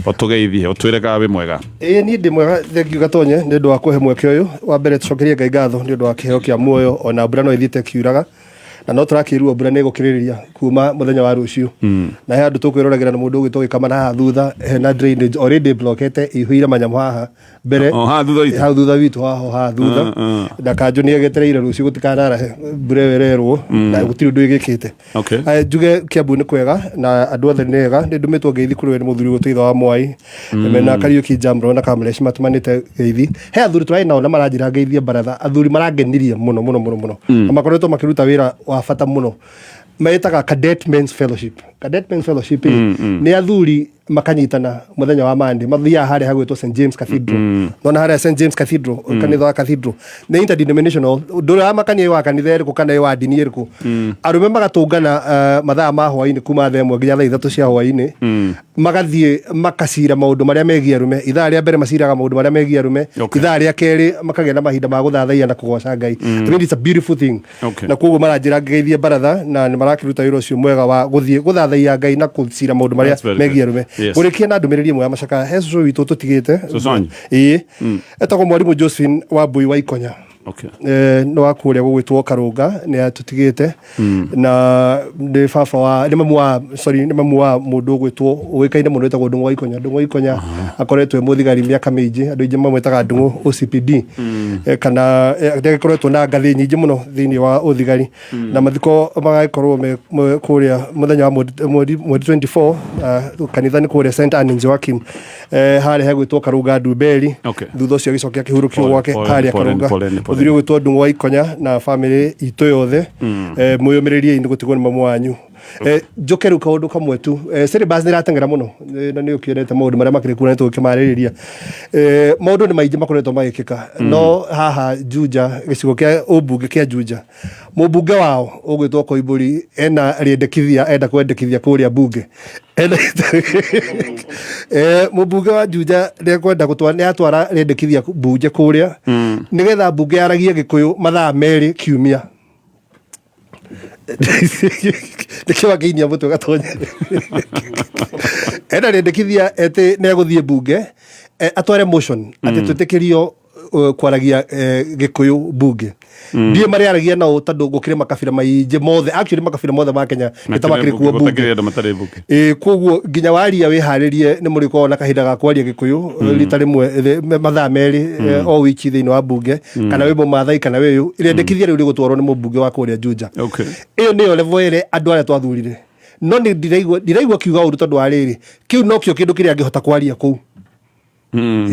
otugeithie utwire kabe mwega ni ndi mwega thengiu gatonye ni ndu wa kuhe mweke uyu wa mbere tucokerie Ngai ngatho ni ndu wa kiheo kia muoyo ona mbura no ithite kiuraga na no turakirua mbura ni gukiriria kuma muthenya wa ruciu na he andu tukwiroragera na mundu ugitwo gikama na thutha hena drainage already blockete ihuire manyamu haha mbere ha thutha witu ha thutha na kanju ni egetereire ruciu gutikana mbura wererwo na gutiri ndu igikite njuge Kiambu ni kwega na andu othe nega ni ndumitwo ngeithi kuri we ni muthuri gutitha wa Mwai mena Kariuki Jamro na Kamlesh matumanite ngeithi he athuri twai nao na maranjira ngeithie baratha athuri marangenirie muno amakoretwo makiruta wira wa bata muno maitaga Cadet Men's Fellowship ni athuri makanyitana muthenya wa Monday mathia hari hagwitwo St James Cathedral nona hari St James Cathedral kanitha wa cathedral ni interdenominational ndura makanie wa kanitha iriku kana wa dini iriku arume magatungana mathaa ma hwaini kuma thaa 1 nginya thaa 3 cia hwaini magathie makacira maundu maria megie arume ithaa ria mbere maciraga maundu maria megie arume ithaa ria keri makagena mahinda ma guthathaia na kugoca Ngai I mean it's a beautiful thing na koguo maranjira ngeithie baratha na ni marakiruta wira ucio mwega wa guthie guthathaia Ngai na kucira maundu maria megie arume Gurikia na ndumiriri imwe ya macaka hezo witu tutigite etagwo mwarimu Josephine Wambui wa Ikonya no wakuria gugwitwo Karunga ni atutigite na ni baba wa ni mamu wa mundu gwitwo wikaine muno etagwo Ndungu wa Ikonya akoretwo muthigari miaka mingi andu ingi mamwetaga Ndungu OCPD kana ndegikoretwo na ngathi nyingi muno thiini wa uthigari na mathiko magakorwo me kuria muthenya wa mweri 24 kanitha ni kuria St Anne Joachim hari hegwitwo Karunga Ndumberi thutha ucio gicokia kihurukio gwake hari Karunga uthiri gwitwo Ndungu wa Ikonya na family itu yothe muyumiririe indi gutigwo ni mamu wanyu jokeru kaundu kamwe tu syllabus ni ratengera muno na ni ukirete maundu maria makiri kuna tukimaririria maundu ni maingi makoretwo magikika no haha Juja gicigo kia ubunge kia Juja mubunge wao ugwitwo Koimburi ena riendekithia enda kwendekithia kuria bunge mubunge wa Juja ni kwenda gutwara ni atwara riendekithia bunge kuria nigetha bunge yaragie Gikuyu mathaa meri kiumia Nikiwa gainia mutu gatonye ena rendekithia ete ne guthie bunge atware motion ati twitikirio kwaragia Gikuyu bunge ndie mari aragia na utandu gukire makabira maingi mothe actually makabira mothe ma Kenya nitamakire kuo bunge koguo nginya waria wiharirie ni muriko na kahinda ga kwaria Gikuyu rita rimwe mathaa meri o wiki thiini wa bunge kana wimbo mathai kana weyu irendekithia riu rigutwarwo ni mubunge wa kuria Juja iyo niyo level ire andu aria twathurire no ni ndiraigwa kiuga undu tondu ariri kiu no kio kindu kiria angihota kwaria kuu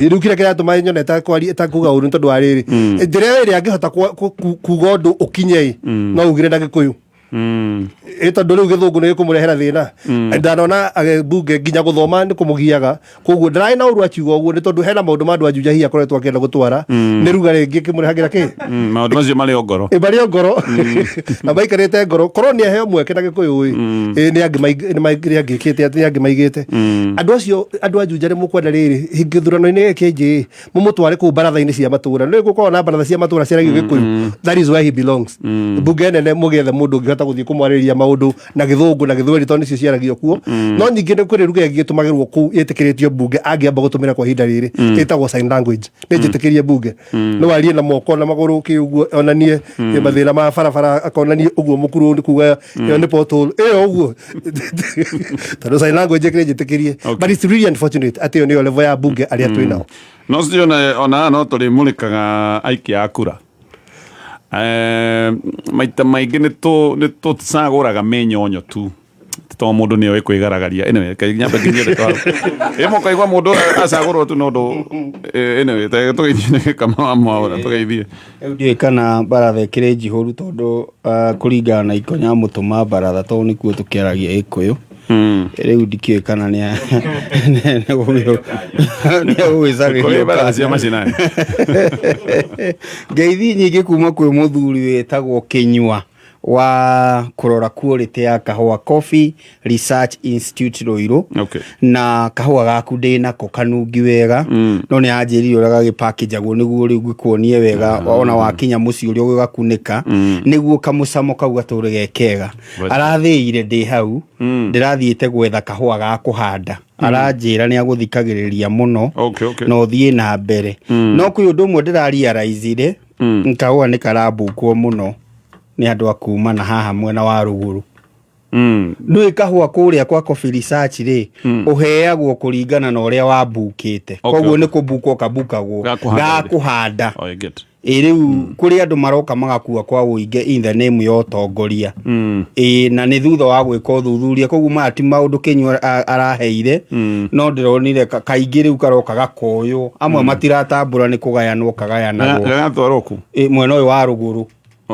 riu kira kira tuma nyoneta kwaria etakuga undu tondu ariri njira iri angihota kuga undu ukinye no ugire na Gikuyu tondu riu githungu ni kumurehera thina ndanona bunge nginya guthoma ni kumugiaga koguo ndarai na uru achiuga uguo ni tondu hena maundu mandu Juja hiya koretwo akienda gutwara ni ruga ringi kimurehagira ki maundu macio mari ngoro na maikarite ngoro korwo ni aheo mweke na Gikuyu ni angimagikite ati angimaigite andu a Juja ni mukwenda riri hingithurano-ini kingi mumutware ku baratha-ini cia matura ni gukorwo na baratha cia matura ciaragio Gikuyu that is where he belongs bunge nene mugethe mundu ngihota guthie kumwaririria maundu na githungu na githweri tondu cio ciaragio kuo no nyingi ni kuri ruga gitumagirwo ku yetikiritio bunge angiamba gutumira kwa hinda riri itagwo sign language ni njitikirie bunge no warie na moko na maguru kiuguo onanie mathina ma barabara akonanie uguo mukuru ni kuga ni portal uguo tondu sign language kire njitikirie but it's really unfortunate ati ni level ya bunge aria twinao no sio ona no tuli mulikaga aikia akura maita maingi ni tucaguraga menyonyo tu to mundu ni oe kwigaragaria anyway nyambe nginyere to emo kaigwa mundu acagurwo tu no anyway tugeithie kama amwa tugeithie ndi kana baratha kire jihuru tondu kuringana na Ikonya mutuma baratha to ni kuo tukiaragia Gikuyu riu ndikiwe kana ni gwicagĩria baratha cia macinani ngeithi nyingi kuma kwi muthuri wetagwo Kinyua wa kurora quality ya kahua Coffee Research Institute Ruiru. Okay. Na kahua gaku ndinako kanungi wega no ni anjiri uraga gipackage ago niguo riu gikuonie wega ona wakinya muci uri ugakuneka niguo kamucamo kau gature gekega arathiire ndi hau ndirathiite gwetha kahua ga kuhanda aranjira ni aguthikagiriria muno no thie na mbere no kwi undu mwe ndirarealize nkahua ni karambukwo muno ni andu akuma na haha mwena wa ruguru Ndui kahua kuria kwa Coffee Research ri uheagwo kuringana na uria wambukite koguo ni kubukwo kabukagwo ga kuhanda riu kuri andu maroka magakua kwa uinge in the name ya utongoria na ni thutha wa gwika uthuthuria koguo mati maundu kinywa araheire no ndironire kaingi riu karoka gakoyo amwe matiratambura ni kugayanwo kagayanagwo gatworoku mwena uyu wa ruguru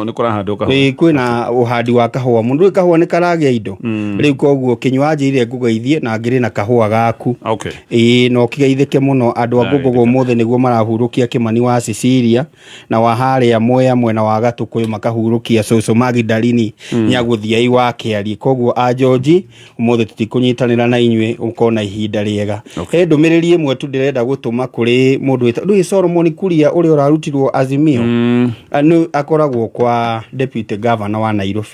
ni kurahanduka kwina uhandi wa kahua mundu kahua ni karagia indo riu koguo kinywanjire ngugeithie na ngiri na kahua gaku no kigeithike muno andu agugugo mothe niguo marahurukia Kimani wa Sicilia na wa haria Mwea mwena wa Gatukuyu makahurukia Soso Magdalini nyaguthia i wa Kiari koguo a George mothe tutikunyitanira na inywe ukona ihinda riega he ndumiriri imwe tu ndirenda gutuma kuri mundu ndu Solomon Kuria uri urarutirwo Azimio anu akoragwo kwa deputy governor wa Nairobi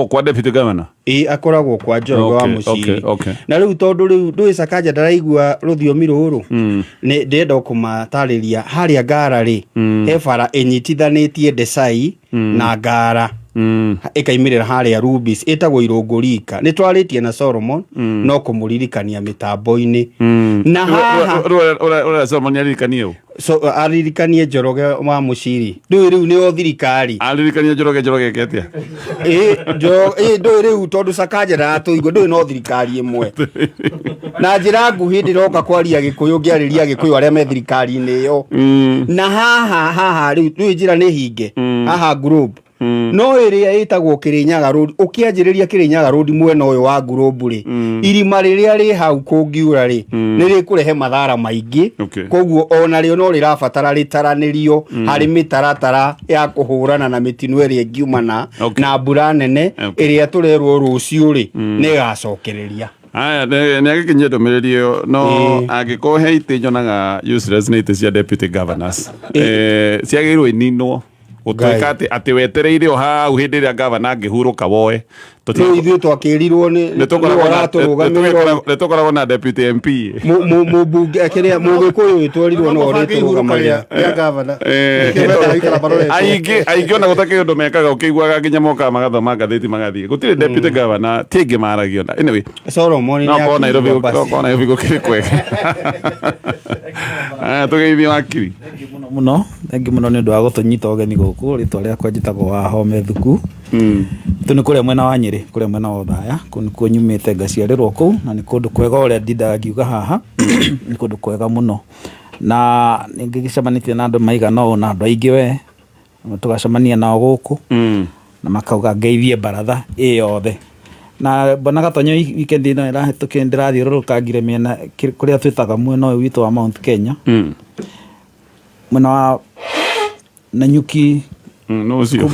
kwa deputy governor akoragwo kwa Njoroge wa Muciri na riu tondu riu ndui Sakaja ndaraigua ruthiomi ruru ni ndenda kumatariria haria Ngara ri he bara inyitithanitie Desai na Ngara ikaimirira haria Rubis itagwo Irungurika ni twaritie na Solomon no kumuririkania mitambo-ini na haha ora Solomon yaririkanie so aririkanie Njoroge wa Muciri riu ni o thirikari aririkanie Njoroge ketia riu tondu Sakaja ndatuigua ndui no thirikari imwe na njira nguhi ndiroka kwaria Gikuyu ngiariria Gikuyu aria me thirikari-ini iyo na haha riu njira ni hinge haha group no area itagwo Kirinyaga Road ukianjiriria Kirinyaga Road mwena uyu wa group ri irima riria ri hau kungiura ri ni rikurehe mathara maingi koguo ona rio no rirabatara ritaranirio hari mitaratara ya kuhurana na mitino iri ngiumana na mbura nene iria turerwo rucio ri ni gacokereria aya ne agikinye ndomererio no agikohe itenyonaga useless ni ite cia deputy governors ciagirwo ininwo utuika ati wetereire o hau hindi ria governor ngihuruka woe tutio ithuĩ twakirirwo ni tukoragwo na deputy MP mubunge kiria mugikuyu witwarirwo no ritũrũgamagĩra ya governor aingi ona gutake undu mekaga ukiguaga nginya moka magathoma ngathĩti magathie gutire deputy governor tiingi maragio na anyway Solomon no kona Nairobi gukiri kwega tugeithie wakiri thengi muno ni undu wa gutunyita ugeni guku ritwa riakwa njitagwo Wahome Thuku tu ni kuria mwena wa Nyeri kuria mwena wa Othaya kunikuo nyumite ngaciarirwo kuu na ni kundu kwega uria ndindaga ngiuga haha ni kundu kwega muno na ngigicemanitie na andu maigana o na andu aingi we tugacemania nao guku na makauga ngeithie baratha yothe na bona gatonyo weekend ino irahetũkire ndirathiũrũrũkangire miena kuria twitaga mwena uyu witu wa Mount Kenya mwena wa Nanyuki no cio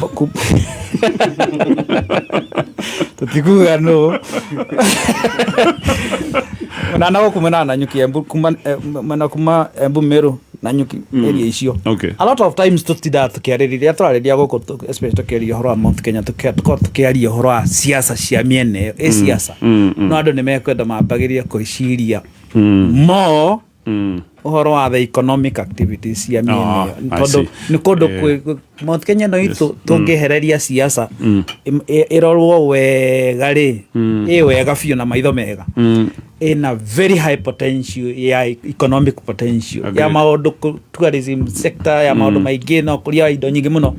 tutikuga no na kumena Nanyuki kuma Embu Meru Nanyuki area icio a lot of times tutida tukiaririria turariria guku especially tukiaria horo wa Mount Kenya tukiaria horo wa siasa cia miene siasa no andu ni mekwenda mambagiria kuiciria mo uhoro wa the economic activities ya miene tondu ni kundu Mount Kenya no itu tungihereria siasa irorwo wega ri wega biũ na maitho mega in a very high potential ya economic potential ya maundu tourism sector ya maundu maingi no kuria indo nyingi muno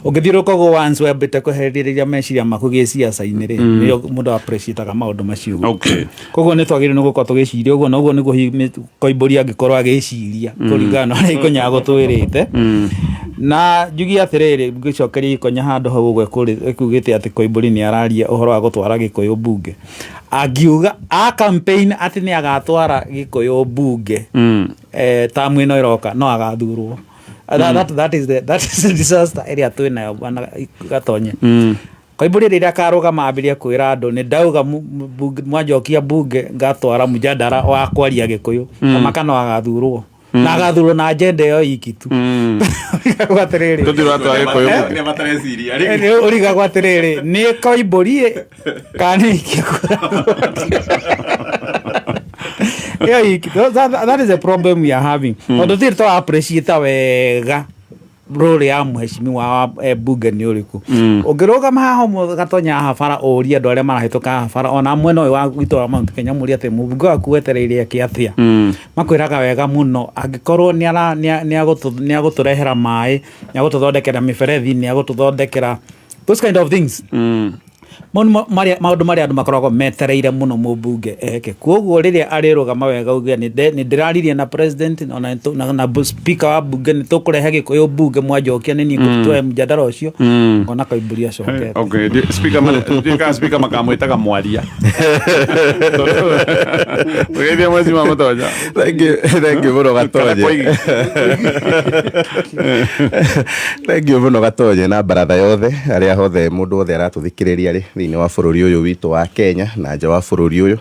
ungithiuruka go once webete kuheririria meciria makugie siasa-ini ri niyo mundu appreciate maundu macio koguo ni twagire no gukorwo tugiciria uguo noguo niguo Koimbũri angikorwo agiciria kuringana na ikonya gutwirite na njugi atiriri ngicokeria ikonya handu hau uguo ekugite ati Koimbũri ni araria uhoro wa gutwara Gikuyu bunge agiuga a campaign ati ni agatwara Gikuyu bunge tamu ino iroka no agathurwo that is the disaster area twina bwana Gatonye. Koiburi rĩrĩa karũgama ambirie kwĩra andũ nĩ ndauga mwanjokia bunge ngatwara mujadara wa kwaria Gĩkũyũ kama no agathurwo na agathurwo na agenda ĩyo iki tu gwatirĩrĩ tũtiratwara Gĩkũyũ bunge matareciria rĩ ũriga gwatirĩrĩ nĩ Koiburi kana iki that is a problem we are having. Ondo tirto appreciate wega role ya mheshimiwa wa bunge ni uriku ungiroga maho Gatonya habara uria andu aria marahituka habara ona mwena uyu wa gwito wa Mount Kenya muri ate mubunge waku wetereire kiatia makwiraga wega muno angikorwo ni aguturehera mai ni agututhondekera miberethi ni agututhondekera those kind of things maundu maria andu makoragwo metereire muno mubunge eke koguo riria arirugama wega ugia ni ndiraririe na president na speaker wa bunge ni tukurehe Gĩkũyũ bunge mwanjokia ni ngutwe mjadala ucio ona Koiburi acoke. Okay, speaker makamwitaga mwaria wewe mwezi mama toja. Thank you muno Gatonye. Thank you muno Gatonye na baratha yothe aria hothe mundu othe aratuthikiriria ri thini wa bururi uyu witu wa Kenya na nja wa bururi uyu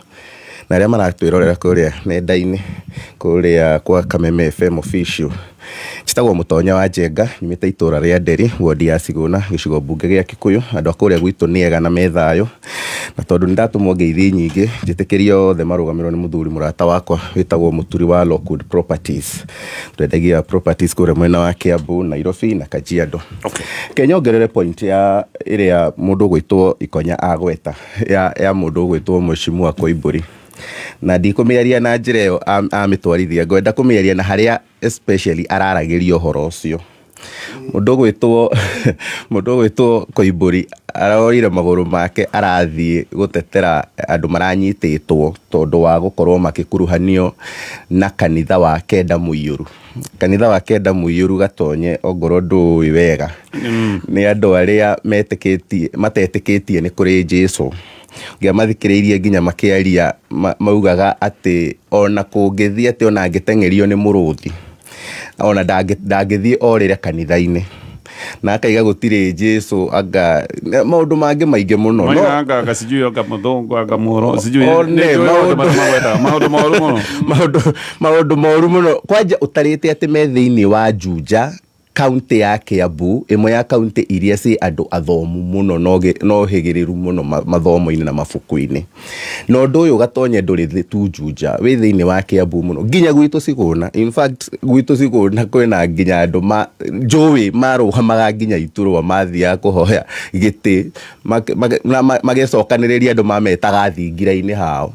na aria maratwirorera kuria nenda-ini kuria kwa Kameme FM official. Chitagwo Mutonya wa Njenga nyumite itura ria Nderi wodi ya Siguna gicigo bunge gia Kikuyu andu akuria gwitu ni ega na methayo na tondu ndatumwo ngeithi nyingi njitikirio othe marugamirwo ni muthuri murata wakwa witagwo Muturi wa Lockwood Properties twendagia properties kure mwena wa Kiambu Nairobi na Kajiado. Okay. Kenya ongerere point ya iria mundu gwitwo Ikonya agweta ya mundu gwitwo Mheshimiwa Koiburi na ndikumiaria na njira yo amitwarithia ngwenda kumiaria na haria especially araragirio horo ucio mundu gwitwo Koiburi arorire maguru make arathie gutetera andu maranyititwo tondu wa gukorwo makikuruhanio na kanitha wa Kenda Muiyuru. Kanitha wa Kenda Muiyuru Gatonye ongoro ndui wega ni andu aria matetikitie ni kuri Jesu ngiamathikiriirie nginya makiaria maugaga ati ona kungithia ati ona ngitengerio ni muruthi ona ndangithie orire kanitha-ini na akaiga gutire Jesu anga maundu mangi maingi muno no anga sijui anga muthongo anga muhoro sijui maundu moru muno kwanja utarite ati me thiini wa Juja kaunti ya Kiambu imwe ya kaunti iria ci andu athomu muno no higiriru muno mathomo-ini na mafuku-ini no ndu uyu Gatonye nduri tu Juja wi thiini wa Kiambu muno nginya gwitu Siguna. In fact gwitu Siguna kwina nginya andu njui maruhamaga nginya iturwa mathia kuhoya giti magecokaniriria andu mametaga thingira-ini hao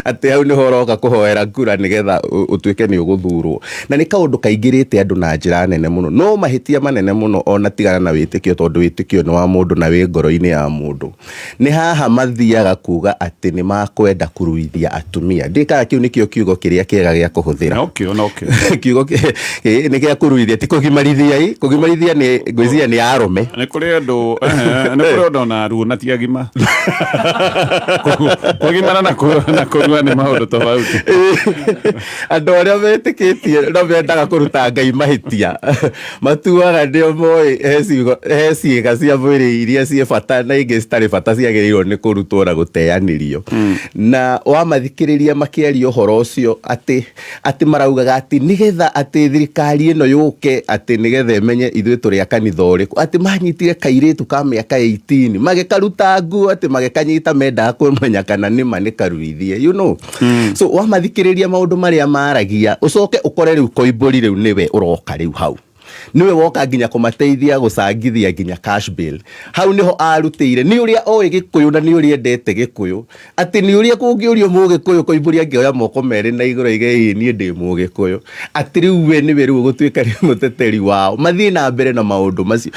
ati hau ni horoka kuhoera kura nigetha utuike ni uguthurwo na ni kaundu kaingirite andu na njira nene muno no mahitia manene muno ona tigana na witikio tondu witikio ni wa mundu na wi ngoro-ini ya mundu ni haha mathiaga kuga ati ni makwenda kuruithia atumia ndika kiu nikio kiugo kiria kiega gia kuhuthira kiugo ni gia kuruithia ti kugimarithia ni ngwizia ni arume ni kuri andu na ruo na tiagima kugimana na kurua ni maundu tofauti andu aria metikitie no mendaga kuruta Ngai mahitia matuaga ndio moi he ciĩga cia mwĩrĩ iria cie bata na ingĩ citarĩ bata ciagĩrĩirwo nĩ kũrutwo na gũteanĩrio na wamathikĩrĩria makĩaria ũhoro ũcio atĩ maraugaga atĩ nĩgetha atĩ thirikari ĩno yũke atĩ nĩgetha ĩmenye ithuĩ tũrĩ a kanitha ũrĩkũ atĩ manyitire kairĩtu ka mĩaka 18 magĩkaruta nguo atĩ magĩkanyita mendaga kũmenya kana nĩma nĩ karuithie you know. So wamathikĩrĩria maũndũ marĩa maragia ucoke ukore riu Koiburi riu niwe uroka riu hau niwe woka nginya kumateithia gucangithia nginya cash bill hau niho arutĩire ni uria oĩ Gĩkũyũ na ni uria endete Gĩkũyũ ati ni uria kũngĩũrio Mũgĩkũyũ Koiburi angĩoya moko merĩ na igũrũ igei ni ndĩ Mũgĩkũyũ ati riu we niwe riu gũtuĩka mũteteri wao mathiĩ na mbere na maũndũ macio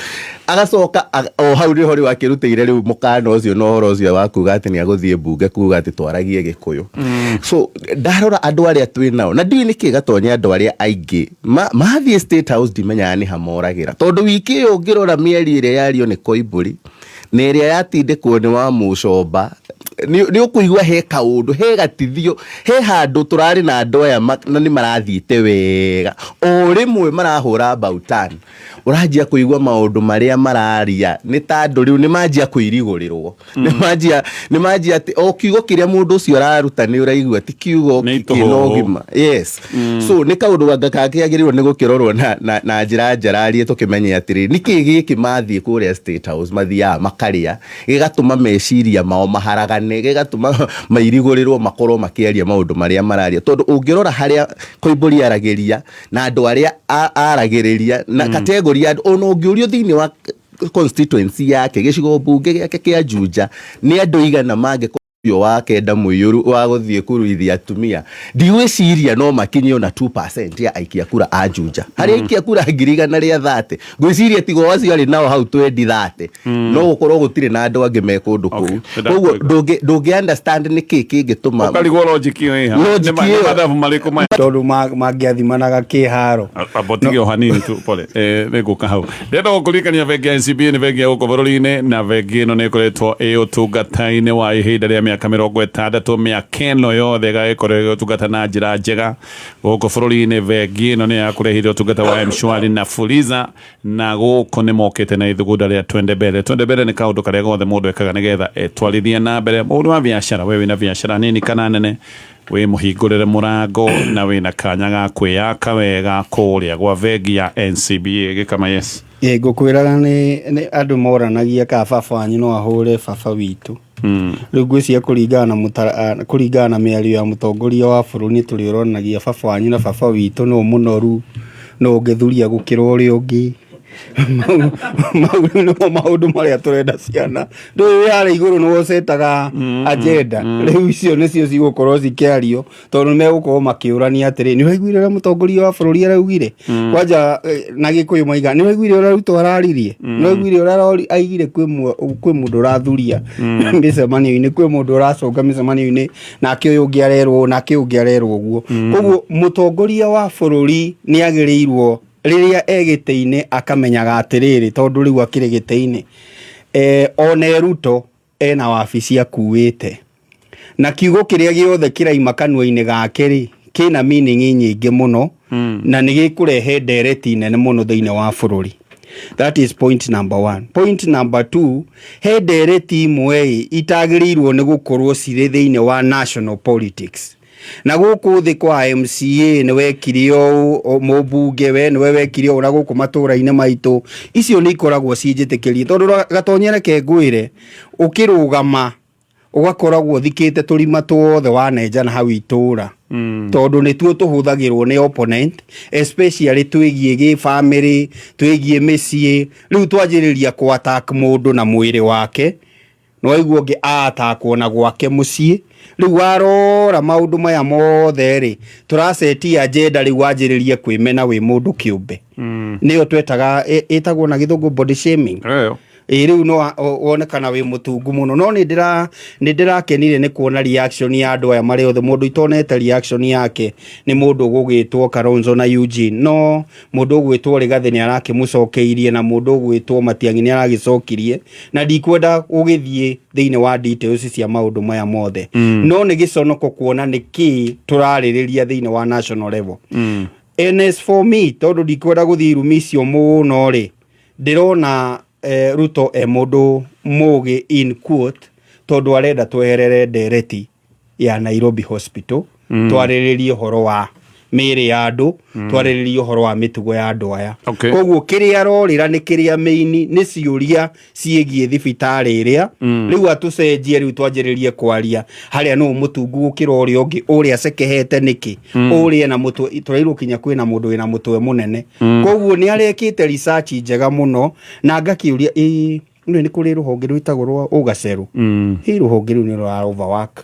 agacoka o hau niho riu akĩrutĩire riu mũkana ũcio na ũhoro ũcio wa kuga ati nĩ agũthiĩ bunge kuga ati twaragie Gĩkũyũ so ndarora andũ arĩa twĩ nao na ndiũĩ nĩkĩ Gatonye andũ arĩa aingĩ mathiĩ State House ndimenya ni hamoragĩra tondu wiki ũngĩrora mĩeri ĩrĩa yario nĩ Koiburi na ĩrĩa yatindĩkwo nĩ wa Mũcomba nĩ ũkũigua he kaũndũ he gatithio he handũ tũrarĩ na andũ aya na nĩ marathiĩte wega o rĩmwe marahũra bautani ũranjia kũigua maũndũ marĩa mararia nĩ tandũ rĩu nĩ manjia kũirigũrĩrwo nĩ manjia atĩ o kiugo kĩrĩa mũndũ ũcio araruta nĩ ũraigua ti kiugo kĩna ũgima yes so nĩ kaũndũ gakagĩrĩirwo nĩ gũkĩrorwo na njĩra njararie tũkĩmenye atĩrĩ nĩkĩ gĩkĩ mathiĩ kũrĩa State House mathiaga makarĩa gĩgatũma meciria mao maharagane gĩgatũma mairigũrĩrwo makorwo makĩaria maũndũ marĩa mararia tondũ ũngĩrora harĩa Koimbũri aragĩria na andũ arĩa aragĩrĩria na kategori ona ũngĩũrio thĩinĩ wa constituency yake gĩcigo mbunge gĩake kĩa Juja nĩ andũ igana mangĩkorwo wa kenda mũiyũru wa gũthiĩ kuruithia atumia ndigwĩciria no makinye ona 2% ya aikia kura a Juja harĩa aikia kura 130 ngwĩciria tigo acio arĩ nao hau 2030 no gũkorwo gũtirĩ na andũ angĩ me kũndũ kũu koguo ndũngĩ understand nĩ kĩĩ kĩngĩtũma ũkarigwo logic ĩyo nĩ mathabu marĩkũ maya tondũ mangĩathimanaga kĩharo abotigio hanini tu pole nĩngũka hau ndenda gũkũririkania bengi ya NCBA nĩ bengi ya gũkũ bũrũri-inĩ na bengi ĩno nĩ ĩkoretwo ũtungata-inĩ wa ihinda rĩa mĩaka 60 mĩaka ĩno yothe ĩgakorwo ũtungata na njĩra njega gũkũ bũrũri-inĩ bengi ĩno nĩ yakũrehire ũtungata wa M-Shwari na Fuliza na gũkũ nĩ mokĩte na ithugunda rĩa twende mbere nĩ kaũndũ karĩa gothe mũndũ ekaga nĩgetha etwarithie na mbere mũndũ wa biacara we wĩna biacara nini kana nene wĩ mũhingũrĩre mũrango na wĩna kanya ga kwĩyaka wega kũrĩa gwa bengi ya NCBA gĩkama yes ngũkwĩraga nĩ andũ moranagia ka baba wanyu no ahũre baba witũ rĩu ngwĩciria kũringana na mĩario ya mũtongoria wa bũrũri tũrĩ ũronanagia baba wanyu na baba witũ no mũnoru no ũngĩthuria gũkĩra ũrĩa ũngĩ maũndũ marĩa tũrenda ciana ndũĩ harĩa igũrũ nĩ wocetaga agenda rĩu icio nĩcio cigũkorwo cikĩario tondũ megũkorwo makĩũrania atĩrĩ nĩ waiguire ũrĩa mũtongoria wa bũrũri araugire kwanja na Gĩkũyũ maiga nĩ waiguire ũrĩa Ruto araririe nĩ waiguire ũrĩa aigire kwĩ mũndũ ũrathuria mĩcemanio-inĩ kwĩ mũndũ ũraconga mĩcemanio-inĩ nake ũyũ ũngĩ arerwo nake ũngĩ arerwo ũguo koguo mũtongoria wa bũrũri nĩ agĩrĩirwo rĩrĩa gĩtĩ-inĩ akamenyaga atĩrĩrĩ tondũ rĩu akĩrĩ gĩtĩ-inĩ ona Ruto ena wabici akuĩte na kiugo kĩrĩa gĩothe kĩraima kanua-inĩ gake rĩ kĩna meaning nyingĩ mũno na nĩ gĩkũrehe ndereti nene mũno thĩinĩ wa bũrũri. That is point number 1. Point number 2, he ndereti imwe itagĩrĩirwo nĩ gũkorwo cirĩ thĩinĩ wa national politics. Na gũkũ thĩ kwa MCA nĩ wekirio mũbunge we nĩ wekirio na gũkũ matũra-inĩ maitũ icio nĩ ikoragwo ciĩnjĩtĩkĩrie tondũ gatonyere kengwĩre ũkĩrũgama ũgakoragwo thikĩte tũrima tuothe wanenja na hau itũra tondũ nĩtuo tũhũthagĩrwo nĩ opponent especially twĩgiĩ gĩ-family twĩgiĩ mĩciĩ rĩu twanjĩrĩria kũ-attack mũndũ na mwĩrĩ wake no waigua ũngĩ atakwo na gwake mũciĩ rĩu warora maũndũ maya mothe rĩ tũraceti agenda rĩu wanjĩrĩrie kwĩmena wĩ mũndũ kĩũmbe nĩyo twetaga ĩtagwo na gĩthũngũ body shaming rĩu no wonekana wĩ mũtungu mũno no nĩ ndĩrakenire nĩ kuona reaction ya andũ aya marĩ othe mũndũ itonete reaction yake nĩ mũndũ ũgwĩtwo Kalonzo na Eugene no mũndũ ũgwĩtwo Rigathi nĩ arakĩmũcokeirie na mũndũ ũgwĩtwo Matiang'i nĩ aragĩcokirie na ndikwenda ũgĩthiĩ thĩinĩ wa details cia maũndũ maya mothe no nĩ gĩconoko kuona nĩkĩ tũrarĩrĩria thĩinĩ wa national level NS for me tondũ ndikwenda gũthiĩ irumi icio mũno rĩ ndĩrona Ruto mũndũ mũgĩ in quote tondũ arenda tweherere ndereti ya Nairobi Hospital twarĩrĩrie ũhoro wa mĩĩrĩ ya andũ twarĩrĩrie ũhoro wa mĩtugo ya andũ aya koguo kĩrĩa arorĩra nĩ kĩrĩa meini nĩ ciũria ciĩgiĩ thibitarĩ ĩrĩa rĩu atũcenjie rĩu twanjĩrĩrie kwaria harĩa no mũtungu gũkĩra ũrĩa ũngĩ ũrĩa acekehete nĩkĩ ũrĩa na mũtwe tũrairwo kinya kwĩna mũndũ wĩna mũtwe mũnene koguo nĩ arekĩte research njega mũno na ngakĩũria nĩ kũrĩ rũhonge rwĩtagwo rwa ũgacerũ hĩ rũhonge rũu nĩ rwa overwork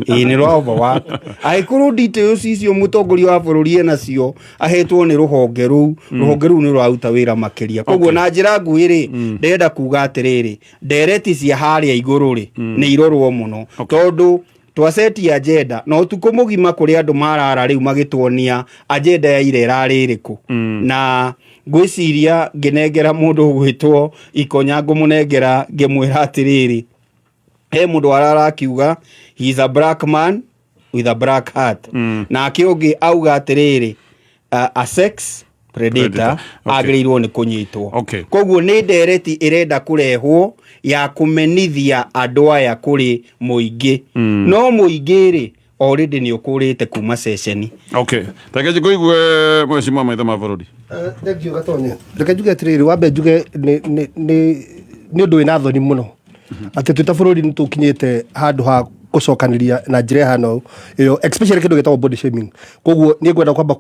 nĩ rwa overwork agĩkorwo details icio mũtongoria wa bũrũri nacio ahetwo nĩ rũhonge rũu nĩ rwaruta wĩra makĩria koguo na njĩra nguhĩ rĩ ndĩrenda kuga atĩrĩrĩ ndereti cia harĩa igũrũ rĩ nĩ irorwo mũno tondũ twaceti agenda na ũtukũ mũgima kũrĩ andũ marara rĩu magĩtuonia agenda ya ira ĩrarĩ ĩrĩkũ na ngwiciria nginengera mundu gwitwo Ikonya ngumunengera ngimwira atiriri he mundu ararakiuga he is a black man with a black heart na akiungi auga atiriri a sex predator agiriirwo ni kunyitwo koguo ni ndereti irenda kurehwo ya kumenithia andu aya kuri muingi no muingi ri already ni ukurite kuma session takeje kuigwe mheshimiwa maitha mabururi thank you gatonye reke atiriri wambe njuge ni undu wina thoni muno ati twita bururi ni tukinyite handu ha gucokaniria na njira hano iyo especially kindu gitagwo body shaming koguo ni ngwenda kwamba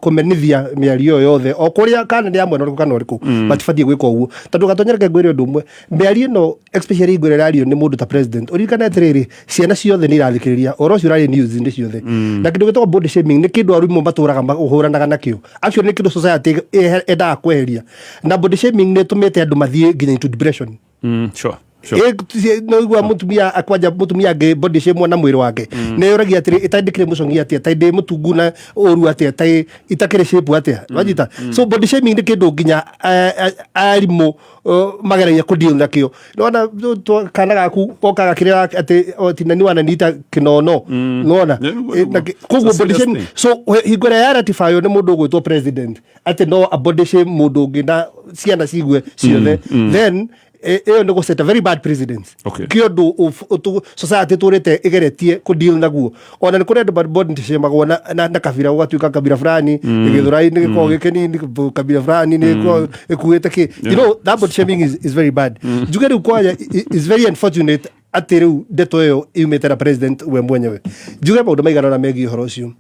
kumenithia miario yothe o kuria kana ni amwe no kana uriku batifadie gwika uguo tondu gatonyereke ngwire undu umwe miario no especially ngwire radio ni mundu ta president urikana atiriri ciana ciothe ni irathikiriria oro cio rari news ndi ciothe na kindu gitagwo body shaming ni kindu arumo maturaga uhuranaga nakio actually ni kindu society enda kweheria na body shaming ni tumete andu mathie nginya into depression sure no mutumia akwanja mutumia nge body shame na mwiri wake ne yoragia atiri itandikire mucongi atia taide mutungu na oru atia tai itakire shape atia wajita so body shaming ndikindu nginya arimo magaragia ku deal nakio nona kana gaku okaga kire ati tinani wana nita kinono nona koguo body shaming so higora ya ratify ne mundu gwitwo president ati no a body shame mundu ngina ciana cigwe ciothe then no set a very bad precedence kiondo of society turete igeretie ku deal naguo ona ni kuredo bad body shemagwo na kabira ugatuika kabira fulani igithurai ni ko gikeni kabira fulani ni ko ekuete ki you know that body shaming is very bad jugere kwaja is very unfortunate atiru deto yo imetera president we mwenyewe juge maundu maigana na megi horo cio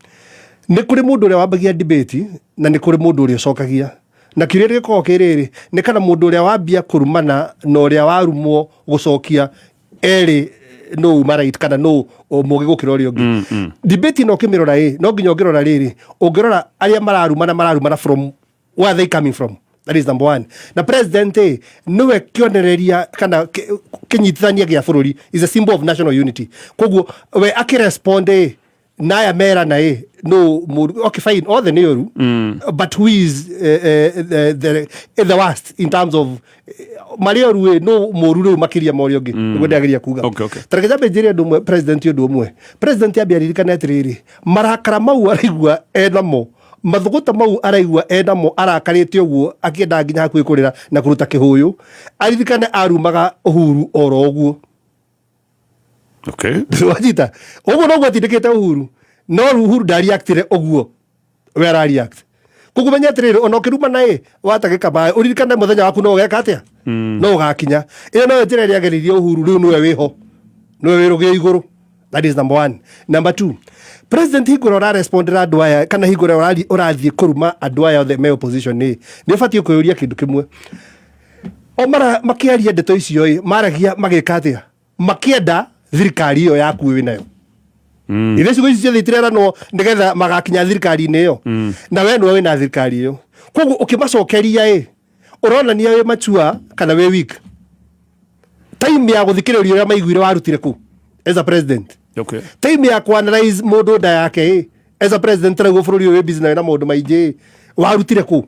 ni kuri mundu ria wambagia debate na ni kuri mundu ria cokagia na kirere ko kirere ni kana mundu ria wambia kurumana no ria warumwo gucokia eri no marait kana no mugi gukira ri ongi debate no kimirora no nginya ngirora riri ungirora aria mararumana from where they coming from. That is number one. Na president niwe kionereria kana kinyitithania gia bururi is a symbol of national unity. Koguo we akiresponde na mera na no okay fine all the neoru but who is the worst in terms of marioru no moruru makiria morio gi ngwendagiria kuga tareka bejeria ndo president yodo mwe president abiaririka netriri marakara mau araigwa enamo mathuguta mau araigwa enamo arakarite uguo akienda nginya hakuikurira na kuruta kihuyu aririkane arumaga Uhuru oro uguo wajita uguo no gwatindikite Uhuru no Uhuru ndari actire uguo we ara react kugumenya atiriri ono kiruma nae watagika bae uririkane muthenya waku no geka atia no gakinya ino no njira ria geririe Uhuru riu niwe wiho niwe wirugie iguru. That is number one. Number two, president higura ora respondera andu aya kana higura urathie kuruma andu aya the male opposition ni fatie kuyuria kindu kimwe omara makiaria ndeto icio maragia magika atia makienda thirikari iyo yaku wi nayo ile cigo icio thitirera no nigetha magakinya thirikari ine yo na we no we na thirikari iyo koguo ukimacokeria urona ni we matua kana we weak time ya guthikiriria uria maiguire warutire ku as a president time ya kuanalyze mundu nda yake as a president rego bururi we business na mundu maije warutire ku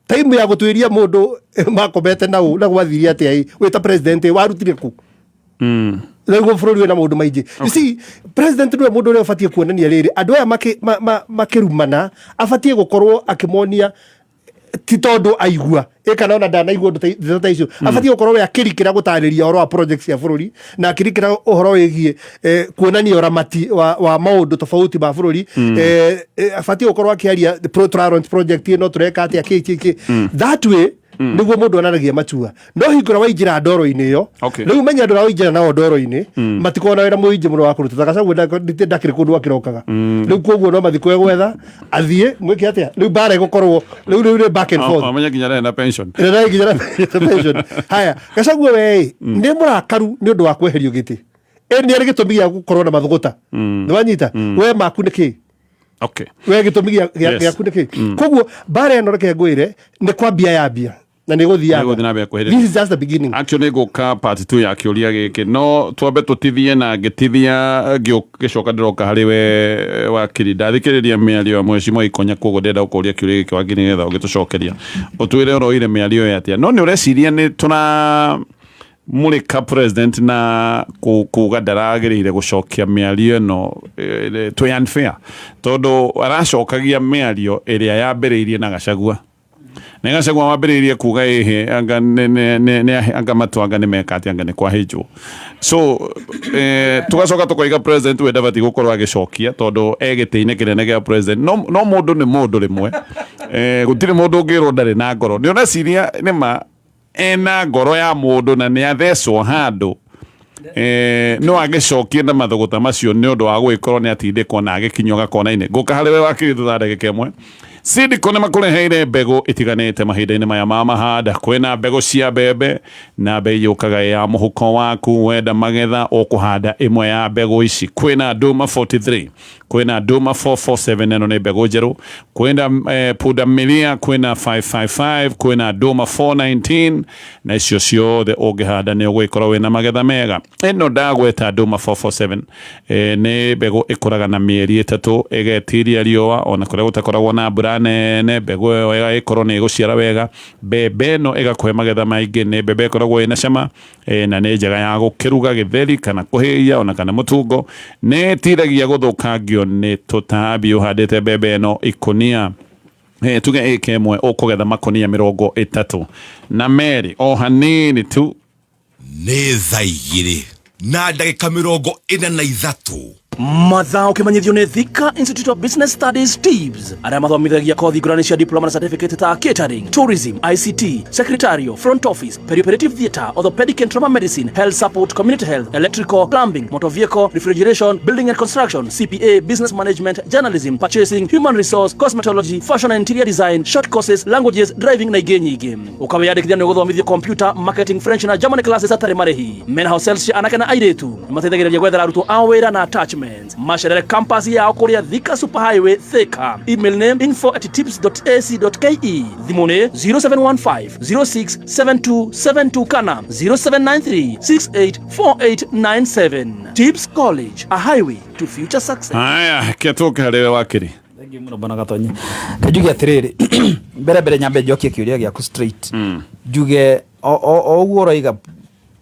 time ya gutwiria mundu makomete na gwathiria atia wita president warutire ku rego bururi na mundu maije you see president no mundu ule afatie kuonania riri andu aya makirumana afatie gukorwo akimonia ti tondu aigua kana ona ndanaigua ndu ta icio afatie gukorwo we akirikira gutariria horo wa projects ya bururi na akirikira uhoro wigie kuonania uramati wa maundu tofauti ba bururi afatie gukorwo akiaria project no tureka atia kiki that way niguo mundu anaragia matua no hingura wainjira ndoro-ini yo riu menya andu wainjira nao ndoro-ini matikona wira muinji muno wa kuruta tagacagu ndakire kundu akirokaga riu koguo no mathiko gwetha athie mwiki atia riu bare gukorwo riu back and forth amenya nginya na pension haya gacagu we ni murakaru ni undu wa kweherio giti ni ari gitumi gia gukorwo na mathuguta ni wanyita we maku niki we gitumi gia kuniki koguo bare no reke ngwire ni kwambia yambia na nä gå thiaga this is just the beginning. Actually go ka part 2 ya kä å ria gä kä no twambe tå tithie na ngä tithia gä coka ndä roka harä we wakiri ndathikä rä ria mä ario mwecimwa ikonya koguo ndenda gå kå ria kä å ria gä kä wangä nä getha å gä tå cokeria å twä re å roire mä ario ä atä no nä å reciria nä tå na må rä ka president na kuga ndaragä rä ire gå cokia mä ario ä no twä unfair tondå aracokagia mä ario ä rä a yambä rä irie na Gachagua na Gachagua wambĩrĩirie kuga anga matwanga nĩ mekate anga nĩ kwahĩnjwo so tugacoka tũkoiga president we ndabati gũkorwo agĩcokia tondũ gĩtĩ-inĩ kĩnene gĩa president no mũndũ nĩ mũndũ rĩmwe gũtirĩ mũndũ ũngĩrwo ndarĩ na ngoro nĩ ũreciria nĩma ena ngoro ya mũndũ na nĩ athecwo handũ no agĩcokie na mathũgũta macio nĩ ũndũ wa gwĩkorwo nĩ atindĩkwo na agĩkinywo gakona-inĩ ngũka harĩ we wakĩrĩ thutha ndagĩka ĩmwe Sidiko nĩ makũreheire mbegũ itiganĩte mahinda-inĩ maya ma mahanda kwĩna mbegũ cia mbembe na bei yũkaga ya mũhuko waku wenda magetha ũkũhanda ĩmwe ya mbegũ ici kwĩna Duma 43 kwĩna Duma 447 ĩno nĩ mbegũ njerũ kwĩna Punda Milia kwĩna 555 kwĩna Duma 419 na icio ciothe ũngĩhanda nĩ ũgũgĩkorwo wĩna magetha mega ĩno ndagweta Duma 447 nĩ mbegũ ĩkũraga na mĩeri 3 ĩgetiria riũa ona kũrĩa gũtakoragwo na mbura nene mbegũ ĩyo ĩgagĩkorwo nĩ ĩgũciara wega mbembe ĩno ĩgakũhe magetha maingĩ nĩ mbembe ĩkoragwo ĩna cama na nĩ njega ya gũkĩruga gĩtheri kana kũhĩhia ona kana mũtungo nĩ ĩtiragia gũthũkangio nĩ tũtambi ũhandĩte mbembe ĩno ikũnia tuge ĩka ĩmwe ũkũgetha makũnia 30 na merĩ o hanini tu nĩ thaa 2 na ndagĩka 43 mathaa ũkĩmenyithio nĩ Thika Institute of Business Studies TIBS arĩa mathomithagia kothi ngũrani cia diploma na certificate ta catering, tourism, ICT, secretarial, front office, perioperative theatre, orthopedic and trauma medicine, health support, community health, electrical, plumbing, motor vehicle, refrigeration, building and construction, CPA, business management, journalism, purchasing, human resource, cosmetology, fashion and interior design, short courses, languages, driving na ingĩ nyingĩ. Ũkawĩyandĩkithia nĩ gũthomithio computer, marketing, French na German classes atarĩ marĩhi. Men house sales cia anake na airĩtu nĩmateithagĩrĩria gwethera arutwo a wĩra na attachment. Macerere campus yao kũrĩa Thika Superhighway Thika. Email name info@tips.ac.ke. Thimũ nĩ 0715 kana 0793684897. Tips College, a highway to future success. Haya, kĩatũke harĩ we wakĩrĩ. Thengi mũno bana Gatonyi. Njuge atĩrĩrĩ mbere nyambe njokie kĩũria gĩaku straight. Njuge o ũguo ũroiga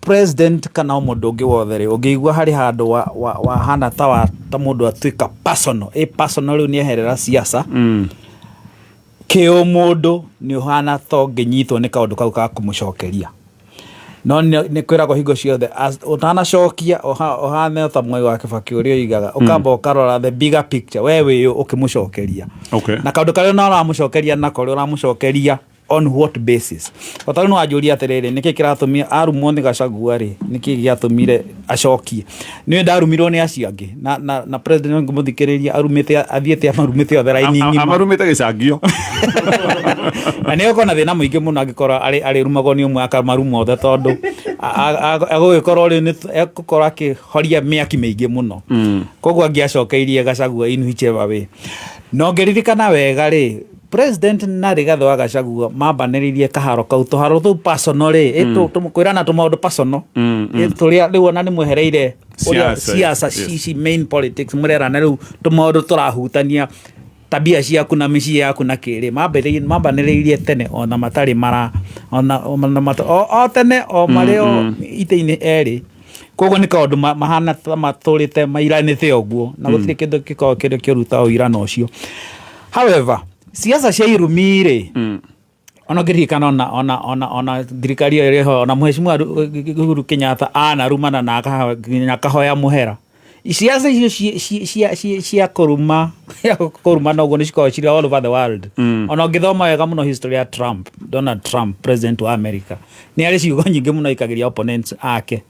president kana mũndũ ũngĩ wothe rĩ ũngĩigua harĩ handũ wa hana ta mũndũ atuĩka personal personal rĩu nĩ eherera siasa kĩo mũndũ nĩ ũhana ta ũngĩnyitwo nĩ kaũndũ kau ka kũmũcokeria no nĩ kwĩragwo hingo ciothe ũtanacokia ũhana ta Mwai wa Kĩbakĩ ũrĩa oigaga ũkamba ũkarora the bigger picture we wĩ ũkĩmũcokeria na kaũndũ karĩa no ũramũcokeria nako rĩo ũramũcokeria on what basis wataru no ajuria atiriri niki kiratumia arumwo ni Gachagua ri niki giatumire acokie ni ndarumirwo ni acio angi na president ngumuthikiriria arumite athiete amarumite othe raini ngima amarumite gicangio na ni ukona thina muingi muno angikora ari rumago ni umwe akamarumwo othe tondu agũgĩkorwo rĩ nĩ egũkorwo akĩhoria mĩaki mĩingĩ mũno koguo angĩacokeirie Gachagua in whichever way no ngeririkana wega rĩ president na Rigathi wa Gachagua mambanĩrĩirie kaharo kau tũharo tũu personal rĩ tũkwĩrana tũmaũndũ personal tũrĩa rĩu ona nĩ mwehereire siasa cici main politics mũrerana rĩu tũmaũndũ tũrahutania tabia ciaku na mĩciĩ yaku na kĩrĩ mambanĩrĩirie tene ona matarĩ mara ona o tene o marĩo itĩ-inĩ erĩ koguo nĩ kaũndũ mahana matũrĩte mairanĩte ũguo na gũtirĩ kĩndũ gĩkoragwo kĩrĩ kĩruta ũirana ũcio. However siasa cia irumi rĩ ona ngĩririkana ona thirikari ĩrĩho ona Mheshimiwa Uhuru Kenyatta anarumana na akahoya mũhera siasa icio cia kũruma na ũguo nĩ cikoragwo cirĩ all over the world ona ũngĩthoma wega mũno history ya Donald Trump president wa America nĩ arĩ ciugo nyingĩ mũno ikagĩria opponents ake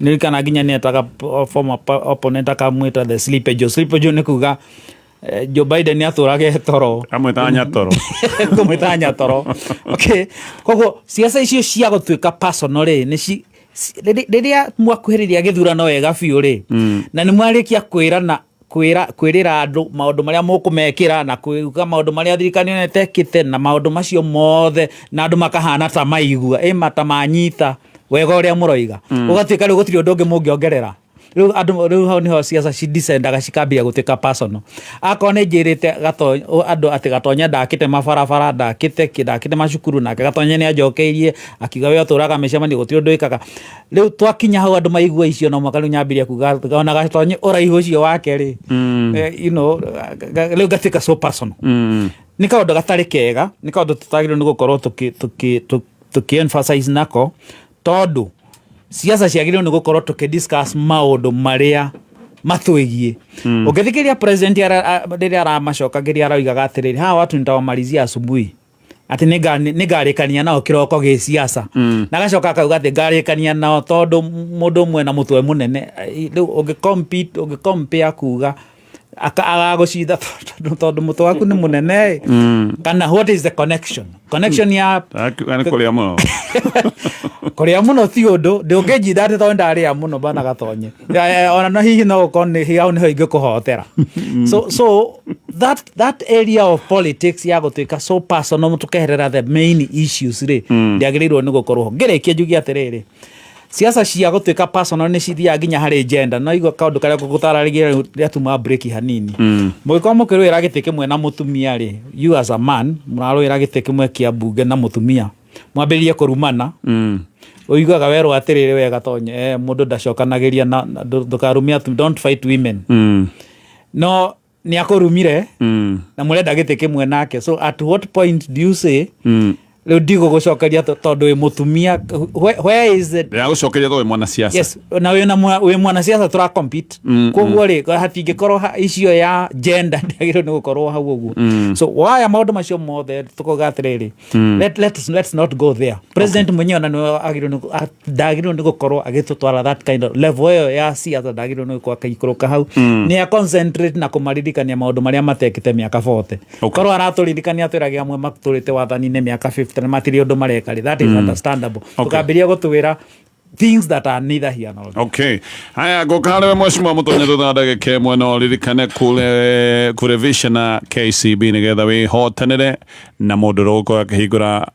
nĩrikana nginya nĩ etaga former opponent akamwĩta the sleepy Joe nĩ kuga Joe Biden atũrage toro amwĩtanya toro kumwĩtanya toro okay koguo siasa icio cia gũtuĩka personal nĩ rĩrĩa mwakuhĩrĩria gĩthurano wega biũ rĩ na nĩ mwarĩkia kwĩrana kwirira andu maundu maria mukumekira na kuga maundu maria thirikari netekite na maundu macio mothe na andu makahana ta maigua mata manyita wega uria muroiga ugatwika riu gutiri undu ungi mungiongerera riu hau niho siasa cidisendaga cikambia gutuika personal akone njirite andu ati Gatonya ndakite mabarabara ndakite macukuru nake Gatonya ni ajokeirie akiga we uturaga micemani gutiri undu ikaga riu twakinya hau andu maigua icio no mwaka riu nyambiria kuga ona Gatonya uraihu ucio wake ri riu gatuika so personal ni kaundu gatari kega ni kaundu tutagirwo ni gukorwo tuki-emphasize nako tondu siasa ciagirwo ni gukorwo tukidiscuss maundu maria matwigie ungithikiria president riria aramacokagiria araugaga atiriri hawa watu nitawamalizia asubuhi ati nigarikania nao kiroko gi siasa na gacoka akauga ati ngarikania nao tondu mundu umwe na mutwe munene riu ungicompare kuga agagucitha tondu mutwe waku ni munene kana what is the connection ya kuria muno kuria muno ti undu ndungijitha ati tondu ndaria muno bana Gatonye ona no hihi no ukone hiau niho ingikuhotera so that area of politics ya gutwika so personal tukeherera the main issues ri ndiagirirwo ni gukorwo ngirikia njugi atiriri siasa cia gutwika personal ni cithia nginya hari agenda no igwa kaundu karia gutararigia ria tuma break hanini mwiko mukirwira gite kimwe na mutumia ri you as a man murarwira gite kimwe kia bunge na mutumia mwambiririe kurumana uigaga werwo atiriri we Gatonye mundu ndacokanagiria na ndukarumia don't fight women no ni akurumire na murenda gite kimwe nake so at what point do you say leo digo gucokeria tondu we mutumia where is it ya gucokeria tondu mwana siasa yes na we mwana siasa tura compete koguo ri hatingikorwo icio ya gender ndagirwo ni gukorwo hau uguo so why amount macio mothe tukogatiriri let's not go there president mwenyewe na no ndagirwo ni gukorwo agitutwara that kind of level ya siasa ndagirwo ni kwa kaikuruka hau ni a concentrate na kumaririkania maundu maria matekite miaka 40 korwo araturirikania twiragia amwe maturite wathani-ini miaka 50 na matiri undu marekari that is understandable tukambiria gutwira things that are neither here nor there. Okay. Haya gokale mheshimiwa Mutonya tuthadage ke mwena ririkane kule vision na KCB nigetha wi hotanire na mundu roko akihingura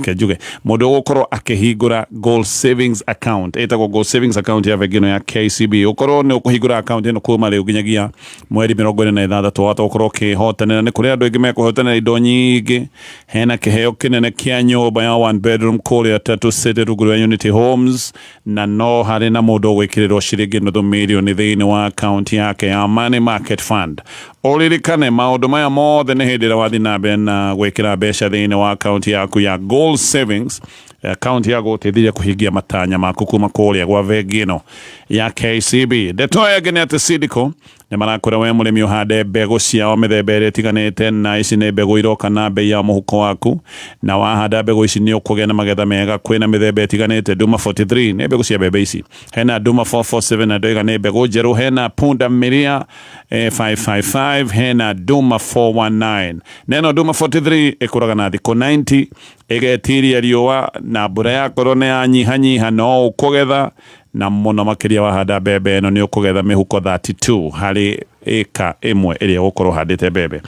kejuge mundu gukoro akihingura goal savings account etagwo goal savings account ya vegino ya KCB ukoro ni ukuhingura account ino kuma riu ginyagia mweri 26 watu ukoro ke hotanire ni kuri andu ingi mekuhotanira indo nyingi hena kiheo kinene kia nyumba ya one bedroom kule atatu ruguru ya Unity Homes na no hari na mundu gwikirirwo ciringi nuthu milioni thiini wa account yake ya Money Market Fund uririkane maundu maya mothe ni hindi ria wathi na mbere na gwikira mbeca thiini wa account yaku ya Gold Savings account ya gutithiria kuhingia matanya maku kuma kuria gwa vengi ino ya KCB ndeto yagene ati Sidiko ni marakura we murimi uhande mbegu ciao mithemba ĩrĩa ĩtiganĩte na ici nĩ mbegu iroka na bei ya muhuko waku na wahanda mbegu ici nĩ ũkũgĩa na magetha mega kwĩna mĩthemba ĩtiganĩte Duma 43 nĩ mbegu cia mbembe ici hena Duma 447 na ndoiga nĩ mbegu njerũ hena Punda Milia 555 hena Duma 419 neno Duma 43 ĩkũraga na thikũ 90 ĩgetiria riũa na mbura yakorwo nĩ yanyihanyiha no ũkũgetha na muno makiria wahanda mbembe ĩno nĩ ũkũgetha mĩhuko 32 harĩ ĩka ĩmwe ĩrĩa gũkorwo handĩte mbembe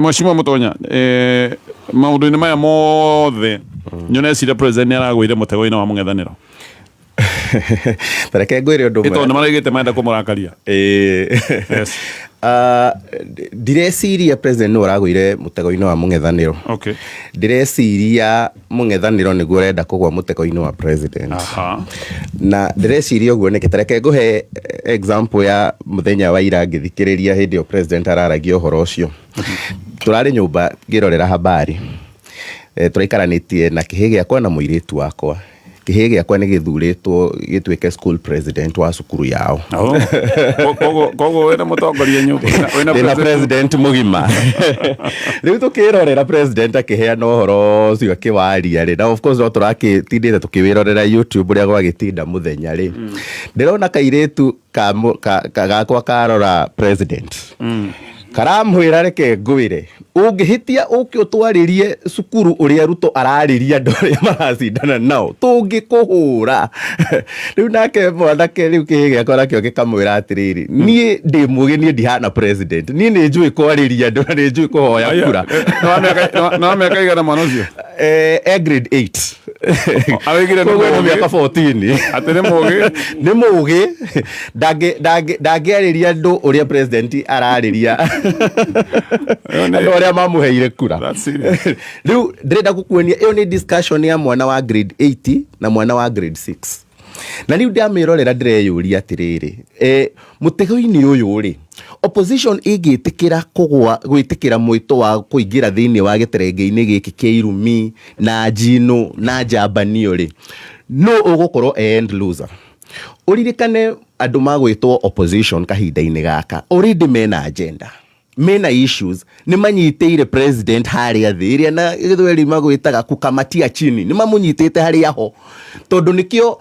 mheshimiwa Mutonya maũndũ-inĩ maya mothe nyoneciria president nĩ aragũire mũtego-inĩ wa mũng'ethanĩro tareke ngwĩre ũndũ ũmwe nĩ maraigĩte menda kũmũrakaria yes ndireciria president nĩ ũragũire mũtego-inĩ wa mũng'ethanĩro okay ndireciria mũng'ethanĩro nĩguo ũrenda kũgwa mũtego-inĩ wa president na ndireciria ũguo nĩkĩ tareke ngũhe example ya mũthenya wa ira ngĩthikĩrĩria hĩndĩ ĩyo president araragia ũhoro ũcio tũrarĩ nyũmba ngĩrorera habari tũraikaranĩtie na kĩhĩ gĩakwa na mũirĩtu wakwa kĩhĩ gĩakwa nĩ gĩthurĩtwo gĩtuĩke school president wa cukuru yao koguo wĩna mũtongoria nyũmba wĩna president mũgima rĩu tũkĩrorera president akĩheana ũhoro ũcio akĩwaria rĩ na of course no tũrakĩtindĩte tũkĩwĩrorera YouTube ũrĩa gwagĩtinda mũthenya rĩ ndĩrona kairĩtu gakwa karora president karamwira reke ngwire ungihitia uke utwaririe cukuru uria ruto arariria ndore maracindana nao tungikuhura riu nake mwanake riu kihige akora kio gikamwira atiriri nie ndi mugi nie ndihana president nie ni njui kwariria ndore ni njui kuhoya kura no me kaigana manocio grade 8 awigire no miaka 14 atene mugi ni mugi ndangĩarĩria andũ ũrĩa president ararĩria andũ arĩa mamuheire kura. Rĩu ndĩrenda gũkuonia ĩyo nĩ discussion ya mwana wa grade 8 na mwana wa grade 6 na rĩu ndamĩrorera ndĩreyũria atĩrĩrĩ mũtego-inĩ ũyũ rĩ opposition ĩngĩtĩkĩra gwĩtĩkĩra mwĩto wa kũingĩra thĩinĩ wa gĩterenge-inĩ gĩkĩ kĩa irumi na njino na njambanio rĩ no ũgũkorwo end loser. Uririkane andũ magwĩtwo opposition kahinda-inĩ gaka already mena agenda mena issues nĩ manyitĩire president harĩa thĩ ĩrĩa na gĩthweri magwĩtaga kukamatia chini nĩ mamunyitĩte harĩa ho tondũ nĩkĩo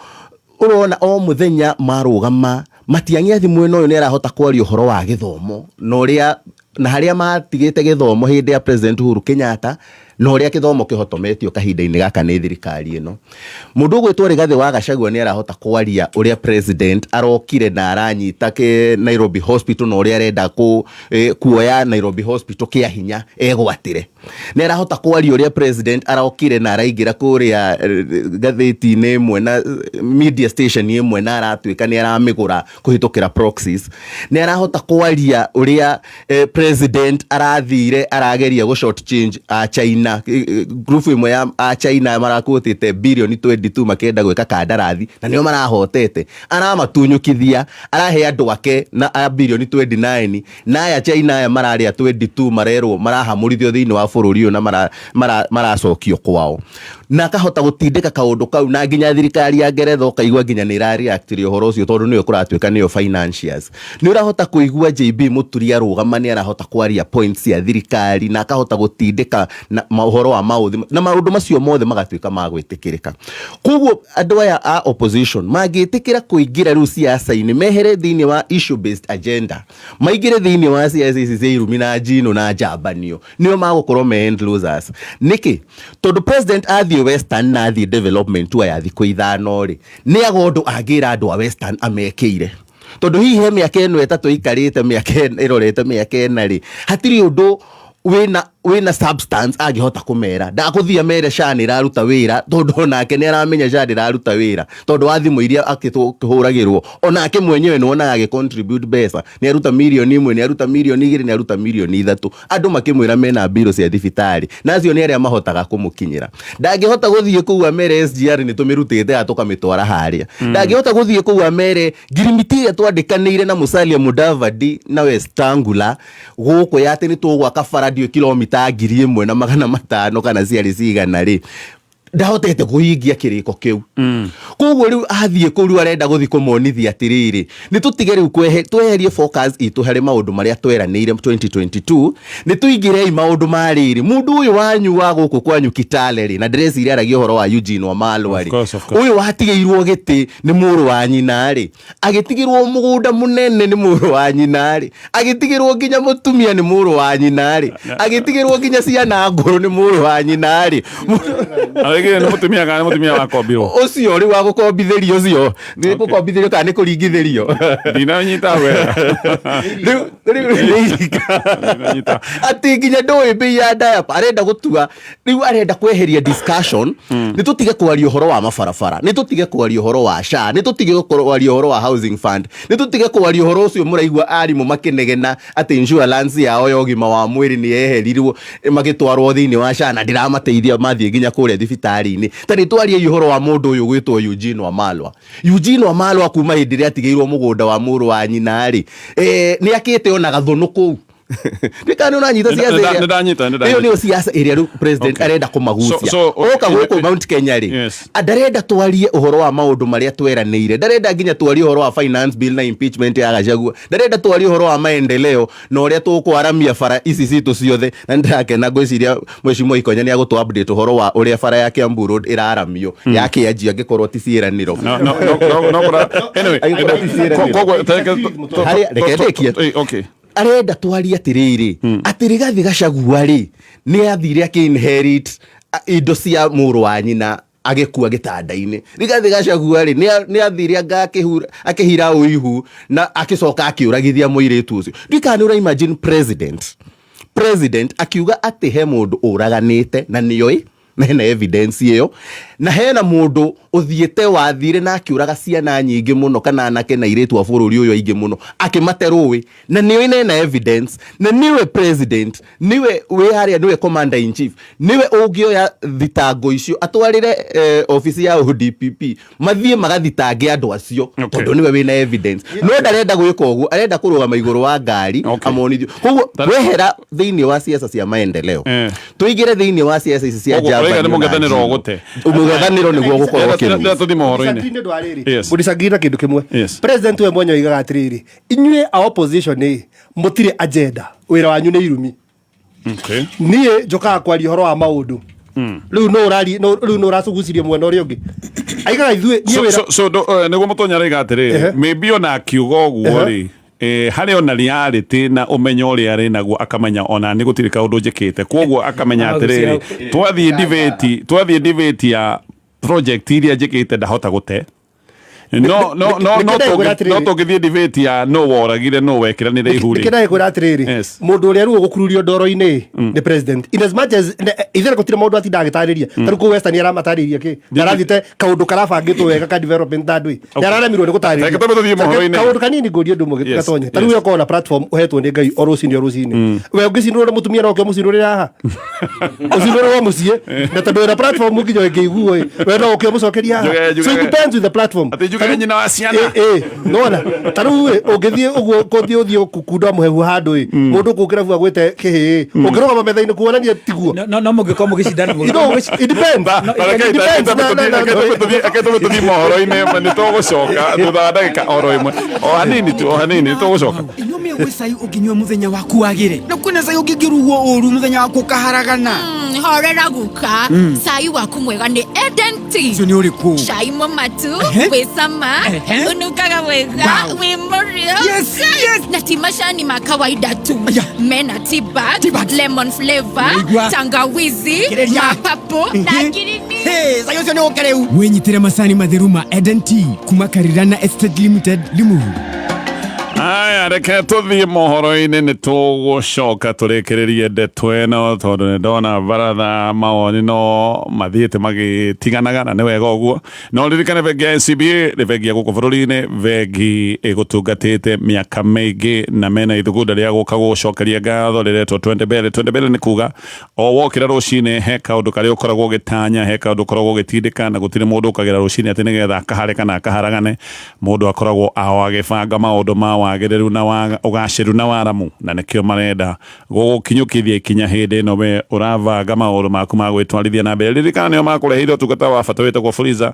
ũrona o mũthenya marũgama Matiang'i mwena ũyũ nĩ arahota kwaria ũhoro wa gĩthomo na harĩa matigĩte gĩthomo hĩndĩ ya president Uhuru Kenyatta na ũrĩa gĩthomo kĩhotometio kahinda-inĩ gaka nĩ thirikari ĩno. Mũndũ ũgwĩtwo Rigathĩ wa Gachagua nĩ arahota kwaria ũrĩa president arokire na aranyita Nairobi Hospital na ũrĩa arenda kuoya Nairobi Hospital kĩa hinya egwatĩre. Nĩ arahota kwaria ũrĩa president arokire na araingĩra kũrĩa gatheti-inĩ ĩmwe na media station ĩmwe na aratuĩka nĩ aramĩgũra kũhĩtũkĩra proxies. Nĩ arahota kwaria ũrĩa president arathire arageria short change a China group imwe ya China marakũtĩte bilioni 22 makenda gwĩka kandarathi na nĩo marahotete aramatunyũkithia arahe andũ ake na bilioni 29 na aya China aya mararĩa 22 marerwo marahamũrithio thĩinĩ wa bũrũri ũyũ na maracokio kwao na akahota gũtindĩka kaũndũ kau na nginya thirikari ya Ngeretha ũkaigua nginya nĩ ĩrareactire ũhoro ũcio tondũ nĩyo kũratuĩka nĩyo financiers. Nĩ ũrahota kũigua JB Mũturi arũgama nĩ arahota kwaria points ya thirikari na akahota gũtindĩka na ũhoro wa maũndũ na maũndũ macio mothe magatuĩka ma gwĩtĩkĩrĩka. Koguo andũ aya a opposition mangĩtĩkĩra kũingĩra rĩu siasa-inĩ mehere thĩinĩ wa issue based agenda maingĩre thĩinĩ wa siasa ici cia irumi na njino na njambanio nĩo magũkorwo me end losers. Nĩkĩ tondũ president athiĩ Western na athiĩ development tour ya thikũ 5 rĩ nĩ agondo angĩra andũ a Western amekĩire tondũ hihi he mĩaka ĩno ĩtatũ ikarĩte mĩaka ĩrorete mĩaka 4 rĩ hatirĩ ũndũ wina substance angĩhota kũmera ndakũthia mere SHA nĩ ĩraruta wĩra tondũ onake nĩ aramenya SHA ndĩraruta wĩra tondũ wa thimũ iria akĩhũragĩrwo onake mwenyewe nĩ wonaga agĩcontribute mbeca nĩ aruta milioni 1 nĩ aruta milioni 2 nĩ aruta milioni 3 andũ makĩmwĩra mena mbiro cia thibitarĩ nacio nĩ arĩa mahotaga kũmũkinyĩra. Ndangĩhota gũthiĩ kũu mere SGR nĩ tũmĩrutĩte atũkamĩtwara harĩa ndangĩhota gũthiĩ kũu mere ngirimiti ĩrĩa twandĩkanĩire na Musalia Mudavadi na Westangula gũkũ ya atĩ nĩ tũgwaka baradio kilomita 1,500 kana ciarĩ cigana rĩ ndahotete kũhingia kĩrĩko kĩu. Koguo rĩu athiĩ kũu rĩu arenda gũthiĩ kũmonithia atĩrĩrĩ nĩ tũtige rĩu tweherie focus itũ harĩ maũndũ marĩa tweranĩire 2022 nĩ tũingĩrei maũndũ ma rĩrĩ mũndũ ũyũ wanyu wa gũkũ kwanyu Kitale rĩ na ndĩreciria aragia ũhoro wa Eugene Wamalwa rĩ ũyũ watigĩirwo gĩtĩ nĩ mũrũ wa nyina rĩ agĩtigĩrwo mũgũnda mũnene nĩ mũrũ wa nyina rĩ agĩtigĩrwo nginya mũtumia nĩ mũrũ wa nyina rĩ agĩtigĩrwo nginya ciana ngũrũ nĩ mũrũ wa nyina rĩ nĩ mũtumia wa kombirwo ũcio rĩ wa gũkombithĩrio ũcio nĩ gũkombithĩrio kana nĩ kũringithĩrio ndinanyita wega atĩ nginya ndũĩ mbei ya diaper arenda gũtua rĩu arenda kweheria discussion nĩ tũtige kwaria ũhoro wa mabarabara nĩ tũtige kwaria ũhoro wa SHA nĩ tũtige kwaria ũhoro wa housing fund nĩ tũtige kwaria ũhoro ũcio mũraigua arimũ makĩnegena atĩ insurance yao ya ũgima wa mwĩrĩ nĩ yeherirwo magĩtwarwo thĩinĩ wa SHA na ndĩramateithia mathiĩ nginya kũrĩa thibitarĩ-inĩ tarĩ twarie ũhoro wa mũndũ ũyũ gwĩtwo Eugene Wamalwa. Eugene Wamalwa kuma hĩndĩ ĩrĩa atigĩirwo mũgũnda wa mũrũ wa nyina rĩ nĩ akĩte ona gathũnũ kũu ndikana unanyita siasa ĩyo nĩyo siasa ĩrĩa rĩu president arenda kũmagucia oka gũkũ Mount Kenya rĩ ndarenda twarie ũhoro wa maũndũ marĩa tweranĩire ndarenda nginya twarie ũhoro wa finance bill na impeachment ya Gachagua ndarenda twarie ũhoro wa maendeleo na ũrĩa tũkwaramia bara ici citũ ciothe na ndakena ngwĩciria Mheshimiwa Ikonya nĩ agũtũ update ũhoro wa ũrĩa bara ya Kiambu Road ĩraramio ya kĩanjia angĩkorwo ti ciĩranĩro anyway reke ndĩkie arenda twari atiriri ati Rigathi Gachagua ri ni athire akinherit indo cia mũrũ wa nyina agekua gĩtanda-inĩ. Rigathi Gachagua ri ni athire akihira uihu na akicoka akiuragithia mũirĩtu ũcio. Ndikani ura imagine president akiuga ati he mũndũ ũraganĩte na nĩoi na hena evidence iyo na hena mundu uthiete wathire na akiuraga ciana nyingi muno kana anake na iretu a bururi uyo aingi muno akimaterũĩ na niwe na evidence na niwe president niwe we haria niwe commander in chief niwe ungioya thitango icio atwarire ofisi ya ODPP mathie magathitange andu acio tondu niwe we na evidence no ndarenda gwika uguo arenda kurugama iguru wa ngari amonithio koguo wehera thiini wa siasa cia maendeleo tuigire thiini wa siasa ici cia mugathaniro gute umugathaniro niguo gukorwo kindu tuthi mohoro-ini mudisagira kindu kimwe president we mwenye igaga atiriri inyue a opposition ni mutire agenda wira wanyu ni irumi nie njoka kwari horo wa maundu riu no uracugucirie mwena uri ungi aigaga ithue nie wira so niguo mutonyara iga atiriri maybe ona kiugo guo ri hari ona reality na umenyo uri ari naguo akamenya ona ni gutirika undu njikite koguo akamenya atiriri twathie debate ya project iria njikite ndahota gute no tugithie debate ya no woragire no wekiranire ihuri kina ikura atiriri mundu uri ruo gukururio ndoro-ini ni president in as much as ithere gutire mundu ati ndagitariria taru ku western ara matariria ki ndarathite kaundu karabangitwo wega ka development ndandui ndararemirwo ni gutariria kaundu kanini ngorie ndu mugitonya taru yo kona platform uhetwo ni ngai orucini we ungicinurwo mutumia no ke mucinurira haha ucinurwo wa mucie na tandu era platform nginyo ngeiguo we no ke mucokeria haha so it depends with the platform nyina wa ciana nona taru ungithie uguo kothi uthio kukunda muhehu handu mundu kukira bua gwete kihi ungiroga mametha-ini kuonania tiguo no mugiko mugicindana it depends tuthi mohoro-ini ni tugucoka thutha wa ndagika oro imwe o hanini tugucoka inyume gwicai unginywa muthenya waku wagire na kwina cai ungiruguo uru muthenya waku kaharagana horera guka cai waku mwega ni Eden Tea cio ni uriku cai mumatu wisama unukaga wega wi murio na ti macani ma kawaida tu mena tea bag lemon flavor tangawizi mapapo na girini cai ucio ni ukereu winyitire macani matheru ma Eden Tea kuma Karirana Estate Limited Limuru. Aya reke tuthie mohoro-ini ni tugucoka turikiririe ndeto ino tondu ni ndona baratha mawoni no mathiite magitiganaga na ni wega uguo no ririkane bengi ya NCBA ni bengi ya guku bururi-ini bengi igutungatite miaka mingi na mena ithugunda ria guka gucokeria ngatho riretwo twende mbele ni kuga o wokira rucini he kaundu karia ukoragwo ugitanya he kaundu ukoragwo ugitindika na gutire mundu ukagira rucini ati nigetha akahare kana akaharagane mundu akoragwo agibanga maundu ma wagĩrĩru na ũgacĩru na waramu na nĩkĩo marenda gũgũkinyũkithia ikinya hĩndĩ ĩno we ũravanga maũndũ maku ma gwĩtwarithia na mbere ririkana nĩo makũreheire ũtungata wa bata wĩtagwo Fuliza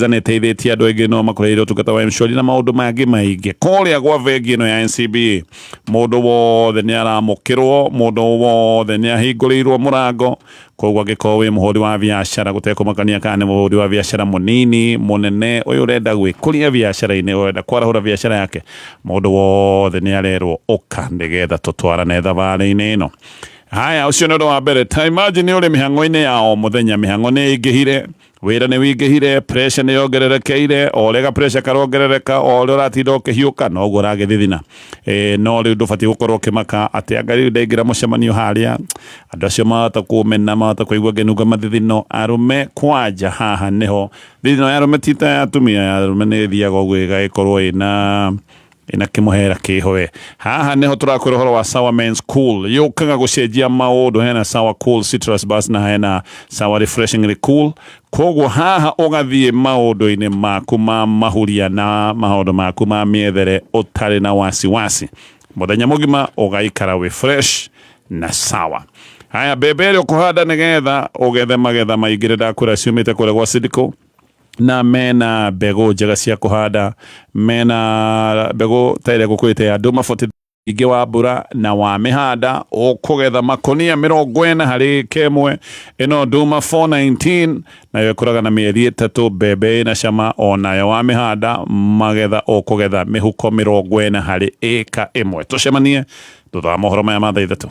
nĩ ĩteithĩtie andũ aingĩ no makũreheire ũtungata wa M-Shwari na maũndũ mangĩ maingĩ kũrĩa gwa bengi ĩno ya NCBA mũndũ wothe nĩ aramũkĩrwo mũndũ wothe nĩ ahingũrĩirwo mũrango koguo angĩkorwo wĩ mũhũri wa biacara gũtekũmakania kana nĩ mũhũri wa biacara mũnini mũnene ũyũ ũrenda gwĩkũria biacara-inĩ ũrenda kwarahũra biacara yake mũndũ wothe nĩ arerwo ũka nĩgetha tũtwarane thabarĩ-inĩ ĩno. Haya ucio nĩ ũndũ wa mbere ta imagine ũrĩ mĩhang'o-inĩ ya o mũthenya mĩhang'o nĩ ĩingĩhire wĩra nĩ wĩingĩhire pressure nĩ yongererekeire o ũrĩa pressure karongerereka o ũrĩa ũratinda ũkĩhiũka noguo ũragĩthithina no rĩu ndũbatiĩ gũkorwo ũkĩmaka atĩ anga rĩu ndaingĩra mũcemanio harĩa andũ acio mahota kũmena mahota kũigua ngĩnunga mathithino arũme kwanja haha nĩho thithino ya arũme ti ta ya atumia ya arũme nĩ ĩthiaga ũguo ĩgagĩkorwo ina kimuhera kihoe haha neho turakwira horo wa Sawa Men's Cool yukaga gucenjia maundu hena Sawa Cool Citrus Bus na hena Sawa Refreshingly Cool koguo haha ugathie maundu-ini maku ma mahuria na maundu maku ma miethere utari na wasiwasi muthenya mugima ugaikara we fresh na sawa. Haya bebere ukuhanda nigetha ugethe magetha maingire ndakura ciumite kure gwa Sidiko na mena mbegũ njega cia kuhanda mena mbegũ ta ĩrĩa ngũkwĩte ya Duma 40 ingĩ wa mbura na wa mĩhanda ũkũgetha makonia 40 harĩ kemwe ĩno nduma 419 nayo ĩkũraga na mĩeri 3 mbembe na cama onayo wa mĩhanda magetha ũkũgetha mĩhuko 40 harĩ ĩka ĩmwe. Tũcemanie thutha wa mohoro maya ma thaa 3.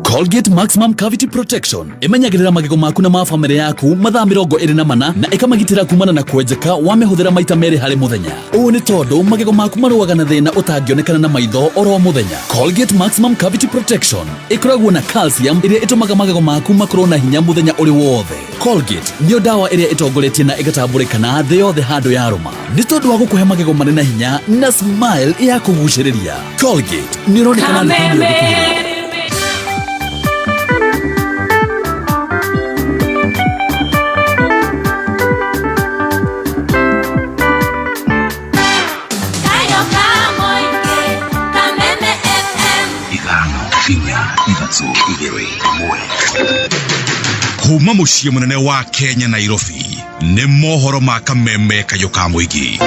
Colgate Maximum Cavity Protection imenyagirira magego maku na ma family yaku mathaa 24 na ikamagitira kumana na kwenjeka wa mihũthĩra maita merĩ harĩ muthenya. Ũũ nĩ tondũ magego maku maruaga na thĩna ũtangĩonekana na maitho oro muthenya. Colgate Maximum Cavity Protection ikoragwo na calcium ĩrĩa ĩtũmaga magego maku makorwo na hinya muthenya ũrĩ wothe. Colgate nĩyo dawa ĩrĩa ĩtongoretie na ĩgatambũrĩkana thĩ yothe handũ ya rũma. Nĩ tondũ wa gũkũhe magego marĩ na hinya na smile ya kũgucĩrĩria. Colgate nĩ ĩronekana nĩ kũgucĩrĩria. Kuma muciĩ munene wa Kenya Nairobi nĩ mohoro ma kameme kayo ka mũingĩ.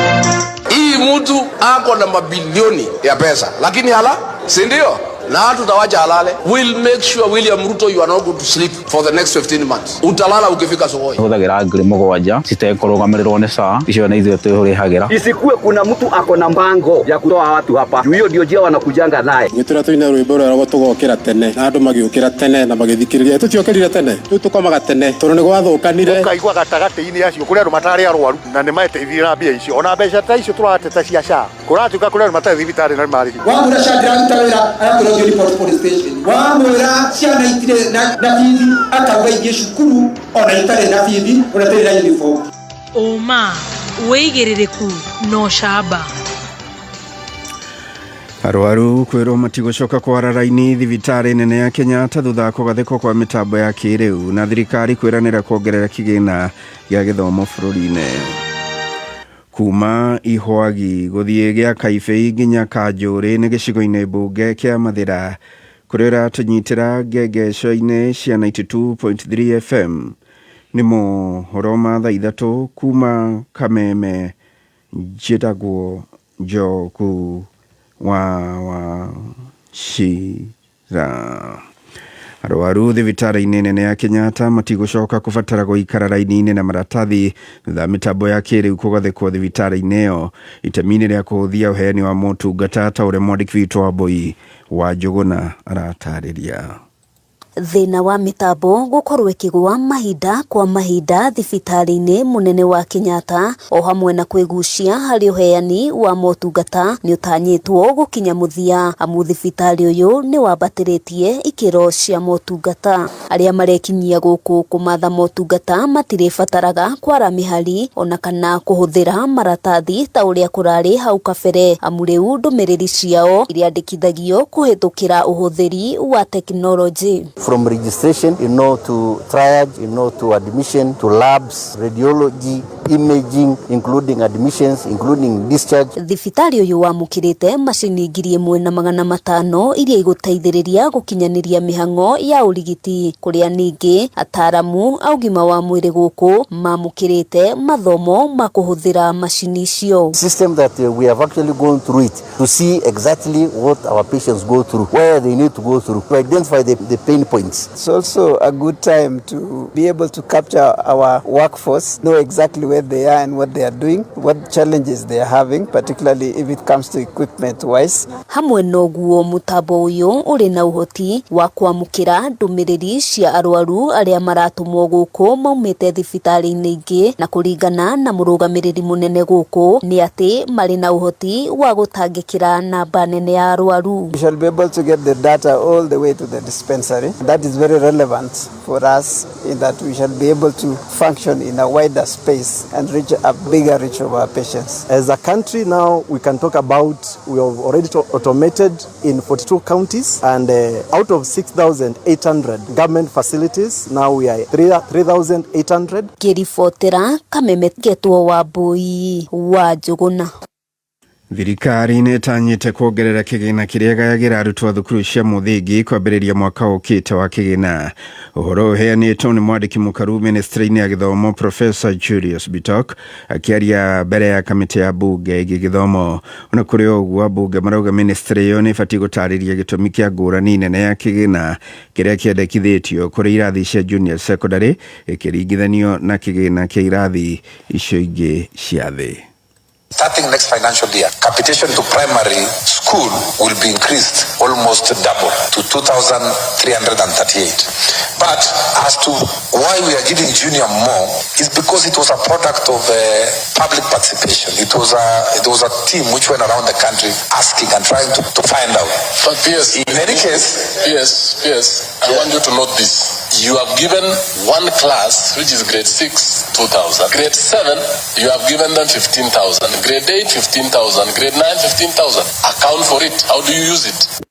Hii mtu ako na mabilioni ya pesa lakini hala si ndio? Na tutawacha halale. We'll make sure William Ruto you are not going to sleep for the next 15 months. Utalala ukifika sokoni. Huthagira ngiri mũgwanja citekũrũgamĩrĩrwo nĩ SHA icio na ithuĩ twĩhũrĩhagĩra. Isikue kuna mtu ako na mpango ya kutoa watu hapa. Hiyo ndio njia wanakujanga naye. Gĩtura twĩna rwĩmbo rwa gũtũgokĩra tene na andũ magiũkĩra tene na magĩthikĩrĩria tũtiokĩrire tene rĩu tũkomaga tene tondũ nĩ gwathũkanire. Ũkaigua gatagatĩ-inĩ acio kũrĩa andũ matarĩ arwaru na nĩ mateithio na mbia icio ona mbeca ta icio tũrateta cia SHA kũratuĩka kũrĩa andũ matarĩ thibitarĩ na marĩhi. Wamũra SHA ndĩraruta wĩra aratũrogio report police station. Wamũra ciana itirĩ na bithi akauga ingĩ cukuru ona itarĩ na bithi ona itarĩ na uniform. Oma wĩigĩrĩrĩku no camba. Arwaru kwĩrwo matigũcoka kwara raini thibitarĩ nene ya Kenyatta thutha wa kũgathĩkwo kwa mĩtambo ya kĩrĩu na thirikari kwĩranĩra kuongerera kĩgĩna gĩa gĩthomo bũrũri-inĩ. Kuma Ihwagi gũthiĩ gĩa Kaibĩ nginya Kanjũrĩ nĩ gĩcigo-inĩ mbunge kĩa Mathĩra kũrĩa tũnyitĩra ngengeco-inĩ cia 92.3 FM. Nĩ mohoro ma thaa 3 kuma Kameme njĩtagwo Njogu wa Shira. Arwaru thibitarĩ-inĩ nene ya Kenyatta matigũcoka kũbatara gũikara raini-inĩ na maratathi thutha mĩtambo ya kĩrĩu kũgathĩkwo thibitarĩ-inĩ ĩyo itemi-inĩ rĩa kũhũthia ũheani wa motungata ta ũrĩa mwandĩki witũ Wambui wa Njũgũna aratarĩria. Thĩna wa mĩtambo gũkorwo ĩkĩgwa mahinda kwa mahinda thibitarĩ-inĩ mũnene wa Kenyatta o hamwe na kwĩgucia harĩ ũheani wa motungata nĩ ũtanyĩtwo gũkinya mũthia amu thibitarĩ ũyũ nĩ wambatĩrĩtie ikĩro cia motungata. Arĩa marekinyia gũkũ kũmatha motungata matirĩbataraga kwara mĩhari ona kana kũhũthĩra maratathi ta ũrĩa kũrarĩ hau kabere amu rĩu ndũmĩrĩri ciao irĩandĩkithagio kũhĩtũkĩra ũhũthĩri wa tekinoronjĩ. From registration, to triage, to admission, to labs, radiology, imaging, including admissions, including discharge. Thibitarĩ ũyũ wamũkĩrĩte macini 1,500 iria igũteithĩrĩria gũkinyanĩria mĩhang'o ya ũrigiti kũrĩa ningĩ ataramu a ũgima wa mwĩrĩ gũkũ mamũkĩrĩte mathomo ma kũhũthĩra macini icio. System that we have actually gone through it to see exactly what our patients go through, where they need to go through, to identify the pain points. It's also a good time to be able to capture our workforce, know exactly where they are and what they are doing, what challenges they are having, particularly if it comes to equipment wise. Hamwe noguo mutambo uyu uri na uhoti wa kwamukira ndũmĩrĩri cia arwaru arĩa maratũmwo gũkũ maumĩte thibitarĩ-inĩ ingĩ na kũringana na mũrũgamĩrĩri mũnene gũkũ nĩ atĩ marĩ na uhoti wa gũtangĩkĩra namba nene ya arwaru. We shall be able to get the data all the way to the dispensary. That is very relevant for us in that we shall be able to function in a wider space and reach a bigger reach of our patients. As a country now, we can talk about we have already automated in 42 counties and out of 6,800 government facilities, now we are 3,800. Kiribotera Kameme Getwo Wambui wa Njũgũna. Thirikari nĩtanyĩte kuongerera kĩgĩna kĩrĩa gayagĩra arutwo thukuru cia mũthingi kwambĩrĩria mwaka ũkĩte wa kĩgĩna. Ũhoro ũheanĩtwo nĩ mwandĩki mũkaru ministry-inĩ ya gĩthomo Professor Julius Bitok akĩaria mbere ya kamĩtĩ ya bunge ĩgiĩ gĩthomo. Ona kũrĩ ũguo bunge marauga ministry ĩyo nĩĩbatiĩ gũtarĩria gĩtũmi kĩa ngũrani nene ya kĩgĩna kĩrĩa kĩendekithĩtio kũrĩ irathi cia junior secondary ĩkĩringithanio na kĩgĩna kĩa irathi icio ingĩ cia thĩ. Starting next financial year, capitation to primary school will be increased almost double to 2,338. But as to why we are giving junior more is because it was a product of public participation. It was a team which went around the country asking and trying to find out. But PS, in any case, PS, I want you to note this. You have given one class, which is grade 6, 2,000. Grade 7, you have given them 15,000. Grade 8, 15,000. Grade 9, 15,000. Account for it. How do you use it?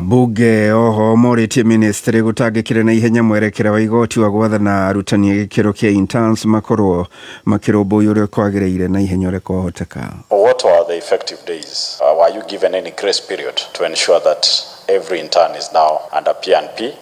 Bunge oho morĩtie ministry gũtangĩkĩra na ihenya mwerekera wa igoti wa gwathana arutani gĩkĩro kĩa interns makorwo makĩrũmbũiya ũrĩa kwagĩrĩire na ihenya ũrĩa kwahoteka. What are the effective days? Were you given any grace period to ensure that every intern is now under P&P?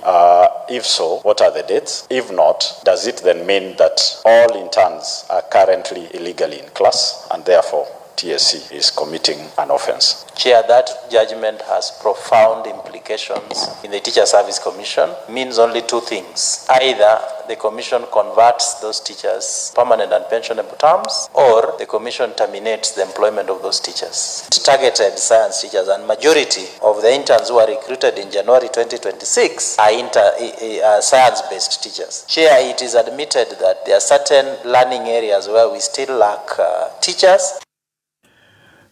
If so, what are the dates? If not, does it then mean that all interns are currently illegally in class and therefore TSC is committing an offense? Chair, that judgment has profound implications in the Teacher Service Commission. Means only two things. Either the commission converts those teachers permanent and pensionable terms, or the commission terminates the employment of those teachers. Targeted science teachers, and majority of the interns who are recruited in January 2026 are science-based teachers. Chair, it is admitted that there are certain learning areas where we still lack teachers.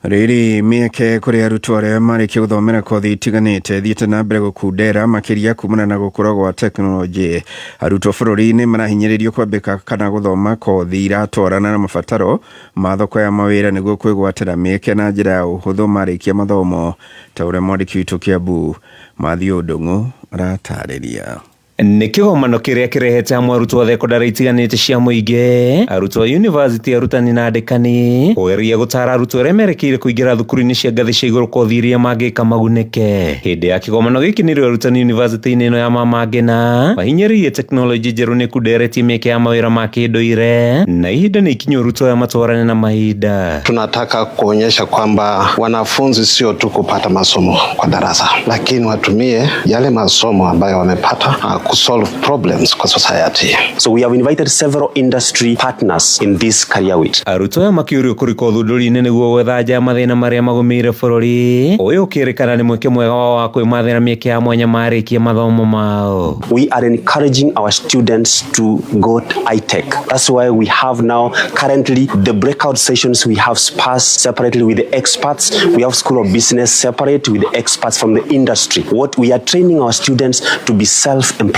Rĩrĩ mĩeke kũrĩ arutwo arĩa marĩkia gũthomera kothi itiganĩte thiĩte na mbere gũkundera makĩria kumana na gũkũra gwa tekinoronjĩ. Arutwo bũrũri-inĩ marahinyĩrĩrio kwambĩka kana gũthoma kothi iratwarana na mabataro ma thoko ya mawĩra nĩguo kwĩgwatĩra mĩeke na njĩra ya ũhũthũ marĩkia mathomo, ta ũrĩa mwandĩki witũ Kiambu Mathiũ Ndung'u aratarĩria. Nĩ kĩgomano kĩrĩa kĩrehete hamwe arutwo thekondarĩ itiganĩte cia mũingĩ, arutwo university, arutani na andĩkani kũgeria gũtara arutwo arĩa merekeire kũingĩra thukuru-inĩ cia ngathĩ cia igũrũ kothi iria mangĩka magunĩke. Hĩndĩ ya kĩgomano gĩkĩ nĩrĩo arutani university-inĩ ĩno ya Mama Ngina mahinyĩrĩirie tekinoronjĩ njerũ nĩ kunderetie mĩeke ya mawĩra ma kĩndũire na ihinda nĩ ikinyu arutwo aya matwarane na mahinda. Tunataka kuonyesha kwamba wanafunzi sio tu kupata masomo kwa darasa, lakini watumie yale masomo ambayo wamepata kusolve problems kwa society. So we have invited several industry partners in this career week. Arutwo aya makĩũrio kũrĩka ũthundũri-inĩ nĩguo gwetha anja mathĩna marĩa magũmĩire bũrũri. Ũyũ ũkĩrĩkana nĩ mweke mwega wa kwĩmathĩra mĩeke ya mwanya marĩkia mathomo mao. We are encouraging our students to go iTech. That's why we have now currently the breakout sessions. We have SPAS separately with the experts. We have School of Business separate with the experts from the industry. What we are training our students to be self-employed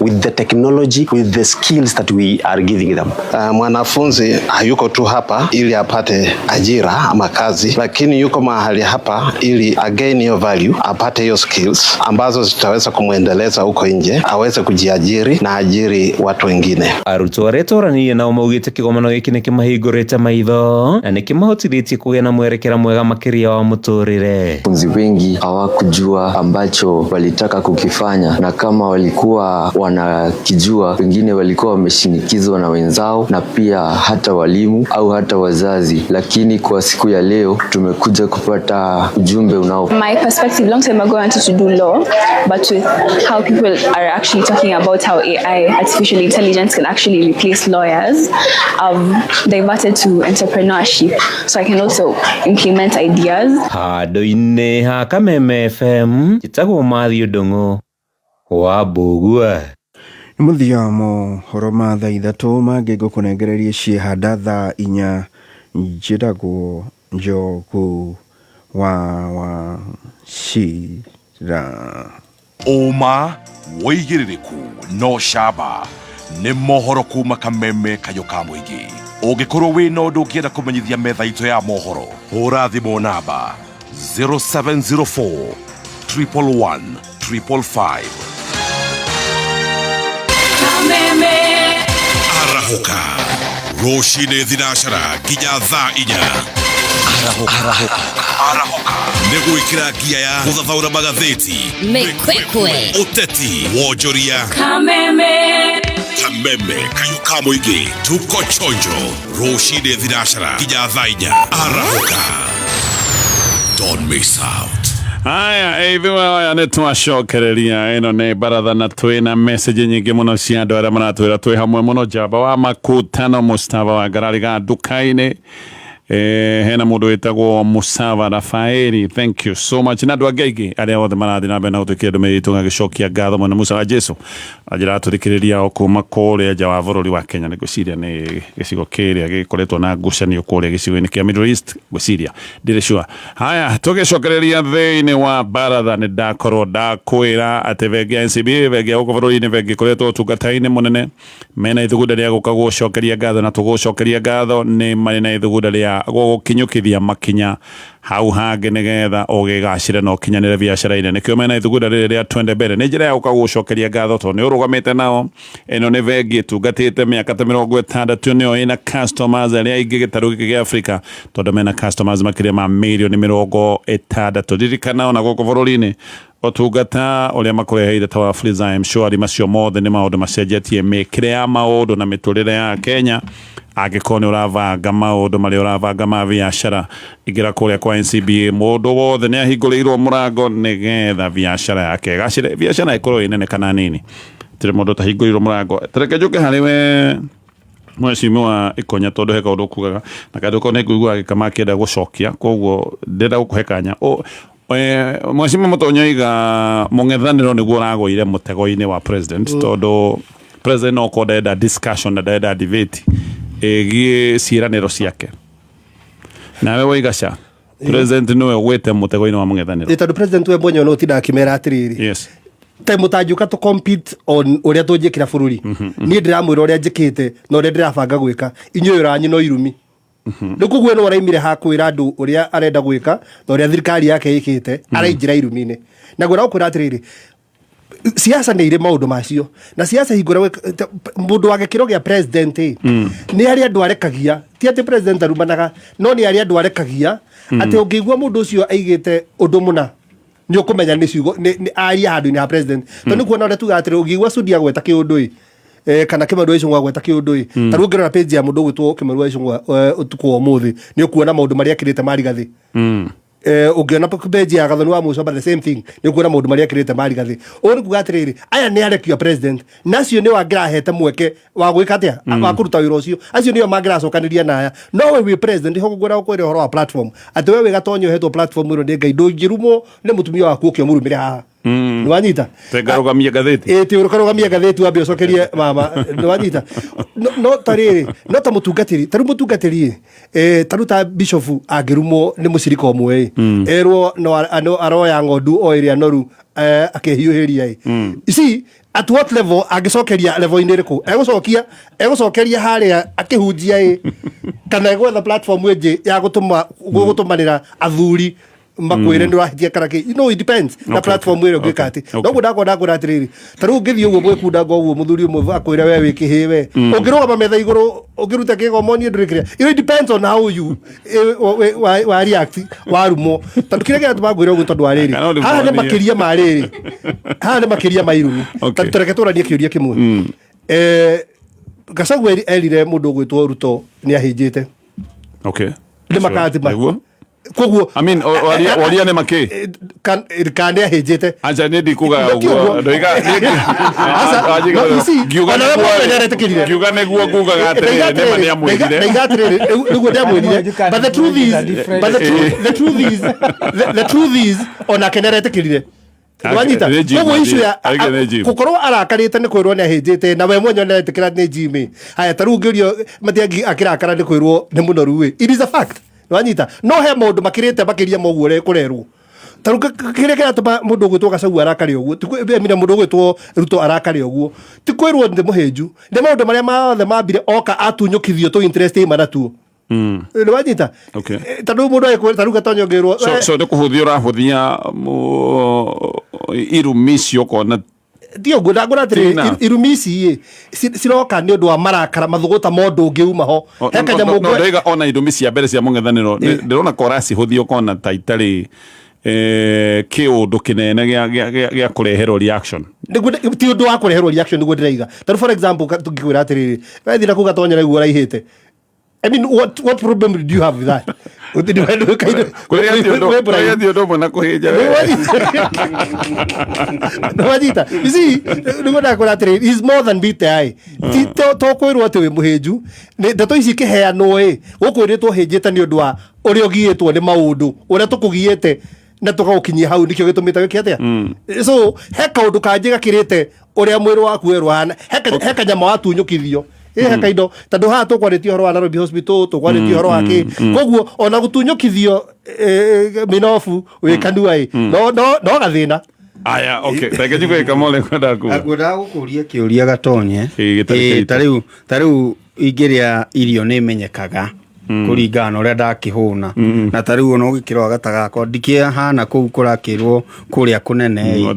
with the technology, with the skills that we are giving them. Mwanafunzi hayuko tu hapa ili apate ajira ama kazi, lakini yuko mahali hapa ili again hiyo value, apate hiyo skills ambazo zitaweza kumuendeleza huko nje, aweze kujiajiri na ajiri watu wengine. Arutwo arĩa tũranĩirie nao maugĩte kĩgomano gĩkĩ nĩ kĩmahingũrĩte maitho na nĩ kĩmahotithĩtie kũgĩa na mwerekera mwega makĩria wa mũtũrĩre. Wanafunzi wengi hawakujua ambacho walitaka kukifanya, na kama walikuwa wanakijua, wengine walikuwa wameshinikizwa na wenzao na pia hata walimu au hata wazazi, lakini kwa siku ya leo tumekuja kupata ujumbe unao. My perspective, long time ago I wanted to do law, but with how people are actually talking about how AI, artificial intelligence, can actually replace lawyers, I've diverted to entrepreneurship, so I can also implement ideas. Handũ-inĩ ha Kameme FM, njĩtagwo Mathiũ Ndung'u wa Mbugua. Mũthia mohoro ma thaa ithatũ mangĩgũkũnengereria ciĩhanda thaa 4 njĩtagwo Njogu wa Shira. Ũma, wĩigĩrĩrĩku no camba nĩ mohoro kuma Kameme kayũ ka mũingĩ. Ũngĩkorwo wĩna ũndũ ũngĩenda kũmenyithia metha itũ ya mohoro, hũra thimũ namba 0704 111 555. Kameme Arahuka Roshine Thinashara nginya thaa 4. Arahoka nĩgwĩkĩra ngia ya gũthathaũra magathĩti, Mĩkwekwe, ũteti, wonjoria, Kameme, Kayũ ka mũingĩ. Tuko chonjo rũcinĩ thinacara nginya thaa 4. Arahoka, don't miss out. Haya, ithua nĩ twacokereria ĩno nĩ baratha na twĩna message nyingĩ mũno cia andũ arĩa maratwĩra twĩ hamwe mũno. Njamba wa Makutano Mustafa wa Ngarariga nduka-inĩ, hena mũndũ wĩtagwo Musava Rafaeli, thank you so much. Na andũ angĩ aingĩ arĩa othe marathiĩ na mbere na gũtwĩkĩra ndũmĩrĩri tũgagĩcokia ngatho mũno. Musa wa Jesu anjĩra tũthikĩrĩria o kuma kũrĩa nja wa bũrũri wa Kenya, nĩ ngwĩciria nĩ gĩcigo kĩrĩa gĩkoretwo na ngucanio kũrĩa gĩcigo-inĩ kĩa Middle East, ngwĩciria ndirĩ sure. Haya, tũgĩcokereria thĩinĩ wa baratha nĩ ndakorwo ndakwĩra atĩ bengi ya NCBA, bengi ya gũkũ bũrũri-inĩ, bengi ĩkoretwo ũtungata-inĩ mũnene, mena ithugunda rĩa gũka gũcokeria ngatho, na tũgũcokeria ngatho nĩ marĩ na ithugunda rĩa gũkinyũkithia makinya hau hangĩ nĩgetha ũgĩgacĩre na ũkinyanĩre biacara-inĩ. Nĩkĩo mena ithugunda rĩrĩ rĩa twende mbere, nĩ njĩra ya gũka gũcokeria ngatho tondũ nĩ ũrũgamĩte nao. Ĩno nĩ bengi ĩtungatĩte mĩaka ta 60, nĩyo ĩna customers arĩa aingĩ gĩtarũ gĩkĩ gĩa Afrika, tondũ mena customers makĩria ma mirioni 60. Ririkana ona gũkũ bũrũri-inĩ ũtungata ũrĩa makũreheire ta wa Fuliza M-Shwari, macio mothe nĩ maũndũ macenjetie mĩkĩre ya maũndũ na mĩtũrĩre ya Kenya. Angĩkorwo nĩ ũravanga maũndũ marĩa ũravanga ma biacara, ingĩra kũrĩa kwa NCBA, mũndũ wothe nĩ ahingũrĩirwo mũrango nĩgetha biacara yake ĩgacĩre. Biacara ĩkorwo ĩ nene kana nini, tĩrĩ mũndũ tahingũrĩirwo mũrango. Tareke njũke harĩ we Mheshimiwa wa Ikonya, tondũ he kaũndũ kugaga na kaũndũ ko nĩ nguigua gĩkama kĩenda gũcokia, koguo ndĩrenda gũkũhe kanya. Mheshimiwa Mũtonyo iga mũng'ethanĩro nĩguo ũragũire mũtego-inĩ wa president, tondũ president no ko ndenda discussion na ndenda debate ĩgiĩ ciĩranĩro ciake. Nawe waigaca president nĩwe ũgwĩte mũtego-inĩ wa mũng'ethanĩro. Tondũ president we mwenyewe no ũtinda akĩmera atĩrĩrĩ, yes, ta mũtanjũka to compete on ũrĩa tũnjĩkĩra bũrũri. Niĩ ndĩramwĩra ũrĩa njĩkĩte na ũrĩa ndĩrabanga gwĩka, inyuĩ ũranyu no irumi. Rĩu koguo no araimire ha kwĩra andũ ũrĩa arenda gwĩka na ũrĩa thirikari yake ĩkĩte, arainjĩra irumi-inĩ. Na ngwĩra ũkwĩra atĩrĩrĩ, siasa nĩ irĩ maũndũ macio, na siasa hingũra mũndũ wa gĩkĩro gĩa president nĩ arĩa andũ arekagia, ti atĩ president arumanaga, no nĩ arĩa andũ arekagia atĩ ũngĩigua mũndũ ũcio aigĩte ũndũ mũna nĩ ũkũmenya nĩ ciugo nĩ aria handũ-inĩ ha president. Tondũ nĩ kuona ũrĩa tuga atĩrĩ, ũngĩigua Sudi agweta kĩũndũ kana Kĩmaru wa Icũng'wa agweta kĩũndũ ta rĩu ũngĩrora page ya mũndũ ũgwĩtwo Kĩmaru wa Icũng'wa ũtukũ wa ũmũthĩ nĩ ũkuona maũndũ marĩa ekĩrĩte Marigathĩ. Ũngĩona page ya Gathoni wa Mũcomba the same thing, nĩ ũkuona maũndũ marĩa ekĩrĩte Marigathĩ. Ũũ nĩ kuga atĩrĩrĩ, aya nĩ arekia president, nacio nĩ wangĩrahete mweke wa gwĩka atĩa, wa kũruta wĩra ũcio. Acio nĩo mangĩracokanĩria naya. No we wĩ president ho ngwĩra ũkwĩra ũhoro wa platform atĩ we wĩ Gatonyo ũhetwo platform ĩno nĩ Ngai, ndũngĩrumwo nĩ mũtumia waku ũkĩmũrumĩre haha. Nĩ wanyita ngarũgamia ngathĩti ũkarũgamia ngathĩti wambe ũcokerie mama. Nĩ wanyita no tarĩrĩ, no ta mũtungatĩri, ta rĩu mũtungatĩri ta rĩu ta bishop angĩrumwo nĩ mũcirika ũmwe erwo no aroya ng'ondu o ĩrĩa noru akĩhiũhĩria ici at what level angĩcokeria level-inĩ rĩkũ egũcokeria harĩa akĩhunjia kana egwetha platform ĩngĩ ya gũtũmanĩra athuri makwĩre nĩ ũrahitia karake. No, it depends na platform ĩrĩa ũngĩka atĩ. Noguo ndakwenda atĩrĩrĩ, ta rĩu ũngĩthiĩ ũguo gwĩkundanga ũguo mũthuri ũmwe akwĩre we wĩ kĩhĩ we, ũngĩrũgama metha igũrũ ũngĩruta kĩgomonio ndũrĩ kĩrĩa. It depends on how you wa react warumwo. Tondũ kĩrĩa kĩratũma ngwĩre ũguo tondũ wa rĩrĩ, haha nĩ makĩria ma rĩrĩ, haha nĩ makĩria ma irumi. Tũreke tũranie kĩũria kĩmwe. Gachagua erire mũndũ ũgwĩtwo Ruto nĩ ahĩnjĩte. Okay, nĩ makatima koguo waria nĩ makĩ kandi ahĩnjĩte acha nĩ ndikuga ũguo ndoiga ngiuga nĩguo ngugaga atĩrĩrĩ nĩma nĩ amwĩrire nĩguo ndĩamwĩrire. But the truth is ona keneretĩkĩrire. Wanyita koguo issue ya gũkorwo arakarĩte nĩ kwĩrwo nĩ ahĩnjĩte na we mwenyewe nĩetĩkĩra nĩ Jimmy. Haya, ta rĩu ngĩũrio Matiang'i akĩrakara nĩ kwĩrwo nĩ mũnoru. It is a fact. Wanyita no he maũndũ makĩrĩte makĩria ma ũguo kũrerwo. Ta rĩu kĩrĩa kĩratũma mũndũ ũgwĩtwo Gachagua arakare ũguo, mina mũndũ ũgwĩtwo Ruto arakare ũguo, ti kwĩrwo nĩ mũhĩnju, nĩ maũndũ marĩa mothe mambire oka atunyũkithio tũ interest ĩma natuo. Nĩ wanyita ta rĩu mũndũ agĩkwĩra ta rĩu Gatonyo ngĩrwo so nĩ kũhũthia ũrahũthia irumi cio kona dio ngura atiri irumisi siroka ni undu wa marakara mathugota mondo ngiuma ho hekanya mungu ndega ona irumi cia mbere cia mung'ethaniro ndirona korasi huthio kona taitari kiundu kinene gia kureherwo reaction ti undu wa kureherwo reaction niguo ndiraiga taru for example tungikwira atiri wethira kuga tonyera igua raihite I mean, what problem do you have with that? You see, he's more than beat the eye. Tokwirwo ati wi muhiju ndeto ici kiheanwo gukwiritwo hinjite ni undu wa uri ogiitwo ni maundu uria tukugiite na tugagukinyia hau nikio gitumite giki atia so heka undu kanje gakirite uria mwiri waku werwana heka nyama watunyukithio heka indo tondu haha tukwaritio horo wa Nairobi Hospital tukwaritio horo wake koguo ona gutunyukithio minofu wikanua no gathina aya okay reke njigwe kamole kwenda ku agura gukuria kiuria gatonye tariu ingiria irio ni menyekaga kuringana uria ndakihuna na tariu no gikiro gatagakwa ndikia hana kuu kurakirwo kuria kunene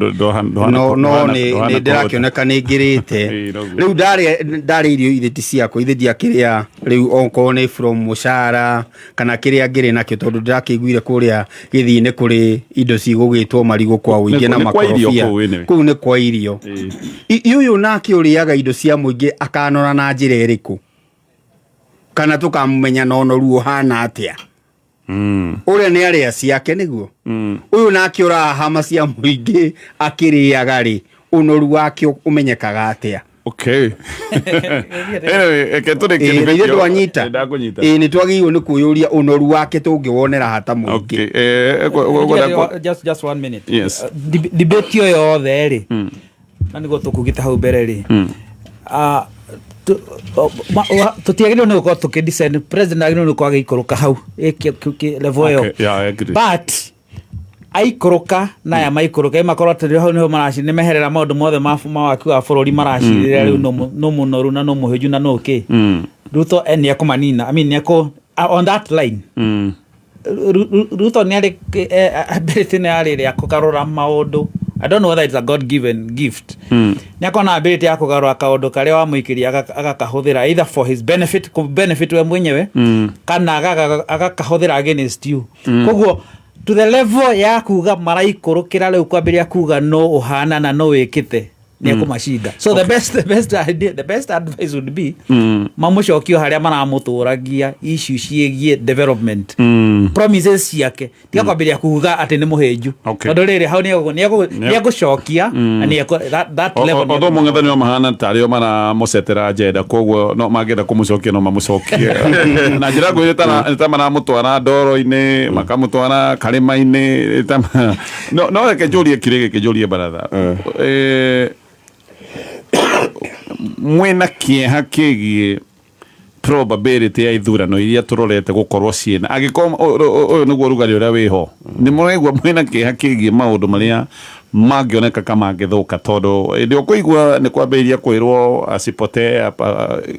no ni ndirakioneka ni ngirite riu ndari irio ithiti ciakwa ithi ndiakiria riu onko ni from mushara kana kiria ngiri nakio tondu ndirakiguire kuria githine kuri indo cigugitwo marigo kwa uingi na makorofia kuu ni kwa irio yuyu naki uriaga indo cia muingi akanora na njira iriku kana tukamumenya nono ruo hana atia ure ni aria ciake niguo uyu nake urahama cia muingi akiriaga ri unoru wake umenyekaga atia okay anyway eketureke ni twanyita ni twagiirwo ni kuyuria unoru wake tungiwonera hata muingi just 1 minute yes debate yo yothe ri na nigo tukugita hau mbere ri tutiagirwo ni gukorwo tukidescend president agirwo ni kwaga ikuruka hau level yo but aikoroka na ya maikoroka makorwo tiri hau niho maraci ni meherera maundu mothe ma waki wa bururi maracirira riu no munoru na no muheju na no ki Ruto eni akumanina I mean niako on that line Ruto ni ari ability ni ari ya kukarura maundu I don't know whether it's a God given gift niako na ability ya kugarura kaundu karia wa muikiria agakahuthira either for his benefit ku benefit we mwenyewe kana agakahuthira against you koguo to the level ya kuga maraikorokera riu kwambiria kuga no uhana na no wikite ni kumashida so the best idea the best advice would be mamucokio haria maramuturagia issue ciegie development promises ciake tiga kwambiria kuga ati ni muheju tondu riri hau ni gucokia ni that level odo mung'ethanio mahana tario mara musetera jeda koguo no magenda kumucokia no mamucokie na njira ngwira ta maramutwara ndoro-ini makamutwara karima-ini no reke njurie kirege kijurie baratha mwena kieha kigie probability ya ithurano iria turorete gukorwo ciena agikorwo uyu niguo rugari uria wiho ni muregwa mwena kieha kigie maundu maria mangioneka kama ngithuka tondu ndio kuigua ni kwambĩrĩria kwirwo asipote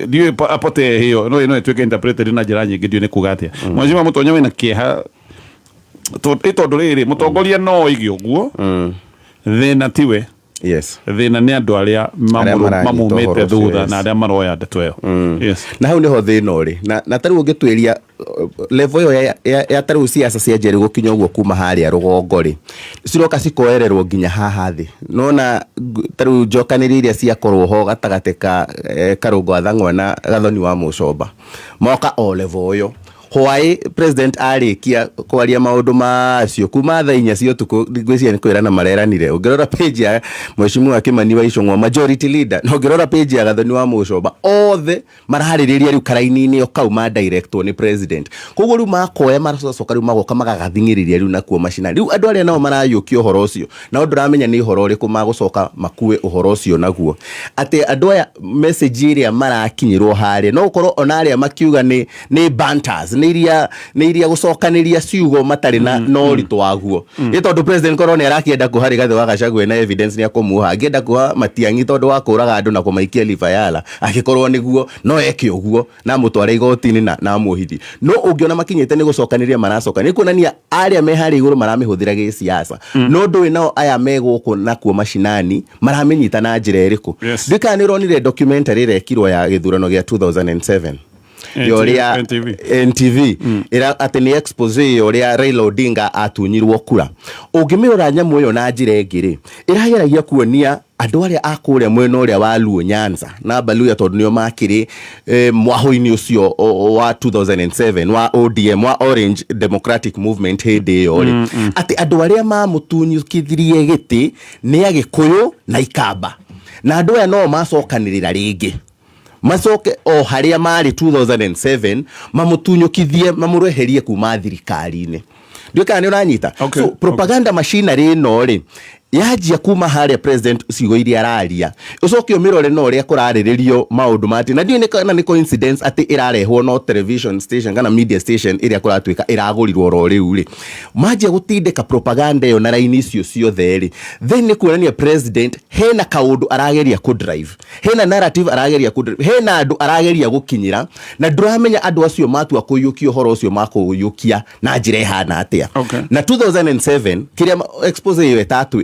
ndio apote hiyo no ituike interpreted na njira nyingi ndio ni kuga atia mwajima mutonya wina kieha tondu riri mutongoria no igio guo thina tiwe yes thina ni andu aria mamumite thutha na aria maroya ndeto iyo yes na hau niho thina uri na tariu ngitwiria level yo ya tariu siasa cia njeri gukinya uguo kuma haria rugongo ri ciroka cikoererwo nginya haha thi nona tariu njokaniri iria cia korwo ho gatagate ka Karungo Athang'we na Gathoni wa Mucomba moka o level yo Hwai president arikia kwaria maundu macio kuma thaa 4 cia tuku ngwiciria ni kwirana mareranire ungirora page ya Mheshimiwa Kimani wa Icũng'wa majority leader no ngirora page ya Gathoni wa Mucomba othe marahariria riu karaini-ini okauma directwo ni president koguo riu makoya maracoka riu magoka magagathingiriria riu nakuo macina riu andu aria nao marayukia uhoro ucio na nduramenya ni uhoro uriku magucoka makue uhoro ucio naguo ati andu aya message iria marakinyirwo haria no ukorwo onaria makiuga ni banters nĩ iria gucokaniria ciugo matari na noritu waguo tondu president Korone arakienda kuhari gathe wa Gachagua na evidence ni akumuha ngienda kuha Matiang'i tondu wa kuraga andu na kumaikia Livayala agikorwo niguo no eke uguo na mutware igoti-ini na muhithi no ungiona makinyite ni gucokaniria maracoka ni kuonania aria me hari iguru maramihũthĩra gĩ siasa no ndũĩ nao aya megũkũ nakuo mashinani maramenyita na njĩra ĩrĩkũ ndika nĩ ronire documentary ĩrekirwo ya gĩthurano gĩa 2007 yoria NTV ira ati ni expose yoria Raila Odinga atunyirwo kura ungimirora nyamu yo na njira ngiri irageragia kuonia andu aria akuria mwena uria wa Luo Nyanza na Baluya tondu nio makiri mwaho-ini ucio wa 2007 wa ODM wa Orange Democratic Movement hindi yori ati andu aria mamutunyukithirie giti ni agikuyu na ikamba na andu aya no macokanirira ringi macoke o haria mari 2007 mamutunyukithie mamureherie kuma thirikari-ini ndio kana ni uranyita so propaganda machinery no ri yajia kuma haria president ucigo iria araria ucoke umirore no uria kurariririo maundu mati na ndio ni coincidence ati irarehwo no television station kana media station iria kuratuika iragurirwo ro riu ri majia gutindika propaganda yo na raini icio ciothe ri then ni kuonania president hena kaundu arageria ku drive hena narrative arageria ku drive hena andu arageria gukinyira na duramenya andu acio matua kuyukia horo ucio makuyukia na njira ihana atia na 2007 kiria expose yo etatu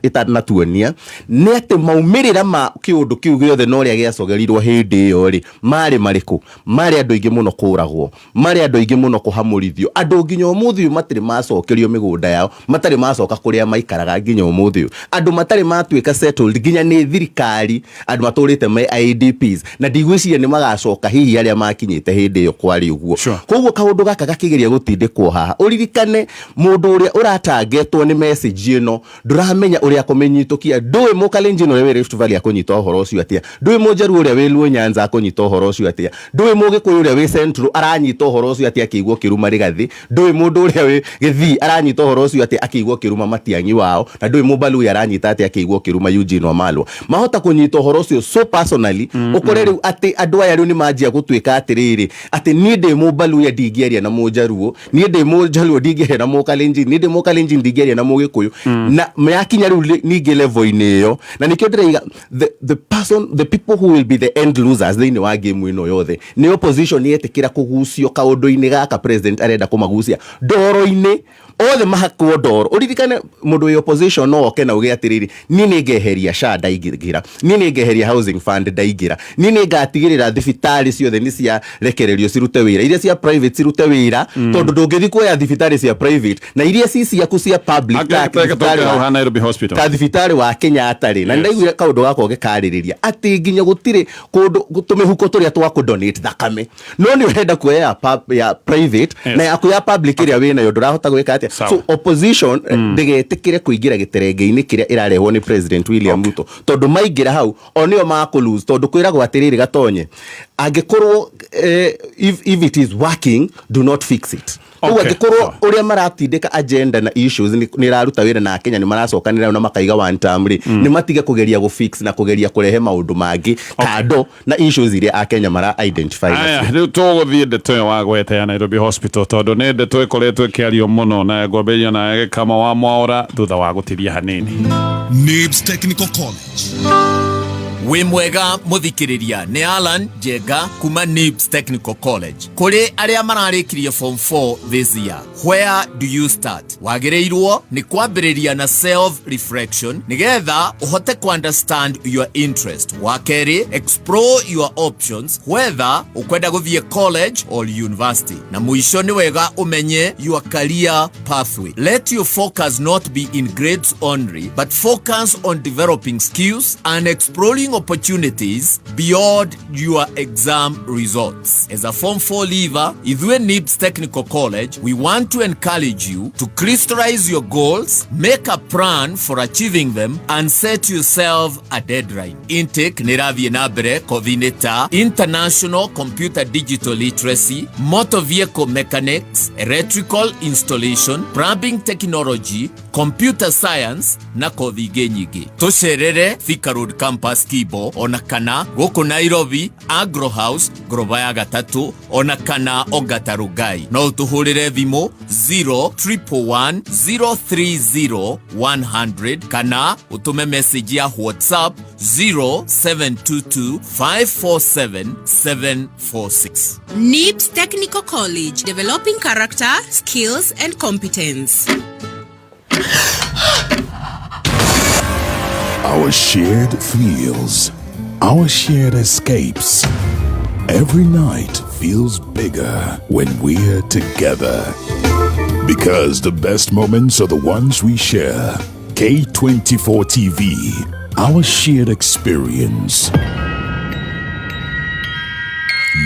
itanatuonia ni ati maumirira ma kiundu kiu giothe no ria giacogerirwo hindi yo ri mari mariku mari andu ingi muno kuragwo mari andu ingi muno kuhamurithio andu nginya umuthi matiri macokerio migunda yao matari macoka kuria maikaraga nginya umuthi andu matari matuika settled nginya ni thirikari andu maturite me IDPs na ndigwiciria ni magacoka hihi aria makinyite hindi yo kwari uguo koguo kaundu gaka gakigeria gutindikwo haha uririkane mundu uria uratangetwo ni message ino duramenya uria kumenyitukia ndui mukalenjin uria we Rift Valley akunyita uhoro ucio atia ndui mujaru uria we Luo Nyanza akunyita uhoro ucio atia ndui mugikuyu uria we Central aranyita uhoro ucio atia akigwo kiruma rigathi ndui mundu uria we Githii aranyita uhoro ucio atia akigwo kiruma Matiang'i wao na ndui Mubaluya aranyita atia akigwo kiruma Eugene Wamalwa mahota kunyita uhoro ucio so personally ukore riu ati andu aya riu ni majia gutuika atiriri ati ni ndi Mubaluya ndingieria na mujaruo ni ndi mujaruo ndingieria na mukalenjin ni ndi mukalenjin ndingieria na mugikuyu na meakinya riu ningi level ineyo na nikio ndireiga the people who will be the end losers they know game ino yothe ni opposition yetekira kugucio kaundu-ini gaka president arenda kumagucia ndoro-ini othe mahakwo ndoro uririkane mundu wa opposition no oke na uge atiriri ni ningeheria SHA ndaigira ni ningeheria housing fund ndaigira ni ningatigirira thibitari ciothe ni cia rekererio cirute wira iria cia private cirute wira tondu ndungithi kuoya thibitari cia private na iria ciaku cia public Nairobi Hospital ta thibitari wa Kenya atari na ndaigwira kaundu gako gekaririria ati nginya gutire kundu gutumihuko turia twa ku donate thakame no ni urenda kuoya ya private na yaku ya public iria wina yo ndurahota gwika atia so opposition ndigetikire kuingira giterenge-ini kiria irarehwo ni president William Ruto tondu maingira hau onio makulose tondu kwiragwo atiriri gatonye angikorwo if it is working do not fix it ugikorwo uria maratindika agenda na issues ni raruta wira na Kenya ni maracokanira na makaiga one term ri ni matige kugeria go fix na kugeria kurehe maundu mangi kado na issues iria a Kenya mara identify riu tuguthie ndeto wa gwete ya Nairobi Hospital tondu ni ndeto ikoretwo ikiario muno na ngomberia na kama wa Mwaura thutha wa gutiria hanini NIBS Technical College we mwega muthikiriria ni Alan Jega kuma NIBS Technical College kuri aria mararikirie form 4 this year. Where do you start? Wagireirwo ni kwambiriria na self reflection nigetha uhote ku understand your interest. Wakeri explore your options whether ukwenda guthie college or university. Na muisho ni wega umenye your career pathway. Let your focus not be in grades only but focus on developing skills and exploring opportunities beyond your exam results. As a Form 4 leaver, Idwe NIBS Technical College, we want want to encourage you to crystallize your goals, make a plan for achieving them, and set yourself a deadline. Intake niravie na mbere kothi-inĩ ta International Computer Digital Literacy, Motor Vehicle Mechanics, Electrical Installation, Plumbing Technology, Computer Science na kothi ingĩ nyingĩ. Tucerere Thika Road Campus Kibo ona kana gũkũ Nairobi Agro House Groba ya Gatatu ona kana Ongata Rongai. No ũtũhũrĩre thimũ 0311030100 kana ũtũme message ya WhatsApp 0722547746. NIBS Technical College, developing character, skills and competence. Our shared thrills, our shared escapes. Every night feels bigger when we're together. Because the best moments are the ones we share. K24 TV, our shared experience.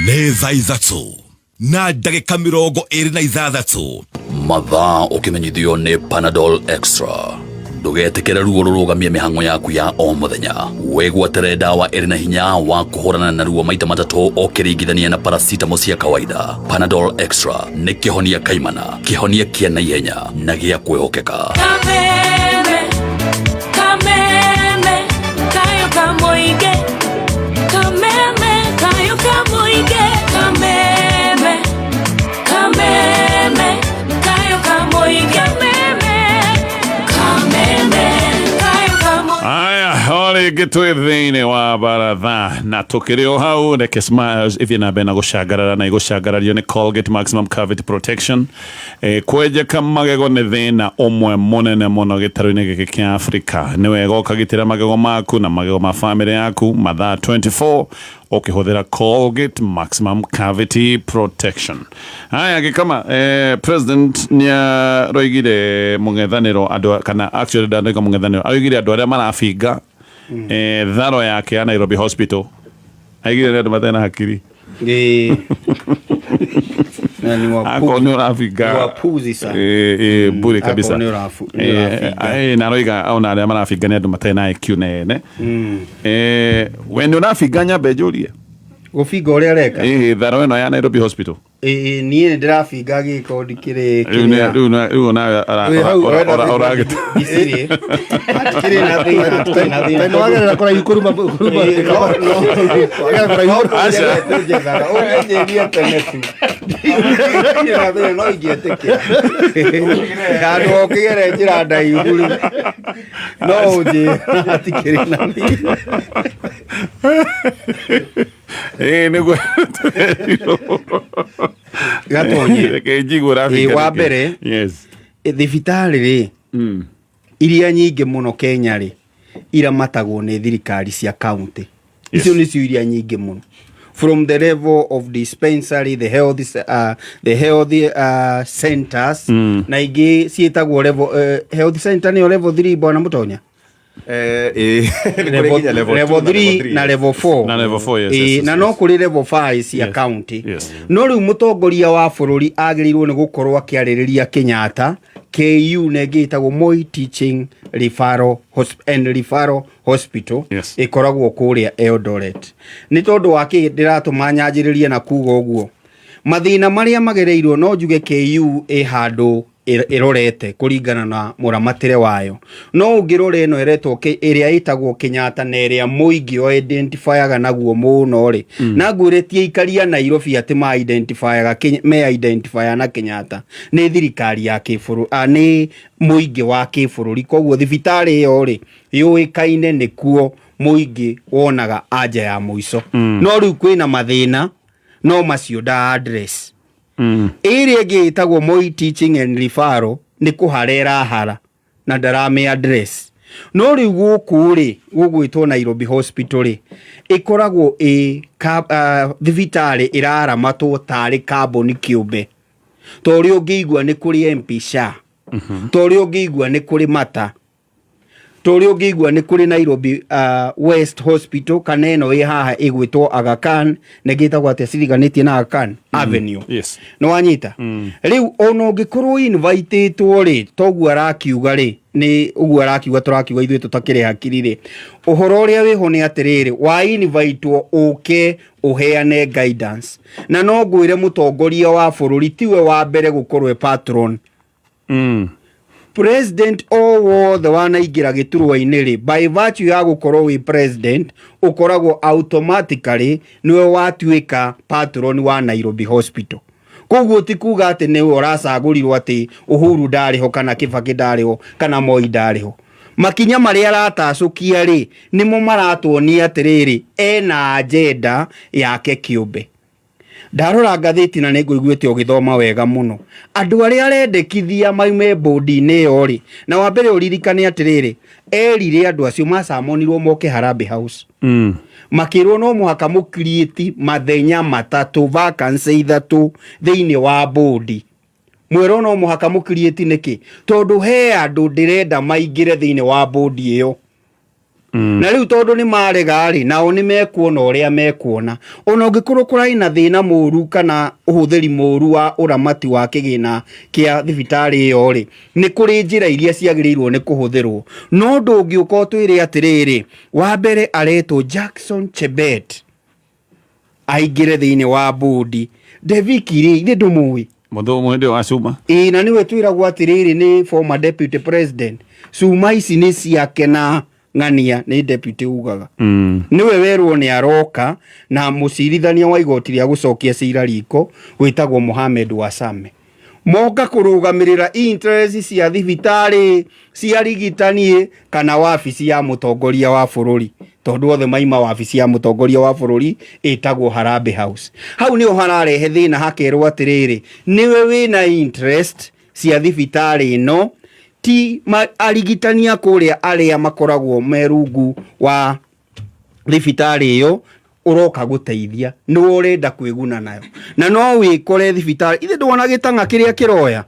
Nĩ thaa ithatũ na ndagĩka mĩrongo ĩrĩ na ithathatũ. Mathaa ũkĩmenyithio nĩ Panadol Extra. Ndũgeetĩkĩre ruo rũrũgamie mĩhang'o yaku ya o mũthenya. Wĩgwatĩre ndawa ĩrĩ na hinya wa kũhũrana na ruo maita matatũ ũkĩringithania na paracetamol cia kawaida. Panadol Extra nĩ kĩhonia kaimana, kĩhonia kĩa naihenya na gĩa kwĩhokeka. Kameme, kameme, kayo kamoige. Kameme, kayo kamoige. Kameme, kameme, kayo kamoige. Holi gitwe thĩinĩ wa baratha na tũkĩrĩ o hau reke Smiles ĩthiĩ na mbere na gũcangarara na igũcangarario nĩ Colgate Maximum Cavity Protection. Kwenjeka magego nĩ thĩna ũmwe mũnene mũno gĩtarũ-inĩ gĩkĩ kĩa Afrika. Nĩ wega ũkagitĩra magego maku na magego ma family yaku mathaa 24 ukihũthĩra Colgate Maximum Cavity Protection. Haya gĩkama president nĩaroigire mũng'ethanĩro andũ kana actually ndanĩka mũng'ethanĩro augire andũ arĩa marabinga tharo yake ya Nairobi Hospital aigire andũ matena hakiri ako nĩ ũrafinga wapuzi sana bure kabisa na roiga ona arĩa marafinga nĩ andũ matena IQ nene we nĩ ũrafinga nyambe njũrie gũfinga ũrĩa areka tharo ĩno ya Nairobi Hospital niĩ ndĩrafinga gĩko ndikĩrĩ rĩu nawe ũragĩte kĩrĩ na thĩna no wagerera kũraihu kũruma ũnyenyeria tene tu no ingĩetĩkĩra handũ ũkĩgere njĩra ndaihu no ũnjĩra hatikĩrĩ na thĩna nĩguo gatonye wa mbere thibitarĩ rĩ iria nyingĩ mũno Kenya rĩ iramatagwo nĩ thirikari cia county icio nĩcio iria nyingĩ mũno from the level of dispensary the health centers na ingĩ ciĩtagwo level health center nĩyo level 3 bwana Mũtonya level 3 na level 4 na level 4 yes na no kuri level 5 cia county no riu mutongoria wa bururi agĩrĩirwo nĩ gũkorwo akĩarĩrĩria Kenyatta KU negĩtagwo Moi Teaching Referral Hospital ikoragwo kũrĩa Eldoret nĩ tondũ wa kĩ ndĩratũma nyanjĩrĩrie na kuga ũguo mathĩna marĩa magereirwo no njuge KU handũ irorete kuringana na mũramatĩre wayo no ũngĩrora ĩno eretwo ĩrĩa ĩtagwo Kenyatta na ĩrĩa mũingĩ o identifyaga naguo mũno rĩ na ngwĩrĩtie ikaria Nairobi atĩ ma identifya na Kenyatta nĩ thirikari ya kĩbũrũri nĩ mũingĩ wa kĩbũrũri koguo thibitarĩ ĩyo rĩ yũĩkaine nĩkuo mũingĩ wonaga anja ya mũico no rĩu kwĩna mathĩna no macio da address ĩrĩa ĩngĩ ĩtagwo Moi Teaching and Referral nĩ kũharera hara na ndarame address no rĩu gũkũ rĩ gũgwĩtwo Nairobi Hospital rĩ ĩkoragwo thibitarĩ ĩraramatwo tarĩ kamboni kĩũmbe torĩ ũngĩigua nĩ kũrĩ MP SHA torĩ ũngĩigua nĩ kũrĩ Mata tori ungigwa ni kuri Nairobi West Hospital kana eno ĩ haha igwitwo Aga Khan negitagwo ate ciriganitie na Aga Khan Avenue. Yes. No wanyita riu ono ngikorwo invitetwo ri toguo arakiuga ri ni uguo arakiuga turakiuga ithuĩ tutakire hakiri ri uhoro uria wiho ni atiriri wa invitewo uke uheane guidance na no ngwire mutongoria wa bururi tiwe wa mbere gukorwo patron. President wothe wanaingira giturwa-inĩ ri by virtue ya gukorwo wi president ukoragwo automatically niwe watuika patron wa Nairobi Hospital. Koguo ti kuga ati ni uracagũrirwo ati Uhuru ndariho kana Kibaki ndariho kana Moi ndariho. Makinya maria aratacukia ri nimo maratuonia atiriri ena agenda yake kiumbe. Ndarora ngathĩti na nĩngũiguĩte ũgĩthoma wega mũno. Andũ arĩa arendekithia maume bodi-inĩ ĩyo ri na wa mbere ũririkane atiriri erire andũ acio macamonirwo moke Harambee House. Makirwo no muhaka mu create mathenya matatu vacancy ithatu thĩinĩ wa bodi. Mwero no muhaka mu create niki tondu he andũ ndirenda maingire thĩinĩ wa bodi ĩyo. Na riu tondu ni marega ri nao ni mekuona uria mekuona ona ungikorwo kurai na thina muru kana uhuthiri muru wa uramati wa kigina kia thibitari iyo ri ni kuri njira iria ciagirirwo ni kuhuthirwo no ndungiuka utwire atiriri wa mbere areto Jackson Chebet aingire thiini wa bodi Devikiri inde ndumui muthumu ndi wa Cuma na niwe twiragwo atiriri ni former deputy president Cuma ici ni ciake na ng'ania ni deputy ugaga niwe werwo ni aroka na mucirithania wa igoti ria gucokia cira riko witagwo Mohamed Wasame moka kurugamirira interest cia thibitari cia rigitanie kana wabici ya mutongoria wa bururi tondu othe maima wabici ya mutongoria wa bururi itagwo Harambee House. Hau niho hararehe thina hakerwo atiriri niwe wina interest cia thibitari no ti arigitania kuria aria makoragwo merungu wa thibitari iyo uroka guteithia ni urenda kwiguna nayo na no wikore thibitari ithe ndwona gitanga kiria kiroya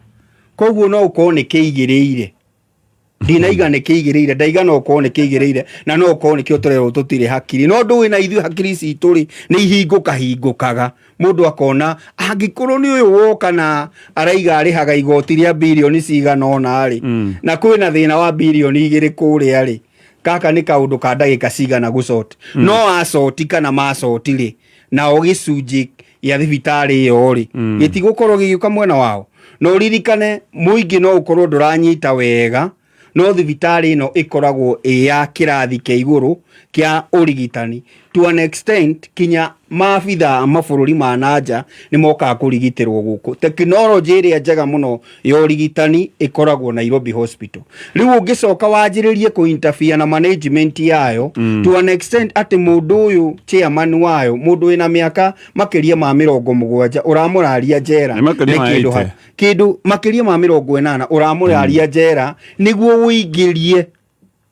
koguo no ukorwo ni kiigiriire ndinaiga ni kiigiriire ndaiga no ukorwo ni kiigiriire na no ukorwo ni kio turero tutire hakiri no ndu wina ithu hakiri citu ri ni hingũkaga mundu akona angikorwo ni uyu woka na araiga arihaga igoti ria bilioni cigana ona ri na kwina thina wa bilioni 2 kuria ri kaka ni kaundu ka ndagika cigana gucoti no acoti kana macoti ri na ogicunji ya thibitari iyo ri gitigukorwo gigiuka mwena wao no ririkane muingi no ukorwo nduranyita wega no thibitari ino ikoragwo ya kirathi kia iguru kia urigitani to an extent kinya maabitha mabururi ma nanja ni moka kurigitirwo guku technology ria njega muno ya urigitani ikoragwo Nairobi Hospital. Riu ungicoka wanjiririe ku interfere na management yayo to an extent ati mundu uyu chairman wayo mundu wina miaka makiria ma 70 uramuraria jera kindu makiria ma 80 uramuraria jera niguo uingirie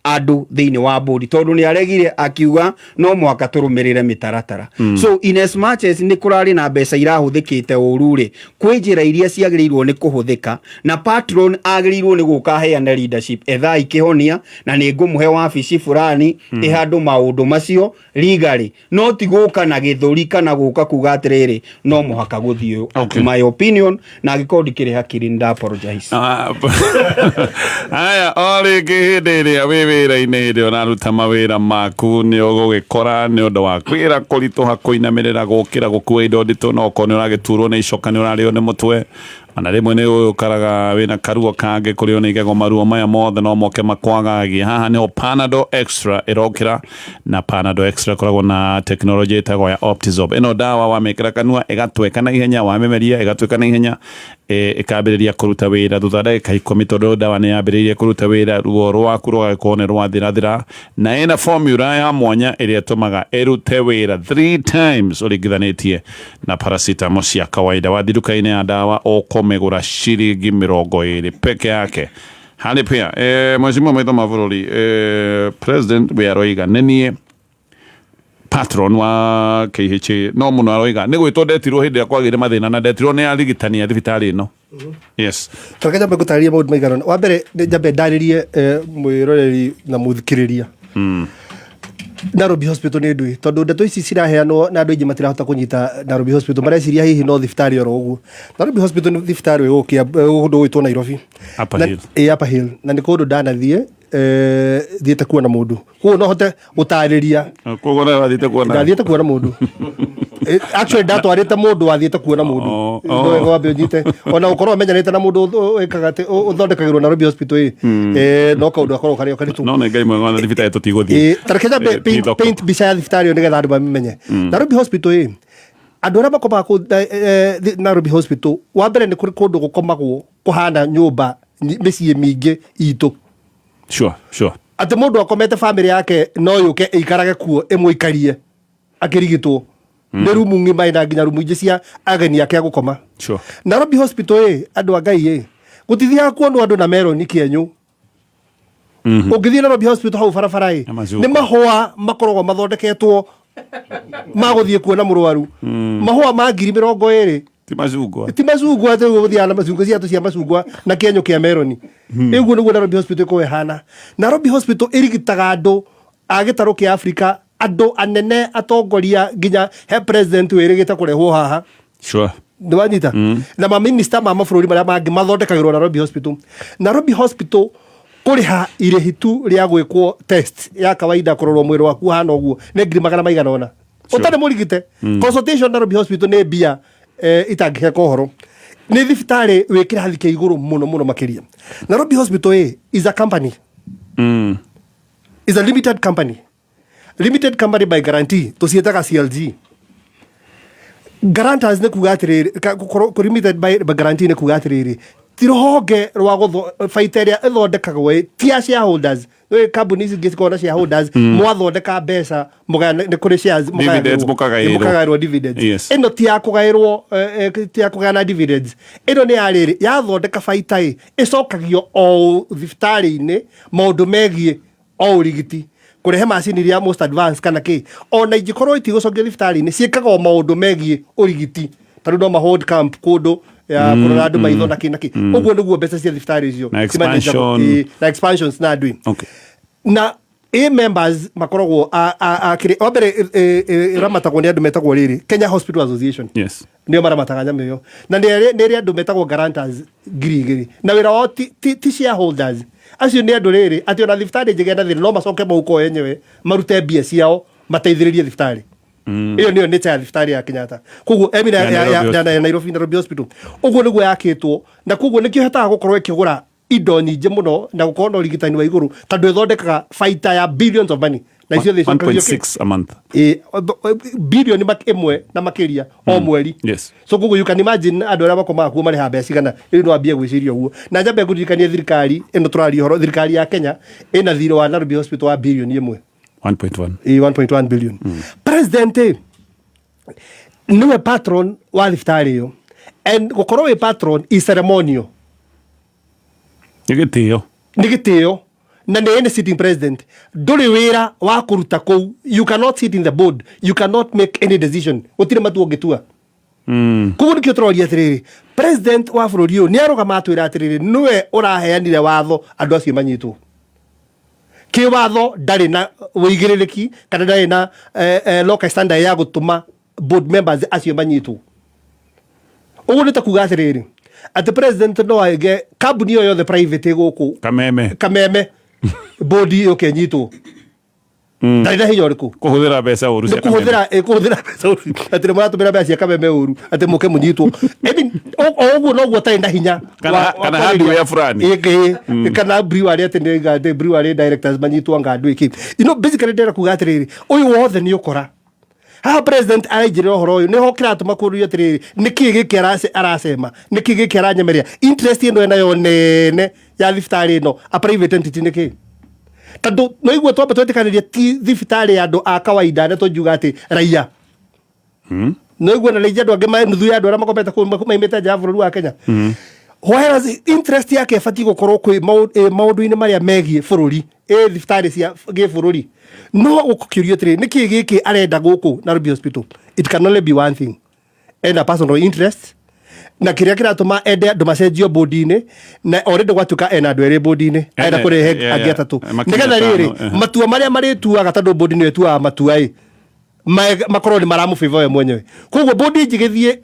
adu thiini wa bodi tondu ni aregire akiuga no mwaka turumirire mitaratara so in as much as ni kurari na mbeca irahuthikite ururi kwi njira iria ciagirirwo ni kuhuthika na patron agirirwo ni guka heana leadership etha ikihonia na ni ngumuhe wabici fulani ihandu maundu macio legally no ti guka na githuri kana guka kuga atiriri no muhaka guthio my opinion na agikodi kire hakiri nda apologize aya ole gihindire wewe wira-inĩ hĩndĩ ũraruta mawĩra maku nĩ ũgũgĩkora nĩ ũndũ wa kwĩra kũritũha kũinamĩrĩra gũkĩra gũkua indo nditũ no okorwo nĩ ũragĩturwo nĩ icoka nĩ ũrarĩo nĩ mũtwe ona rĩmwe nĩ ũkaraga wĩna karuo kangĩ kũrĩo nĩ igego maruo maya mothe no moke makwagagia haha nĩho Panadol Extra ĩrokĩra na Panadol Extra ĩkoragwo na tekinoronjĩ ĩtagwo ya Optizorb ĩno ndawa wamĩkĩra kanua ĩgatweka na ihenya wamĩmeria ĩgatweka na ihenya ĩkambĩrĩria kũruta wĩra thutha ndagĩka 10 tondũ ndawa nĩ yambĩrĩirie kũruta wĩra ruo rwaku rũgagĩkorwo nĩ rwathirathira na ĩna formula ya mwanya ĩrĩa ĩtũmaga ĩrute wĩra 3 times ũringithanĩtie na paracetamol cia kawaida wathi nduka-inĩ ya ndawa ũkũmĩgũra ciringi 20 peke yake. Harĩ pia Mheshimiwa Maitho ma bũrũri President we aroiga nenie patron wa KHA no muno aroiga nä gwä two ndetirwo hä ndä ä rä a kwagä re mathä na ndetirwo nä arigitania thibitarä ä no. Yes. Tareke jambe gutariria maundu maigana. Wa mbere ni jambe ndaririe mwiroreri na muthikiriria. Nairobi Hospital nä ndui tondu ndeto ici ciraheanwo na andu aingi matirahota kunyita Nairobi Hospital mareciria hihi no thibitari oro uguo. Nairobi Hospital ni thibitari ugukia undu witwo Nairobi Upper Hill na ni kundu ndanathie thiete kuona mundu kuo no hote gutariria kuo na thiete kuona mundu actually ndatwarite mundu wathiete kuona mundu no wambe nyite ona ukorwo menyanite na mundu ekaga ati uthondekagirwo Nairobi Hospital no kaundu akorwo kari okaritu no ngai mwega na thibitari tutiguthie tarekeza paint bica ya thibitari nigetha andu bamenye Nairobi Hospital andu aria makomaga ku Nairobi Hospital wa mbere ni kuri kundu gukomagwo kuhana nyumba micii mingi itu. Sure. Ati mundu akomete family yake no yuke ikarage kuo imwikarie akirigitwo ni rumu ngima ina nginya rumu ingi cia ageni yake agukoma. Sure. Nairobi Hospital andu agai gutithia kuonwo andu na meroni kienyu. Ungithia Nairobi Hospital hau barabara ni mahua makoragwo mathondeketwo maguthie kuona murwaru mahua ma 2020 ti macungwa ati guthia na macungwa cia cia macungwa na kienyo kia meroni iguo niguo Nairobi Hospital ko hana. Nairobi Hospital irigitaga andu agitaro kia Africa andu anene atongoria nginya he president wirigita kurehwo haha. Sure. Ndwanyita na ma minister ma mabũrũri maria mangi mathondekagirwo Nairobi Hospital. Nairobi Hospital kuriha irihitu ria gwikwo test ya kawaida kurorwo mwiri waku hana uguo ni 100,000 utane murigite. Consultation Nairobi Hospital ni bia itangihe kohoro ni thibitari wikira hathi ke iguru muno makiria. Nairobi Hospital is a company, is a limited company by guarantee tusietaga CLG. Guarantors ne kugatiriri limited by guarantee ne kugatiriri tirohoge rwa gutho faiteria ithondekagwo tia shareholders we companies gikona shareholders mwathondeka mbeca mugana ni kuri shares mukagairwo dividends ino tia kugana dividends ino ni ariri yathondeka faita icokagio o thibitari-ini maundu megie o urigiti kurehe macini iria most advanced kana ki ona ingikorwo itigocogio thibitari-ini ciikagwo maundu megie urigiti tondu no mahold camp kundu ya kurora andu maitho na kinaki uguo niguo mbeca cia thibitari icio na expansions na ndui na members makoragwo akire obere ramatagwo ni andu metagwo riri Kenya Hospital Association. Yes. Nio maramataga nyamå ĩyo na nĩ andũ metagwo guarantors ngiri na wĩra wao ti shareholders acio nĩ andũ rĩrĩ atĩ ona thibitarĩ njĩgenda thĩna no macoke mũhuko yenyewe marute mbia ciao mateithĩrĩrie thibitarĩ iyo niyo nature ya thibitarĩ ya Kenyatta. Koguo emira ya Nairobi Hospital ũguo nĩguo yakĩtwo na koguo nĩkĩo hataga gũkorwo ĩkĩgũra indo nyingĩ mũno na gũkorwo na ũrigitani wa igũrũ tondũ ĩthondekaga baita ya billions of money na icio 1.6 a month billion ĩmwe na makĩria o mweri. Yes. So koguo you can imagine andũ arĩa makomaga kuo marĩha mbeca cigana ĩno no ambie gwĩciria ũguo na njambe gũthirikania thirikari ĩno tũraria ũhoro thirikari ya Kenya ĩna thirĩ wa Nairobi Hospital wa billion 1.1 billion. President niwe patron wa thibitarĩ ĩyo and gũkorwo wĩ patron is ceremonial nĩ gĩtĩo na nĩ sitting president ndũrĩ wĩra wa kũruta kũu. You cannot sit in the board, you cannot make any decision, gũtirĩ matua ũngĩtua. Koguo nĩkĩo tũroria atĩrĩrĩ president wa bũrũri ũyũ nĩ arũgama atwĩra atĩrĩrĩ nĩwe ũraheanire watho andũ acio manyitwo kiwatho ndarĩ na wĩigĩrĩrĩki kana ndarĩ na local standard ya gũtũma board members acio manyitwo. Ũguo nĩ ta kuga atĩrĩrĩ atĩ president no aige kambuni ĩyo yothe private gũkũ kameme board yũke nyitwo ndarĩ na hinya ũrĩkũ kũhũthĩra mbeca ũru cia kũhũthĩra mbeca ũru atĩ mũratũmĩra mbeca cia kameme ũru atĩ mũke mũnyitwo. Ũguo noguo tarĩ na hinya kana handũ ya fulani kana brewery atĩ nĩ brewery directors manyitwo ngandũ iki. Basically ndĩra kuga atĩrĩrĩ ũyũ wothe nĩ ũkora ha president aijire ũhoro ũyũ nĩho kĩratũma kũrũrio atĩrĩrĩ nĩkĩ gĩkĩ aracema nĩkĩ gĩkĩ aranyemeria interest ĩno enayo nene ya thibitarĩ ĩno a private entity nĩkĩ tondũ no iguo twamba twetĩkanĩria ti thibitarĩ ya andũ a kawaida na tũngiuga atĩ raia no iguo na raia andũ angĩ nuthu ya andũ arĩa makomete kũu maimĩte nja ya bũrũri wa Kenya. whereas interest yake bati gukorwo kwi maundu-ini maria megie bururi thibitari cia gibũrũri no gukiurio tiri niki giki arenda guku Nairobi Hospital. It can only be one thing, and a personal interest na kiria kiratuma ende andu macenjio bodi-ini na already gwatuka ena andu eri bodi-ini enda kurehe angi atatu nigetha riri matua maria marituaga tondu bodi ni etuaga matua makorwo ni maramu favor we mwenyewe. Koguo bodi njigithie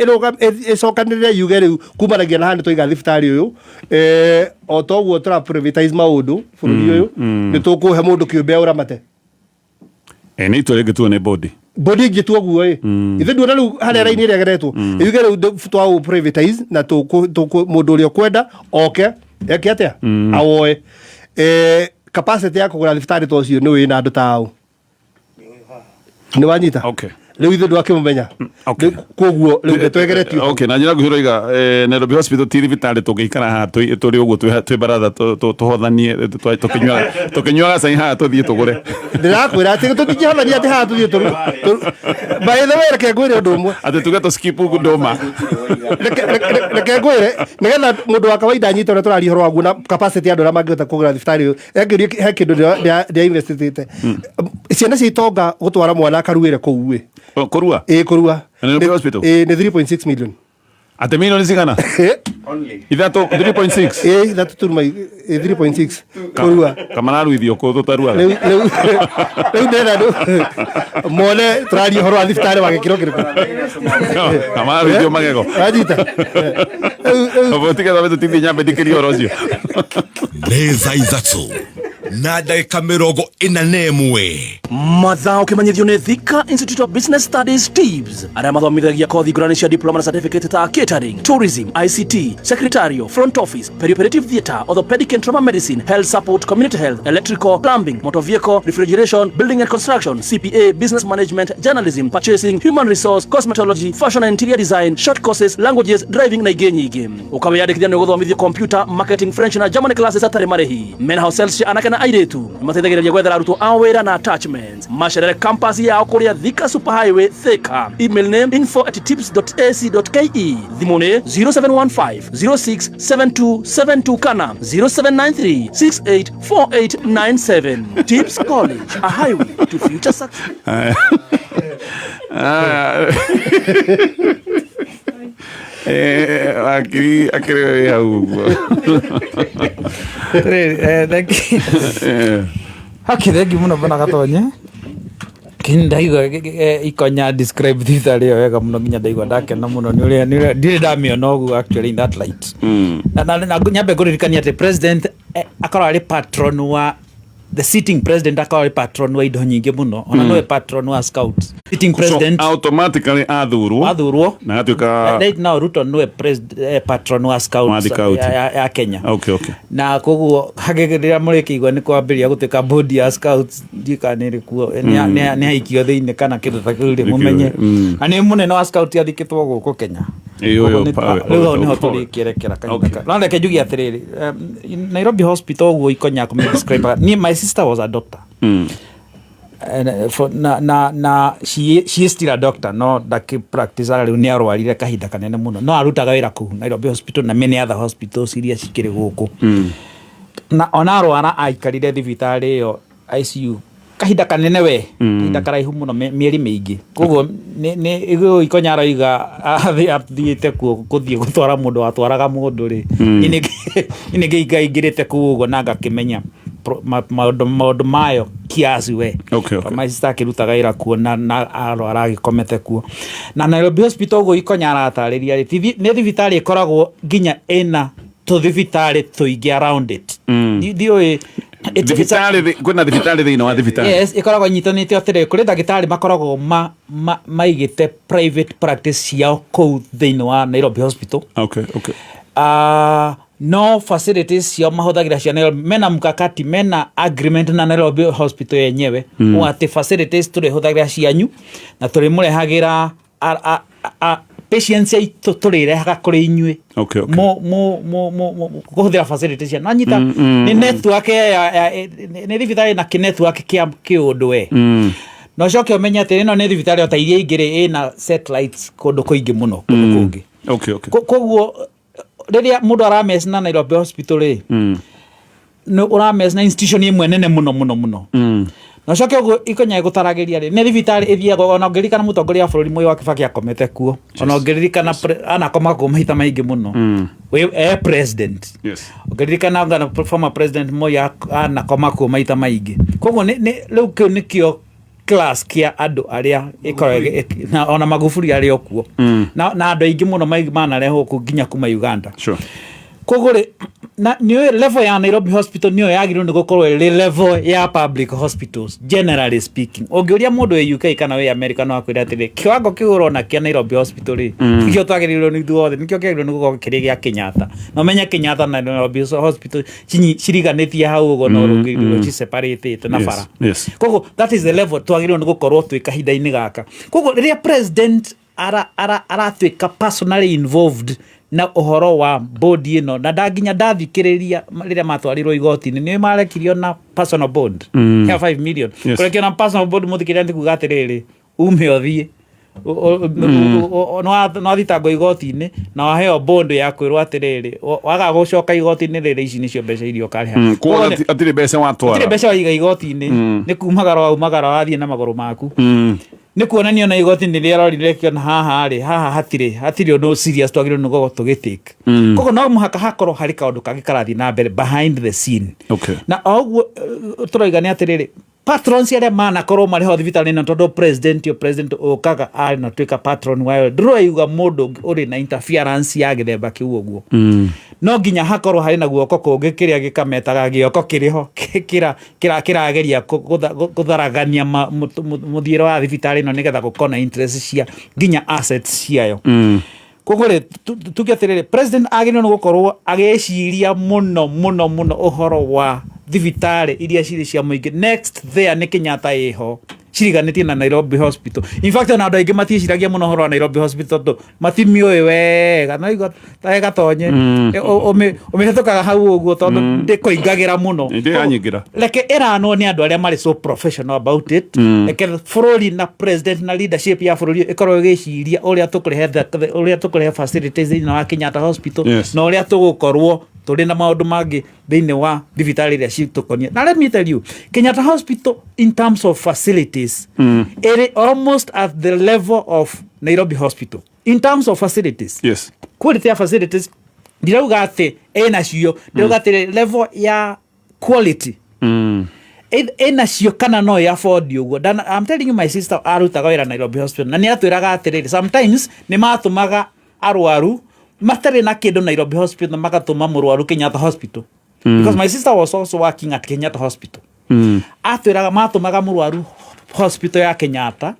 icokanirire yuge riu kumanagia na handi twiga thibitari uyu o toguo tura privatize maundu bururi uyu ni tukuhe mundu kiumbe uramate ni itore tuone bodi ngitua guo ithe nduona riu haria raini iria geretwo yuge riu twa privatize na mundu uria kwenda oke eke atia awoe capacity ya kugura thibitari tocio ni wina andu tao ni wanyita riu ithe ndwakimumenya koguo riu twegeretio na njira nguhiroiga Nairobi Hospital ti thibitari tungikara ha turi uguo twi baratha tuhothanie tukinyuaga cai ha tuthie tugure ndirakwira ati tutijihanaria ati ha tuthie turu by the way reke ngwire undu umwe ati tuge to skip ndoma reke ngwire nigetha mundu wa kawaida anyite ore turari horo wagu na capacity andu aria mangihota kugura thibitari uyu engirie he kindu ndia investite ciana cia itonga gutwara mwana akaruire kuu kurua kurua Nairobi Hospital ni 3.6 million ate milioni cigana ithatu 3.6 ithatu turuma 3.6 kurua kamanaru ithio ko tutarua riu ndena mone turari horo wa thibitari wa gikiro kiriku kamanaru ithio magego ajita obotika zabetu tindi nyambe dikiri horo cio neza izatsu na ndagĩka 41 mathaa ũkĩmenyithio nĩ Thika Institute of Business Studies TIBS arĩa mathomithagia kothi ngũrani cia diploma na certificate ta catering, tourism, ICT, secretarial, front office, perioperative theatre, orthopedic and trauma medicine, health support, community health, electrical, plumbing, motor vehicle, refrigeration, building and construction, CPA, business management, journalism, purchasing, human resource, cosmetology, fashion and interior design, short courses, languages, driving na ingĩ nyingĩ. Ũkawĩyandĩkithia nĩ gũthomithio computer, marketing, French na German classes atarĩ marĩhi. Mena hostels cia anake na airĩtu mateithagĩrĩria gwethera arutwo a wĩra na attachments. Macerere campus yao kũrĩa Thika Superhighway Thika. Email name info@tips.ac.ke. Thimũ nĩ 0715 067272 kana 0793684897. Tips College, a highway to future success. akiri hau thengi muno mbona gatonye kindaigo ikonya describe thibitari ĩyo wega muno nginya ndaigua ndakena muno nĩ ũrĩa ndirĩ ndamĩona ũguo actually in that light na nyambe ngũririkania atĩ president akorwo arĩ patron wa the sitting president akorwo arĩ patron wa indo nyingĩ muno ona nowe patron wa scouts sitting president so automatically athurwo na atuĩka right now Ruto nowe patron wa scouts ya Kenya okay na koguo hagĩrĩra mũrĩkĩigua nĩ kwambĩrĩria gũtuĩka body ya scouts ndikanĩrĩ kuo nĩ haikio thĩinĩ kana kĩndũ ta kĩu rĩ mũmenye na nĩ mũnene wa scout athikĩtwo gũkũ Kenya rĩu nĩho tũrĩkĩrekera kahinda no reke njuge atĩrĩrĩ Nairobi Hospital ũguo ikonya kũmĩdescribe my sister was a doctor she is still a doctor no daki practice rĩu nĩ arwarire kahinda kanene mũno no arutaga wĩra kũu Nairobi Hospital na many other hospitals iria cikĩrĩ gũkũ na ona arwara aikarire thibitarĩ ĩyo ICU kahinda kanene we kahinda karaihu mũno mĩeri mĩingĩ koguo nĩ ikonya arauga athiĩte kuo gũthiĩ gũtwara mũndũ watwaraga mũndũ rĩ inĩ ingĩrĩte kũu ũguo na ngakĩmenya maũndũ mayo kiasi we my sister akĩrutaga wĩra kuo na arwara agĩkomete kuo na Nairobi Hospital ũguo ikonya aratarĩria nĩ thibitarĩ ĩkoragwo nginya ĩna tũthibitarĩ tũingĩ around it ndiũĩ kwĩna thibitarĩ thĩinĩ wa thibitarĩ yes ĩkoragwo inyitanĩte atĩrĩ kũrĩ ndagĩtarĩ makoragwo maigĩte private practice ciao kũu thĩinĩ wa Nairobi Hospital okay no facilities ciao mahũthagĩra cia Nairobi mena mkakati mena agreement na Nairobi Hospital yenyewe atĩ facilities tũrĩhũthagĩra cianyu na tũrĩmũrehagĩra patients aitũ tũrĩrehaga kũrĩ inyuĩ kũhũthĩra facilities cia na nyita nĩ network nĩ thibitarĩ na kĩ-network kĩa kĩũndũ we no coke ũmenye atĩ ĩno nĩ thibitarĩ ta iria ingĩ ĩna satellites kũndũ kũingĩ mũno kũndũ kũngĩ koguo riria mundu arames na Nairobi hospital no urames na institution imwe nene muno na coke ugo ikonya gutaragiria ri ni thibitari ithiaga ona ngirikana mutongoria wa bururi Moi wa Kibaki akomete kuo ona ngirikana ana koma ko mahita maingi muno we president ngirikana ngana former president Moi ana koma ko mahita maingi koguo ni riu kio nikio class kia andu aria ikorege na ona Magufuli aria okuo na andu aingi muno mana reho ku nginya kuma Uganda kogore na niyo level ya Nairobi hospital niyo yagirwo ni gukorwo level ya public hospitals generally speaking ongiuria mundu we UK kana we America no akwira atire kiwango kiuro na kia Nairobi hospital ri kio twagirirwo ni duothe nikio kiagirwo ni gukorwo kiri gia Kenyatta no menya Kenyatta na Nairobi hospital chiriganitie hau ugo no rugirwo chi separated na fara kogo that is the level twagirwo ni gukorwo twika hinda-ini gaka kogo riria president ara twika personally involved na uhoro wa body ino na ndaginya ndathikiriria riria matwarirwo igoti ni marekirio na personal bond ya 5 million kurekio na personal bond muthikiria ndi kuga atiriri ume othie no athitango igoti-ini na waheo bond ya kwirwo atiriri waga gucoka igoti-ini riri ici nicio mbeca irio kariha atire mbeca watwara atire mbeca waiga igoti-ini ni kumagara wathie na maguru maku ni kuonanio na igoti ni rĩarorire kĩona haha hatire no serious twagirwo no gogo tugitake kogo no muhaka hakorwo hari kaundu kangi karathi na mbere behind the scene na oguo turoiga ni atiriri patrons aria mana korwo mari ho thibitari na tondu president okaga ari na twika patron wayo ndroiga mundu uri na interference ya githemba kiu uguo no nginya hakorwo hari na guoko kungi kiria gikametaga gioko kiriho kirageria kutharagania muthiiro wa thibitari no nigetha gukona interest cia nginya assets ciayo kogore tukiatirire president agirwo no gukorwo ageciria muno uhoro wa thibitari iria ciri cia muingi next there ni Kenyatta iho ciriganitie na Nairobi hospital in fact na andu aingi matieciragia muno horo wa Nairobi hospital to matimio wega no igo taega tonye umehetokaga hau uguo tondu ndikoingagira muno ndianyigira leke erano ni andu aria mari so professional about it leke bururi na president na leadership ya bururi ikorwo igiciria uria tukurehe facilities in wa Kenyatta hospital no uria tugukorwo turi na maundu mangi thiini wa thibitari iria citukonie na let me tell you Kenyatta hospital in terms of facilities it is almost at the level of Nairobi hospital in terms of facilities quality of facilities dirauga ati enacio dirauga ati level ya quality enacio kana no ya afford ugo I'm telling you my sister arutaga wira Nairobi hospital na ni atwiraga ati sometimes ni matumaga arwaru matare na kindu Nairobi hospital magatuma murwaru Kenyatta hospital because my sister was also working at Kenyatta hospital atwiraga matumaga murwaru hospital ya Kenyatta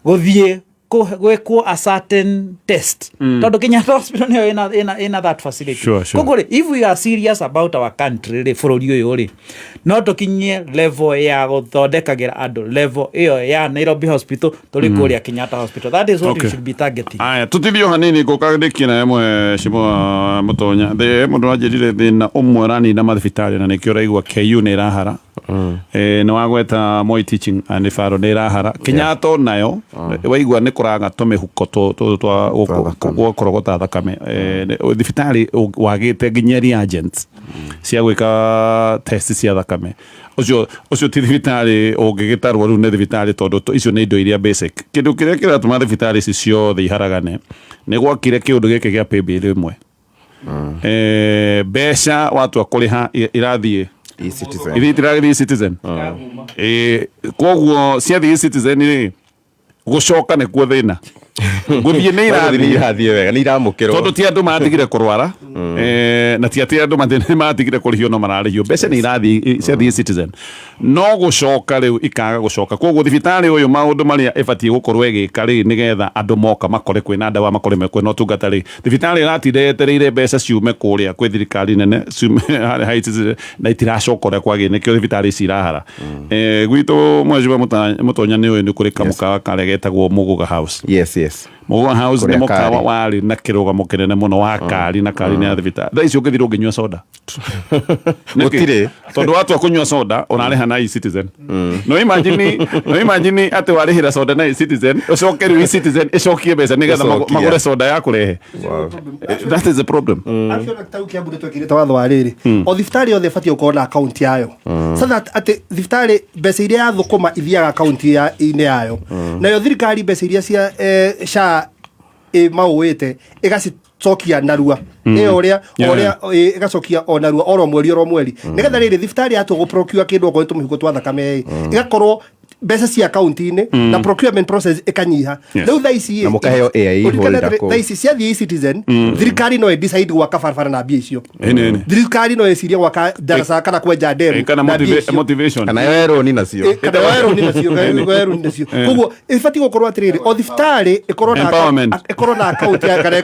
guthie gwekwo a certain test tondu Kenyatta hospital niyo ina that facility kogore if we are serious about our country ri bururi uyu ri no tukinyie level ya guthondekagira andu level iyo ya Nairobi hospital turi kuria Kenyatta hospital that is what we should be targeting aya tutithio hanini gukagindikina emwe shimo mutonya the mundu ajirire thina umwe rani na mathibitari na nikio raigwa KU ni rahara no wagweta Moi Teaching and Faro ni rahara Kenyatta nayo waigwa ni kuraga tumihuko twa gukorogota thakame thibitari wagite nginya reagents cia gwika test cia thakame ucio ti thibitari ungigitarwo riu ni thibitari tondu icio ni indo iria basic kindu kiria kiratuma thibitari ici ciothe iharagane ni gwakire kiundu giki gia paybill imwe mbeca watu akuriha irathie e-Citizen koguo ciathie e-Citizen ri gucoka ni kuo thina guthie ni irathie wega ni iramukirwo tondu ti andu matigire kurwara na ti andu matigire kurihio no mararihio mbeca ni irathie ciathie e-Citizen no gucoka riu ikaga gucoka koguo thibitari uyu maundu maria ibatie gukorwo igika ri nigetha andu moka makore kwina ndawa makore mekwe no tungata ri thibitari ratiretereire mbeca ciume kuria kwi thirikari nene ciume ha na itiracokora kwagi nikio thibitari cirahara gwitu mwezi wa mutonya ni uyu ni kuri kamuka karegetagwo Muguga House yes Mugo House ni mukawa wari na kirugamo kinene muno wa kari na kari ni thibitari thaa icio ngithiro nginywa soda gutire tondu watu akunywa soda unariha na e-Citizen no imagine ati warihira soda na e-Citizen ucokeru e-Citizen icokie mbeca nigetha magure soda ya kurehe that is the problem actually tau kia bude twekirite watho wa riri o thibitari othe batie ukorwo na account yayo so that ati thibitari mbeca iria yathukuma ithiaga account ya ine yayo nayo thirikari mbeca iria cia SHA mauwite igacicokia narua oria igacokia onarua oro mweri nigetha riri thibitari atu go procure kindu okorwo tumuhigo twa thakame igakorwo mbeca cia account-ini na procurement process ikanyiha riu thaa ici na mukaheo AI holder ko thaa ici cia e-Citizen thirikari no decide gwaka barabara na mbia icio thirikari no eciria gwaka darasa kana kwenja demu kana motivation kana wero ni nacio koguo ifati gukorwo atiriri o thibitari ikorwo na account ya kana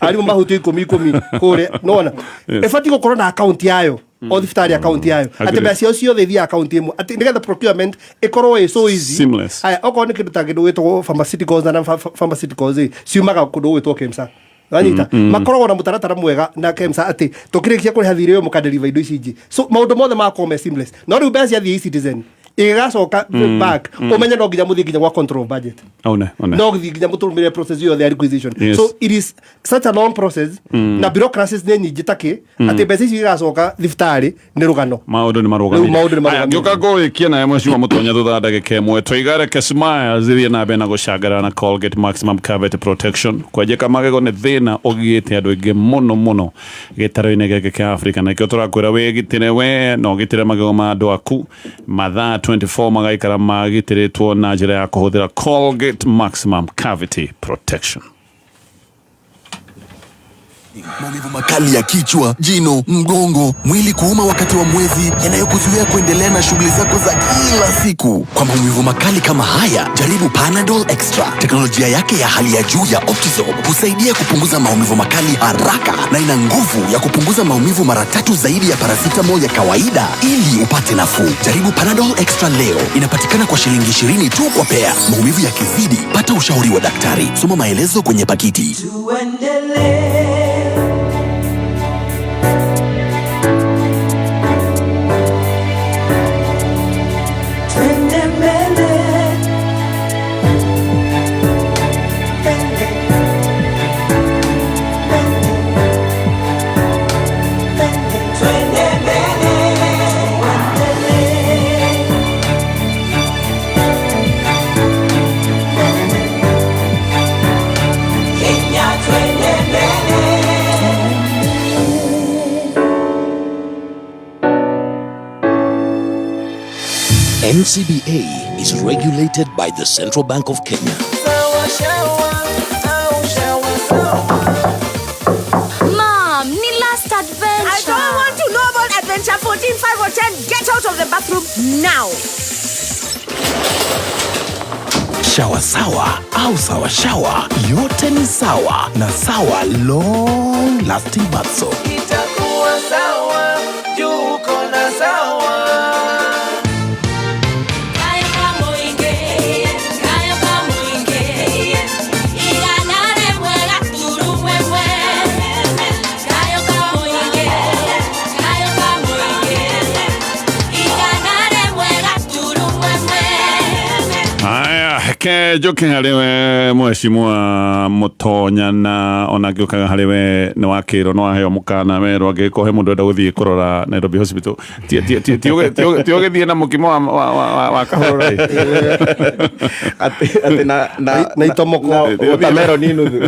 arimu mahuti 10 kure nona ifati gukorwo na account yayo o thibitari account yayo ati mbeca icio ciothe thia account imwe ati nigetha procurement ikorwo so easy aya okorwo ni kindu ta kindu gwitwo pharmaceuticals na pharmaceuticals ciumaga kundu gwitwo KEMSA wanyita makoragwo na mutaratara mwega na KEMSA ati tukirikia kuriha thiri yo mukadeliver indo ici ingi so maundu mothe makome seamless no riu mbeca cia e-Citizen igacoka back umenya no nginya muthi nginya gwa control budget no nginya muturumire process yo the acquisition so it is such a long process na bureaucracies ne nyingi take ati mbeca ici igacoka thibitari ni rugano maundu ni marugano ngioka goikia na mweshi wa mutonya thutha ndagika imwe twaigare Kesmaya zithie na bena gucangara na Colgate Maximum Cavity Protection kwajeka magego ni thina ogite andu ingi muno gitaro-ini giki kia Africa na kio turakwira wigitire we no gitire magego ma andu aku mathaa 24 magaikara magitiritwo na njira ya kuhuthira Colgate Maximum Cavity Protection. Maumivu makali ya kichwa, jino, mgongo, mwili kuuma wakati wa mwezi yanayokuzuia kuendelea na shughuli zako za kila siku. Kwa maumivu makali kama haya, jaribu Panadol Extra. Teknolojia yake ya hali ya juu ya Optizorb husaidia kupunguza maumivu makali haraka na ina nguvu ya kupunguza maumivu mara 3 zaidi ya paracetamol ya kawaida ili upate nafuu. Jaribu Panadol Extra leo. Inapatikana kwa shilingi 20 tu kwa pea. Maumivu yakizidi, pata ushauri wa daktari. Soma maelezo kwenye pakiti. NCBA is regulated by the Central Bank of Kenya. Mom, ni last adventure. I don't want to know about adventure 14, 5 or 10. Get out of the bathroom now. Shower sawa au sawa shower, yote ni sawa na sawa long lasting bath soap. Itakuwa sawa, juu kona sawa. Ke joke hariwe mheshimiwa Mutonya na ona giokaga hariwe ni wakiro no aheo mukana wero agikohe mundu enda guthie kurora Nairobi Hospital ti ogethie na mukimo wa kahoro ati na itomoko utamero ni nuthu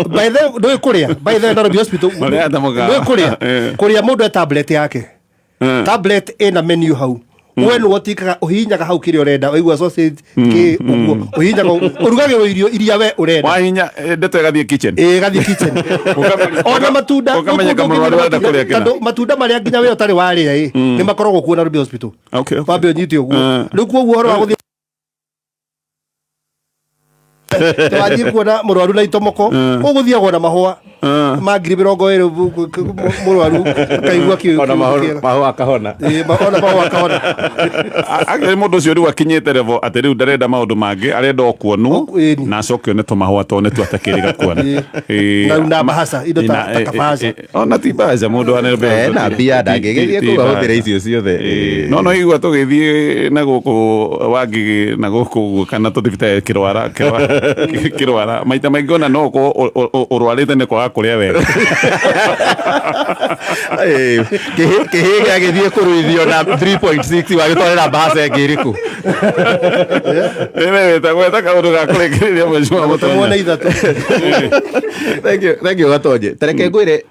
by the do kuria by the Nairobi Hospital do kuria mundu tablet yake tablet ina menu hau when wotika uhinyaga hau kiri urenda uigwa sausage ki uguo uhinyaga urugage irio iria we urenda wahinya ndeto gathie kitchen gathie kitchen ona matunda ukamenyeka murwaru urenda kuria kina matunda maria nginya we utari waria ni makoragwo kuona Nairobi Hospital wambe unyite uguo riu kuo uhoro wa guthie Twathie kuona mũrwaru na itomoko ũgũthiagwo na mahũa ma ngiri 20 mũrwaru kaigua kĩu ona mahũa akahona ona mahũa akahona agä må ndå å cio rä u akinyä revo atä rä u ndarenda maå ndå mangä arenda o kuonwo na acoke one tå mahåa to nä twatäkä rä gakuona na bahasa indo ta kabasa ona ti baca må ndå na mbia ndangä gerie kå gahå thä ra icio ciothe no igua tå gä thiä na gå kå wangä na gå kå kana tå thibitarä kä rwara maita maingä ona no å rwarä te nä kwaga kå rä a wega kä hä gä agä thiä kå ruithio na 3.6 wagä twarä ra mbaca ä ngä rä kå wetagweta kaå ndå gakå rä kä rä ria mweciwa mũtone ithatũ thank you gatonje tareke ngwä re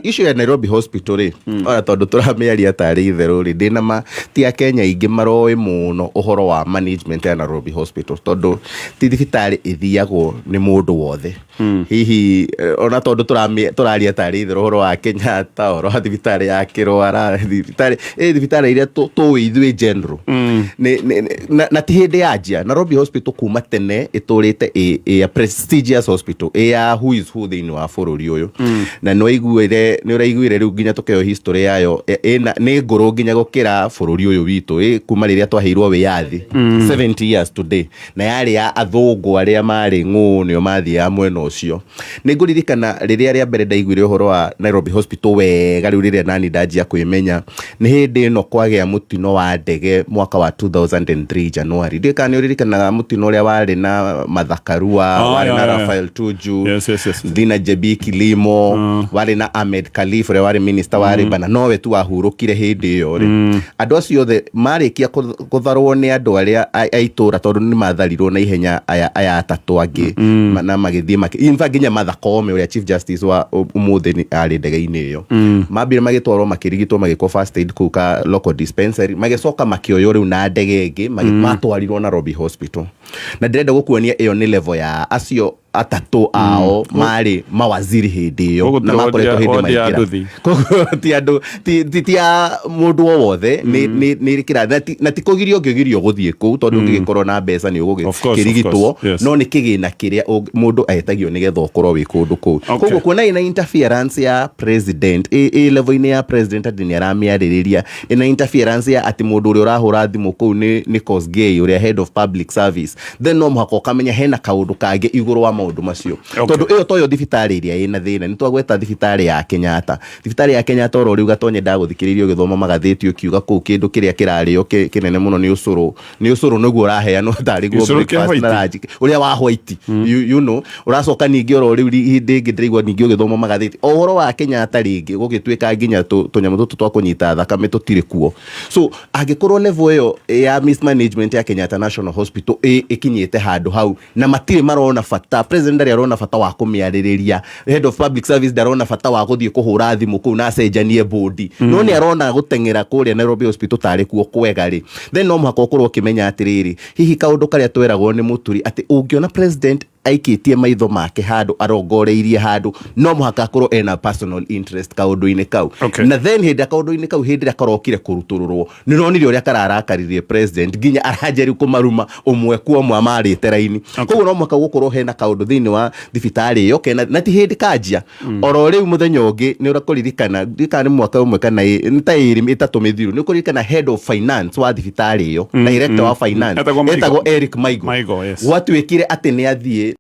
icio ya Nairobi Hospital ri ona tondu turamearia tari itherũ ri ndina ma ti Kenya ingi maroe muno uhoro wa management ya Nairobi Hospital tondu ti thibitari ithiagwo ni mundu wothe hihi ona tondu turaria tari itherũ uhoro wa Kenyatta uhoro wa thibitari ya Kirwara thibitari iria tu ithui general na ti hindi yanjia Nairobi Hospital kuma tene iturite a prestigious hospital ya who is who thiini wa bururi uyu na no iguire nä å raiguire rä u nginya tå keo history yayo nä ngå rå nginya gå kä ra bå rå ri å yå witå kuma rä rä a twaheirwo wä yathi 70 years today na yarä ya athångå arä a marä ng'å nä o mathiaga mwena å cio nä ngå ririkana rä rä a rä a mbere ndaiguire å horo wa Nairobi Hospital wega rä u rä rä a nani ndanjia kwä menya nä hä ndä ä no kwagä a må tino wa ndege mwaka wa 2003 January ndä kana nä å ririkanaga må tino å rä a warä na Mathakarua warä na Rafael Tuju Dina Jebi Kilimo warä na Ahmed Khalifa ũrĩa warĩ minister wa Ribana nowe tu wahurũkire hĩndĩ ĩyo rĩ andũ acio othe marĩkia gũtharwo nĩ andũ arĩa a itũra tondũ nĩ matharirwo na ihenya aya atatũ angĩ na magĩthiĩ in fact nginya Martha Koome ũrĩa chief justice wa ũmũthĩ nĩ arĩ ndege-inĩ ĩyo mambire magĩtwarwo makĩrigitwo magĩkwo first aid kũu ka local dispensary magĩcoka makĩoywo rĩu na ndege ĩngĩ matwarirwo Nairobi Hospital na ndĩrenda gũkuonia ĩyo nĩ level ya acio atatũ ao marĩ mawaziri hĩndĩ ĩyo na makoretwo hĩndĩ maingĩra ti andũ ti a mũndũ o wothe nĩ kĩrathi na ti kũgirio ũngĩgirio gũthiĩ kũu tondũ ũngĩgĩkorwo na mbeca nĩ ũgũkĩrigitwo no nĩ kĩgĩna kĩrĩa mũndũ ahetagio nĩgetha ũkorwo wĩ kũndũ kũu koguo kuona ĩna interference ya president level-inĩ ya president atĩ nĩ aramĩarĩrĩria ĩna interference ya atĩ mũndũ ũrĩa ũrahũra thimũ kũu nĩ Kosgei ũrĩa head of public service then no mũhaka ũkamenya hena kaũndũ kangĩ igũrũ wa maũndũ macio tondu iyo toyo thibitarĩ iria ina thĩna nĩ twagweta thibitarĩ ya Kenyatta oro rĩu gatonye ndaguthikĩrĩrio gĩthomo magathĩtio kiuga kũu kĩndũ kĩrĩa kĩrarĩo kĩnene mũno nĩ ũcũrũ nĩguo ũraheanwo tarĩ guo breakfast na ranji ũrĩa wa white you know ũracoka ningĩ oro rĩu hĩndĩ ĩngĩ ndĩraigua ningĩ gĩthomo magathĩtio ũhoro wa Kenyatta rĩngĩ gũgĩtuĩka nginya tũnyamũ tũtũ twa kũnyita thakame tũtirĩ kuo so angĩkorwo level ĩyo ya mismanagement ya Kenyatta National Hospital ĩkinyĩte handũ hau na matirĩ marona bata president ndari arona bata wa kũmĩarĩrĩria head of public service ndarona bata wa gũthiĩ kũhũra thimũ kũu na acenjanie bodi no nĩ arona gũteng'era kũrĩa Nairobi Hospital tarĩ kuo kwega rĩ then no mũhaka ũkorwo ũkĩmenya atĩrĩrĩ hihi kaũndũ karĩa tweragwo nĩ mũturi atĩ ũngĩona president aikitie maitho make handu arongoreirie handu no mũhaka akorwo ena personal interest kaũndũ-inĩ kau na then hĩndĩ kaũndũ-inĩ kau hĩndĩ karokire kũrutũrũrwo nĩ ronire ũrĩa kararakaririe president nginya aranjeri kũmaruma ũmwe kwa ũmwe marĩte raini koguo no mũhaka gũkorwo hena kaũndũ thĩinĩ wa thibitarĩ ĩyo na ti hĩndĩ kanjia oro rĩu mũthenya ũngĩ nĩ ũrakũririkana nĩ mwaka ũmwe kana nĩ ta ĩrĩ ĩtatũ mĩthiru nĩ ũkũririkana head of finance wa thibitarĩ ĩyo director wa finance etagwo Eric Maigo gwatuĩkire atĩ nĩ athiĩ